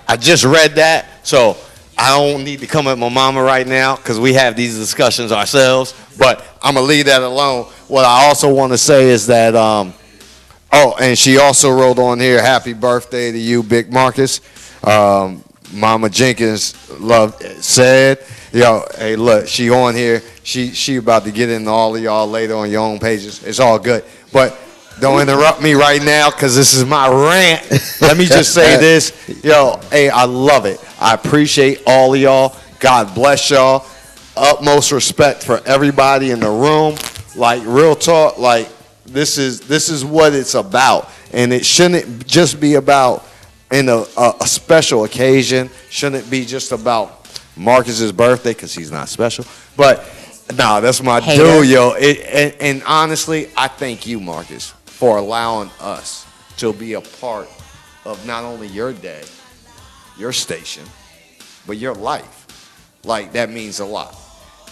I just read that, so I don't need to come at my mama right now because we have these discussions ourselves. But I'm gonna leave that alone. What I also want to say is that, and she also wrote on here, "Happy birthday to you, Big Marcus." Mama Jenkins said, hey, look, she on here. She about to get into all of y'all later on your own pages. It's all good, but don't interrupt me right now because this is my rant. Let me just say this. Hey, I love it. I appreciate all of y'all. God bless y'all. Utmost respect for everybody in the room. Like, real talk, like, this is what it's about. And it shouldn't just be about in a special occasion. Shouldn't be just about Marcus's birthday because he's not special. But, no, that's my dude, yo. And honestly, I thank you, Marcus, for allowing us to be a part of not only your day, your station, but your life. Like, that means a lot.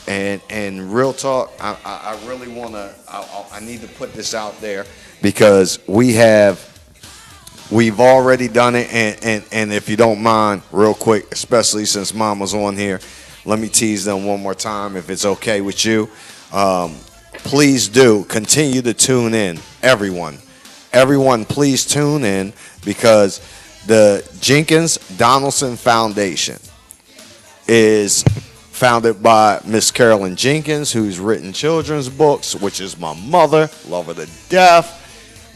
And real talk, I really want to, I need to put this out there because we've already done it. And if you don't mind, real quick, especially since Mama's on here, let me tease them one more time if it's okay with you. Please do continue to tune in, everyone. Everyone, please tune in because the Jenkins Donaldson Foundation is founded by Miss Carolyn Jenkins, who's written children's books, which is my mother, love her to death.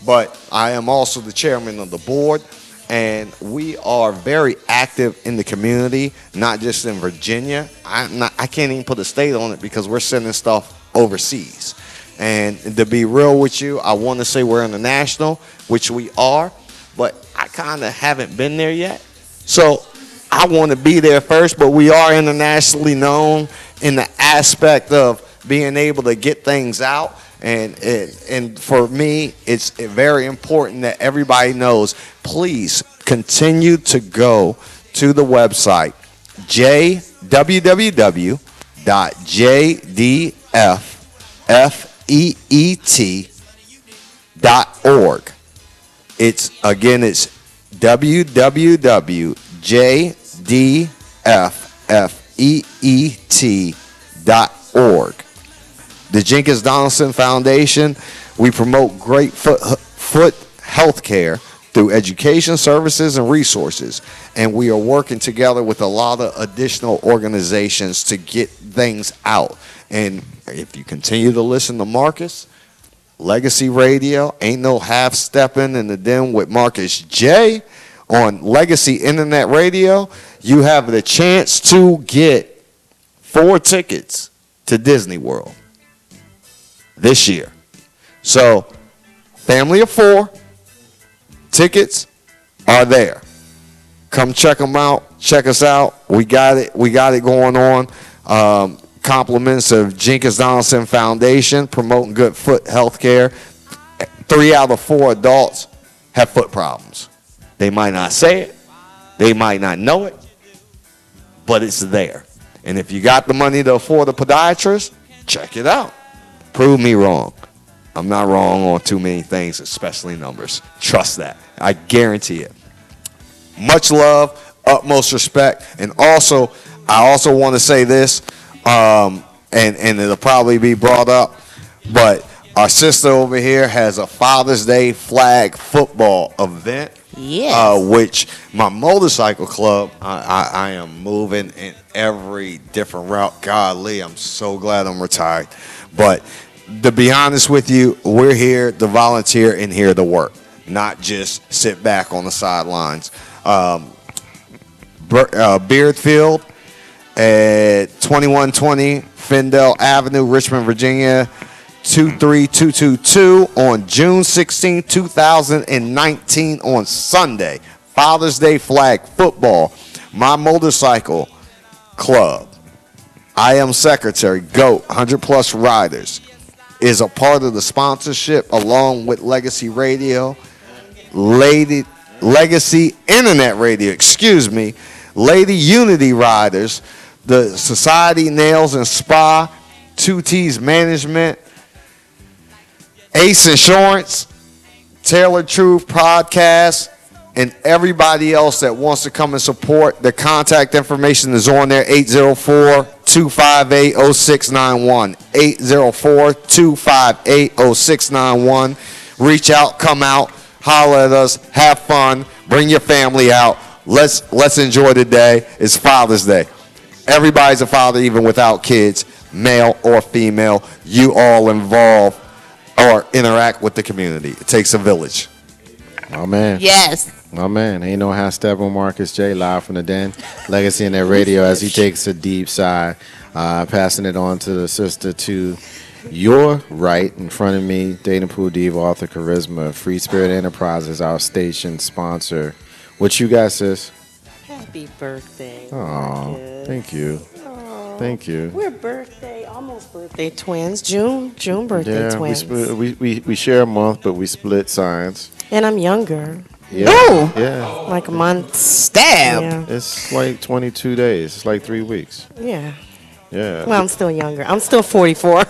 But I am also the chairman of the board, and we are very active in the community, not just in Virginia. I can't even put a state on it because we're sending stuff overseas. And to be real with you, I want to say we're international, which we are, but I kind of haven't been there yet. So I want to be there first, but we are internationally known in the aspect of being able to get things out. And for me, it's very important that everybody knows, please continue to go to the website, www.jdffeet.org. It's www.jdffeet.org. The Jenkins Donaldson Foundation, we promote great foot health care through education services and resources. And we are working together with a lot of additional organizations to get things out. And if you continue to listen to Marcus, Legacy Radio, Ain't No Half Steppin' in the Den with Marcus J on Legacy Internet Radio, you have the chance to get 4 tickets to Disney World this year. So, family of 4, tickets are there. Come check them out. Check us out. We got it going on. Compliments of Jenkins Donaldson Foundation promoting good foot health care. 3 out of 4 adults have foot problems. They might not say it. They might not know it. But it's there. And if you got the money to afford a podiatrist, check it out. Prove me wrong. I'm not wrong on too many things, especially numbers. Trust that. I guarantee it. Much love, utmost respect. And also, I also want to say this, and it'll probably be brought up, but our sister over here has a Father's Day flag football event. Yes. Which my motorcycle club, I am moving in every different route. Golly, I'm so glad I'm retired. But to be honest with you, we're here to volunteer and here to work, not just sit back on the sidelines. Beardfield at 2120 Findale Avenue, Richmond, Virginia, 23222 on June 16, 2019 on Sunday. Father's Day flag football. My motorcycle club, I am secretary, GOAT, 100 plus riders, is a part of the sponsorship along with Legacy Radio, Legacy Internet Radio, Lady Unity Riders, the Society Nails and Spa, 2T's Management, Ace Insurance, Taylor Truth Podcast, And everybody else that wants to come and support, the contact information is on there, 804-258-0691. 804-258-0691. Reach out, come out, holler at us, have fun, bring your family out. Let's enjoy the day. It's Father's Day. Everybody's a father, even without kids, male or female. You all involve or interact with the community. It takes a village. Oh, man. Yes. My man, ain't no how Steppin Marcus J live from the den. Legacy in that radio as he takes a deep sigh, passing it on to the sister to your right in front of me, Dating Pool Diva, author Charisma, Free Spirit Enterprises, our station sponsor. What you got, sis? Happy birthday. Oh, thank you. Thank you. We're almost birthday twins. June birthday twins. We share a month, but we split signs. And I'm younger. Yeah. Oh! Yeah. Like a month. Stab. Yeah. It's like 22 days. It's like 3 weeks. Yeah. Yeah. Well, I'm still younger. I'm still 44.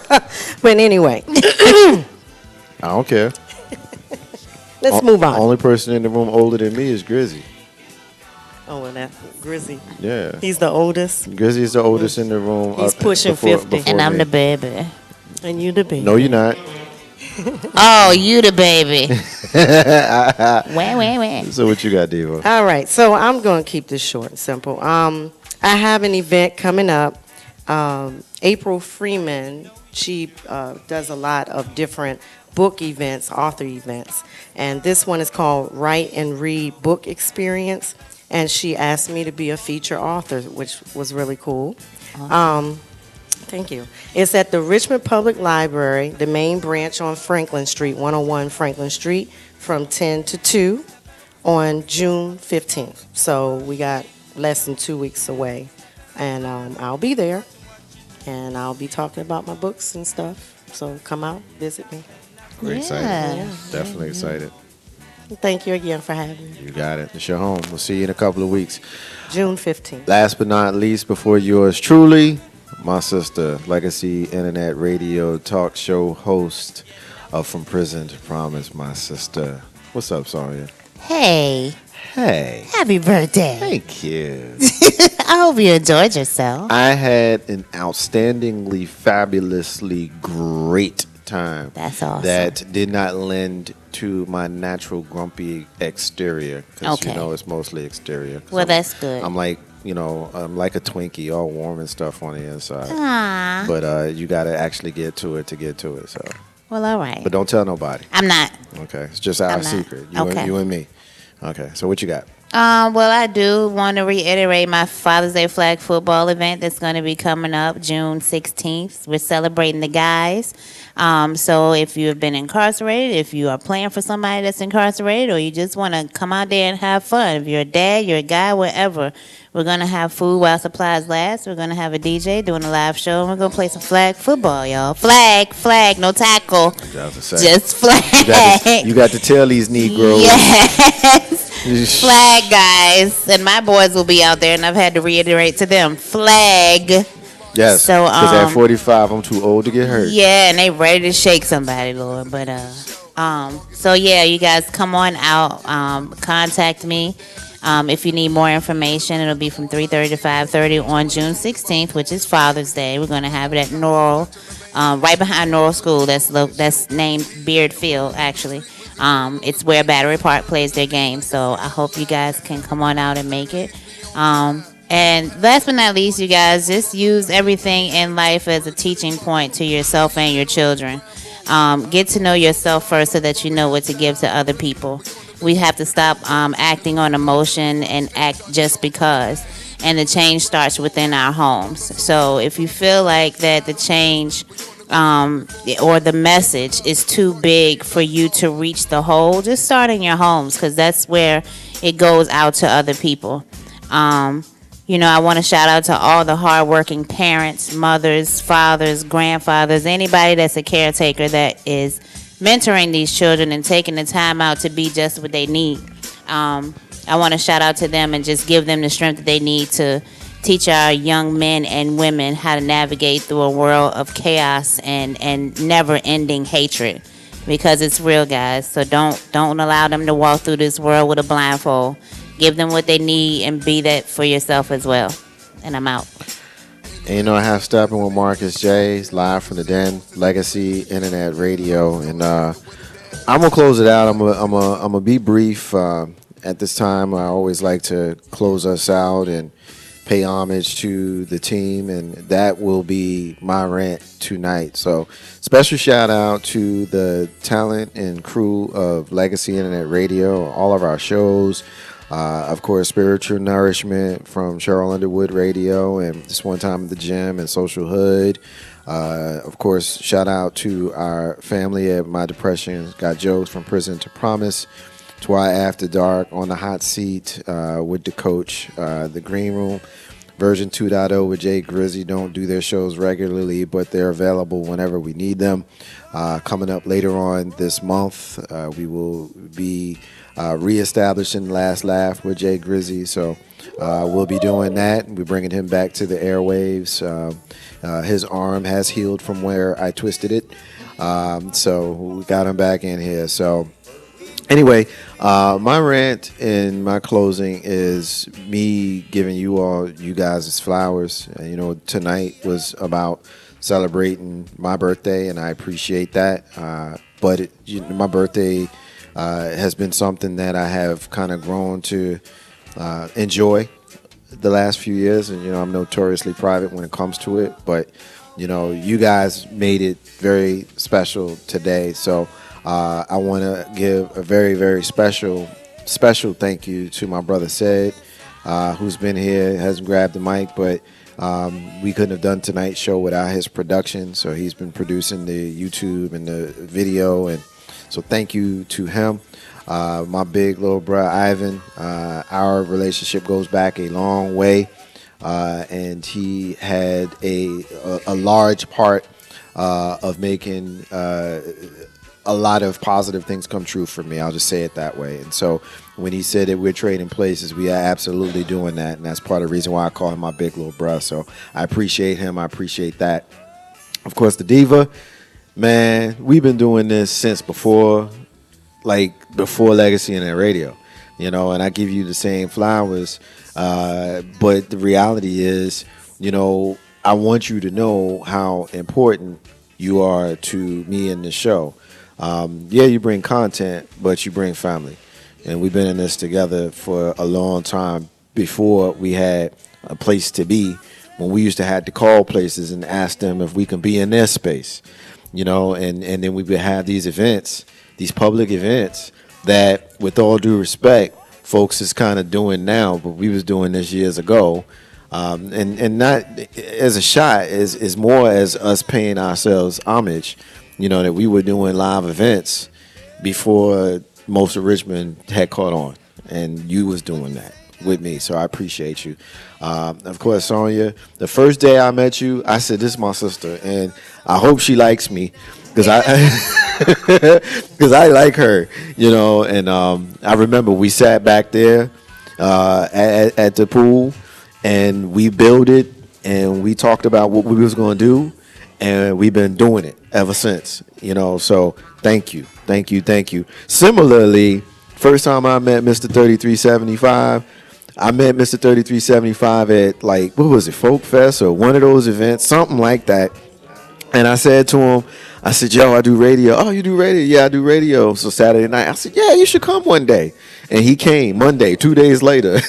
But anyway. I don't care. Let's move on. Only person in the room older than me is Grizzy. Oh, and that's Grizzy. Yeah. He's the oldest. Grizzy is the oldest in the room. He's pushing 50. And I'm me. the baby. And you the baby. No, you're not. Oh, you the baby. Wait. So what you got, Diva? All right. So I'm going to keep this short and simple. I have an event coming up. April Freeman, she does a lot of different book events, author events. And this one is called Write and Read Book Experience. And she asked me to be a feature author, which was really cool. Thank you. It's at the Richmond Public Library, the main branch on Franklin Street, 101 Franklin Street, from 10 to 2 on June 15th. So we got less than 2 weeks away. And I'll be there. And I'll be talking about my books and stuff. So come out, visit me. We're excited. Definitely excited. Thank you again for having me. You got it. It's your home. We'll see you in a couple of weeks. June 15th. Last but not least, before yours truly, my sister, Legacy Internet Radio talk show host of From Prison to Promise, my sister. What's up, Sonya? Hey. Hey. Happy birthday. Thank you. I hope you enjoyed yourself. I had an outstandingly, fabulously great time. That's awesome. That did not lend to my natural grumpy exterior. Because, Okay. you know, it's mostly exterior. Well, that's good. I'm like, you know, I'm like a Twinkie, all warm and stuff on the inside. Aw. But you got to actually get to it. So. Well, all right. But don't tell nobody. I'm not. Okay. It's just our I'm not. secret. Okay. You and me. Okay. So what you got? Well, I do want to reiterate my Father's Day flag football event that's going to be coming up June 16th. We're celebrating the guys. So if you have been incarcerated, if you are playing for somebody that's incarcerated, or you just want to come out there and have fun, if you're a dad, you're a guy, whatever, we're going to have food while supplies last. We're going to have a DJ doing a live show, and we're going to play some flag football, y'all. Flag, no tackle. Just flag. You got to tell these Negroes. Yes. Flag, guys. And my boys will be out there, and I've had to reiterate to them, flag. Yes. So, Because at 45, I'm too old to get hurt. Yeah, and they ready to shake somebody, Lord. But so yeah, you guys come on out. Contact me if you need more information. It'll be from 3:30 to 5:30 on June 16th, which is Father's Day. We're gonna have it at Norrell, right behind Norrell School. That's named Beard Field, actually. It's where Battery Park plays their game. So I hope you guys can come on out and make it. And last but not least, you guys, just use everything in life as a teaching point to yourself and your children. Get to know yourself first so that you know what to give to other people. We have to stop acting on emotion and act just because. And the change starts within our homes. So if you feel like that the change or the message is too big for you to reach the whole, just start in your homes, because that's where it goes out to other people. You know, I want to shout out to all the hardworking parents, mothers, fathers, grandfathers, anybody that's a caretaker that is mentoring these children and taking the time out to be just what they need. I want to shout out to them and just give them the strength that they need to teach our young men and women how to navigate through a world of chaos and never-ending hatred. because it's real, guys. So don't allow them to walk through this world with a blindfold. Give them what they need and be that for yourself as well. And I'm out. And you know, I have Steppin with Marcus J, live from the Den, Legacy Internet Radio, and I'm gonna close it out. I'm gonna be brief at this time. I always like to close us out and pay homage to the team, and that will be my rant tonight. So, special shout out to the talent and crew of Legacy Internet Radio, all of our shows. Of course, Spiritual Nourishment from Cheryl Underwood Radio and This One Time at the Gym and Social Hood. Of course, shout out to our family at My Depression. Got jokes from Prison to Promise. Twy After Dark, On the Hot Seat with the coach. The Green Room, version 2.0 with Jay Grizzy. Don't do their shows regularly, but they're available whenever we need them. Coming up later on this month, we will be reestablishing Last Laugh with Jay Grizzy. So we'll be doing that. We're bringing him back to the airwaves. His arm has healed from where I twisted it. So we got him back in here. So anyway, my rant and my closing is me giving you guys flowers. You know, tonight was about celebrating my birthday, and I appreciate that. But my birthday has been something that I have kind of grown to enjoy the last few years. And, you know, I'm notoriously private when it comes to it. But, you know, you guys made it very special today. So I want to give a very, very special thank you to my brother Sid, who's been here, hasn't grabbed the mic, but we couldn't have done tonight's show without his production. So he's been producing the YouTube and the video, and so thank you to him. My big little brother Ivan, our relationship goes back a long way, and he had a large part of making a lot of positive things come true for me. I'll just say it that way. And so when he said that we're trading places, we are absolutely doing that, and that's part of the reason why I call him my big little brother. So I appreciate him. I appreciate that. Of course, the Diva. Man, we've been doing this since before Legacy and Radio, you know, and I give you the same flowers. But the reality is, you know, I want you to know how important you are to me in the show. Yeah, you bring content, but you bring family. And we've been in this together for a long time before we had a place to be, when we used to have to call places and ask them if we can be in their space. You know, and then we would have these events, these public events that, with all due respect, folks is kind of doing now, but we was doing this years ago. And not as a shot, is more as us paying ourselves homage, you know, that we were doing live events before most of Richmond had caught on, and you was doing that with me, so I appreciate you. Of course, Sonia, the first day I met you, I said, this is my sister, and I hope she likes me, because I like her, you know. And I remember we sat back there at the pool, and we built it, and we talked about what we was going to do, and we've been doing it ever since, you know. So thank you. Similarly, first time I met Mr. 3375, I met Mr. 3375 at, like, what was it, Folk Fest or one of those events, something like that. And I said to him, I said, yo, I do radio. Oh, you do radio? Yeah, I do radio. So Saturday night, I said, yeah, you should come one day. And he came Monday, 2 days later.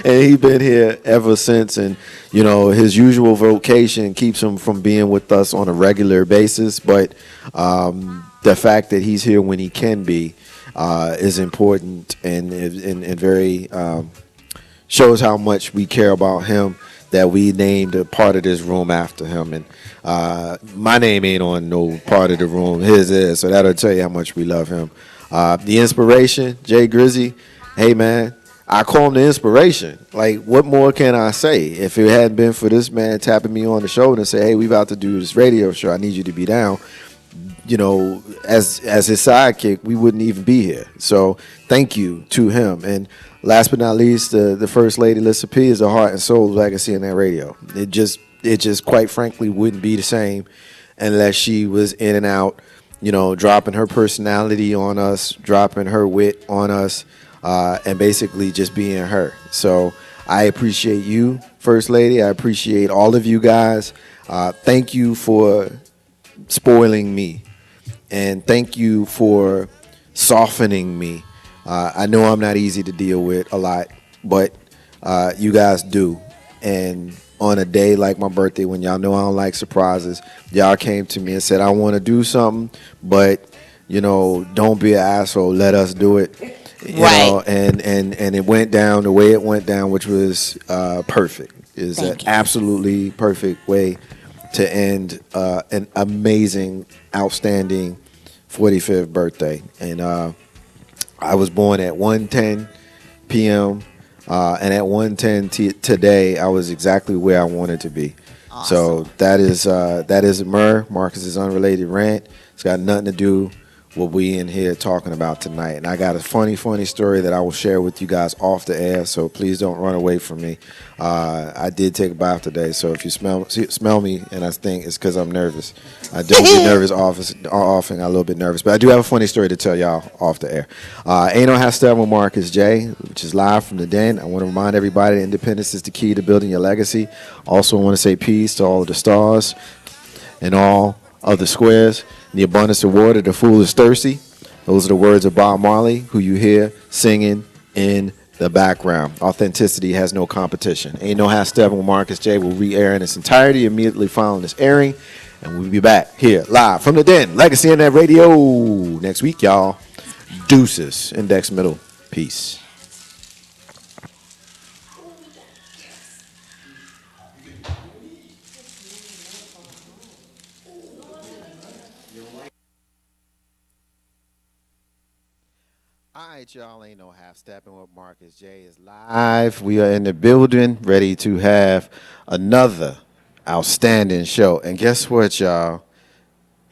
And he's been here ever since. And, you know, his usual vocation keeps him from being with us on a regular basis. But the fact that he's here when he can be is important and very shows how much we care about him, that we named a part of this room after him. And my name ain't on no part of the room, his is, so that'll tell you how much we love him. The inspiration, Jay Grizzy, hey man, I call him the inspiration. Like, what more can I say? If it hadn't been for this man tapping me on the shoulder and say, hey, we about to do this radio show, I need you to be down, you know, as his sidekick, we wouldn't even be here. So thank you to him. And last but not least, the First Lady, Lissa P, is the heart and soul of Legacy in that radio. It just quite frankly wouldn't be the same unless she was in and out dropping her personality on us, dropping her wit on us, and basically just being her. So I appreciate you, First Lady. I appreciate all of you guys. Thank you for spoiling me, and thank you for softening me. I know I'm not easy to deal with a lot, but you guys do. And on a day like my birthday, when y'all know I don't like surprises, y'all came to me and said, I want to do something, but, don't be an asshole. Let us do it. You know, and it went down the way it went down, which was perfect. Is an absolutely perfect way to end an amazing, outstanding 45th birthday. And I was born at 1:10 p.m. And at 1:10 today, I was exactly where I wanted to be. Awesome. So that is Marcus's unrelated rant. It's got nothing to do what we in here talking about tonight. And I got a funny story that I will share with you guys off the air, so please don't run away from me. I did take a bath today, so if you smell me and I think it's because I'm nervous. I don't get nervous often. I'm a little bit nervous, but I do have a funny story to tell y'all off the air. Ain't No Half Steppin with Marcus J, which is live from the Den. I want to remind everybody that independence is the key to building your legacy. Also, I want to say peace to all of the stars and all of the squares. The abundance of water, the fool is thirsty. Those are the words of Bob Marley, who you hear singing in the background. Authenticity has no competition. Ain't No Half Steppin with Marcus J will re-air in its entirety immediately following this airing. And we'll be back here live from the Den, Legacy Internet Radio, next week, y'all. Deuces, index middle. Peace. All right, y'all. Ain't No Half Steppin with Marcus J is live. We are in the building, ready to have another outstanding show. And guess what, y'all?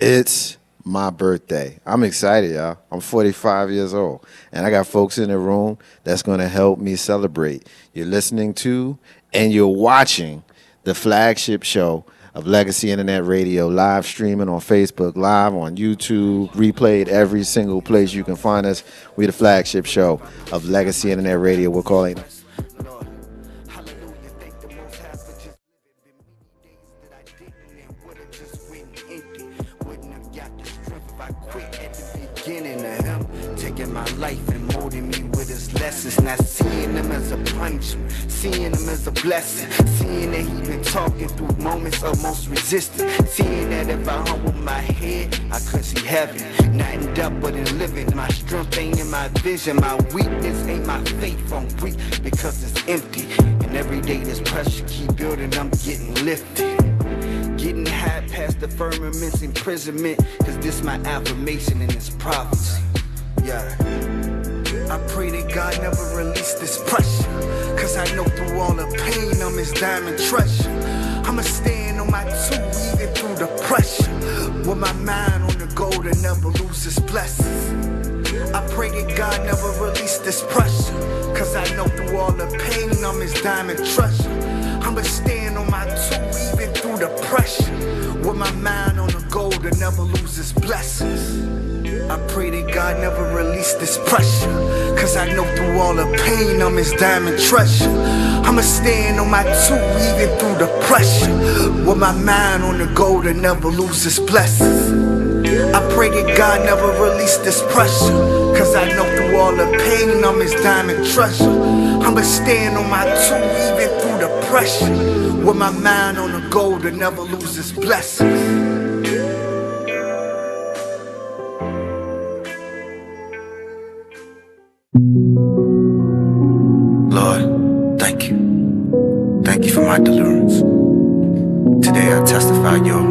It's my birthday. I'm excited, y'all. I'm 45 years old, and I got folks in the room that's going to help me celebrate. You're listening to and you're watching the flagship show of Legacy Internet Radio, live streaming on Facebook, live on YouTube, replayed every single place you can find us. We're the flagship show of Legacy Internet Radio. We're calling taking my life and molding me with his lessons. Not seeing them as a punishment, seeing them as a blessing. Seeing that he been talking through moments of most resistance. Seeing that if I humble my head, I could see heaven. Not in doubt but in living. My strength ain't in my vision. My weakness ain't my faith. I'm weak because it's empty. And every day this pressure keep building, I'm getting lifted. Getting high past the firmament's imprisonment. Cause this my affirmation and it's prophecy. Yeah. I pray that God never release this pressure. Cause I know through all the pain I'm his diamond treasure. I'ma stand on my two even through the pressure. With my mind on the goal to never lose his blessings. I pray that God never release this pressure. Cause I know through all the pain I'm his diamond treasure. I'ma stand on my two even through the pressure. With my mind on the goal to never lose his blessings. I pray that God never release this pressure. Cause I know through all the pain I'm his diamond treasure. I'ma stand on my two even through the pressure. With my mind on the goal to never lose his blessings. I pray that God never release this pressure. Cause I know through all the pain I'm his diamond treasure. I'ma stand on my two even through the pressure. With my mind on the goal to never lose his blessings. Lord, thank you. Thank you for my deliverance. Today I testify your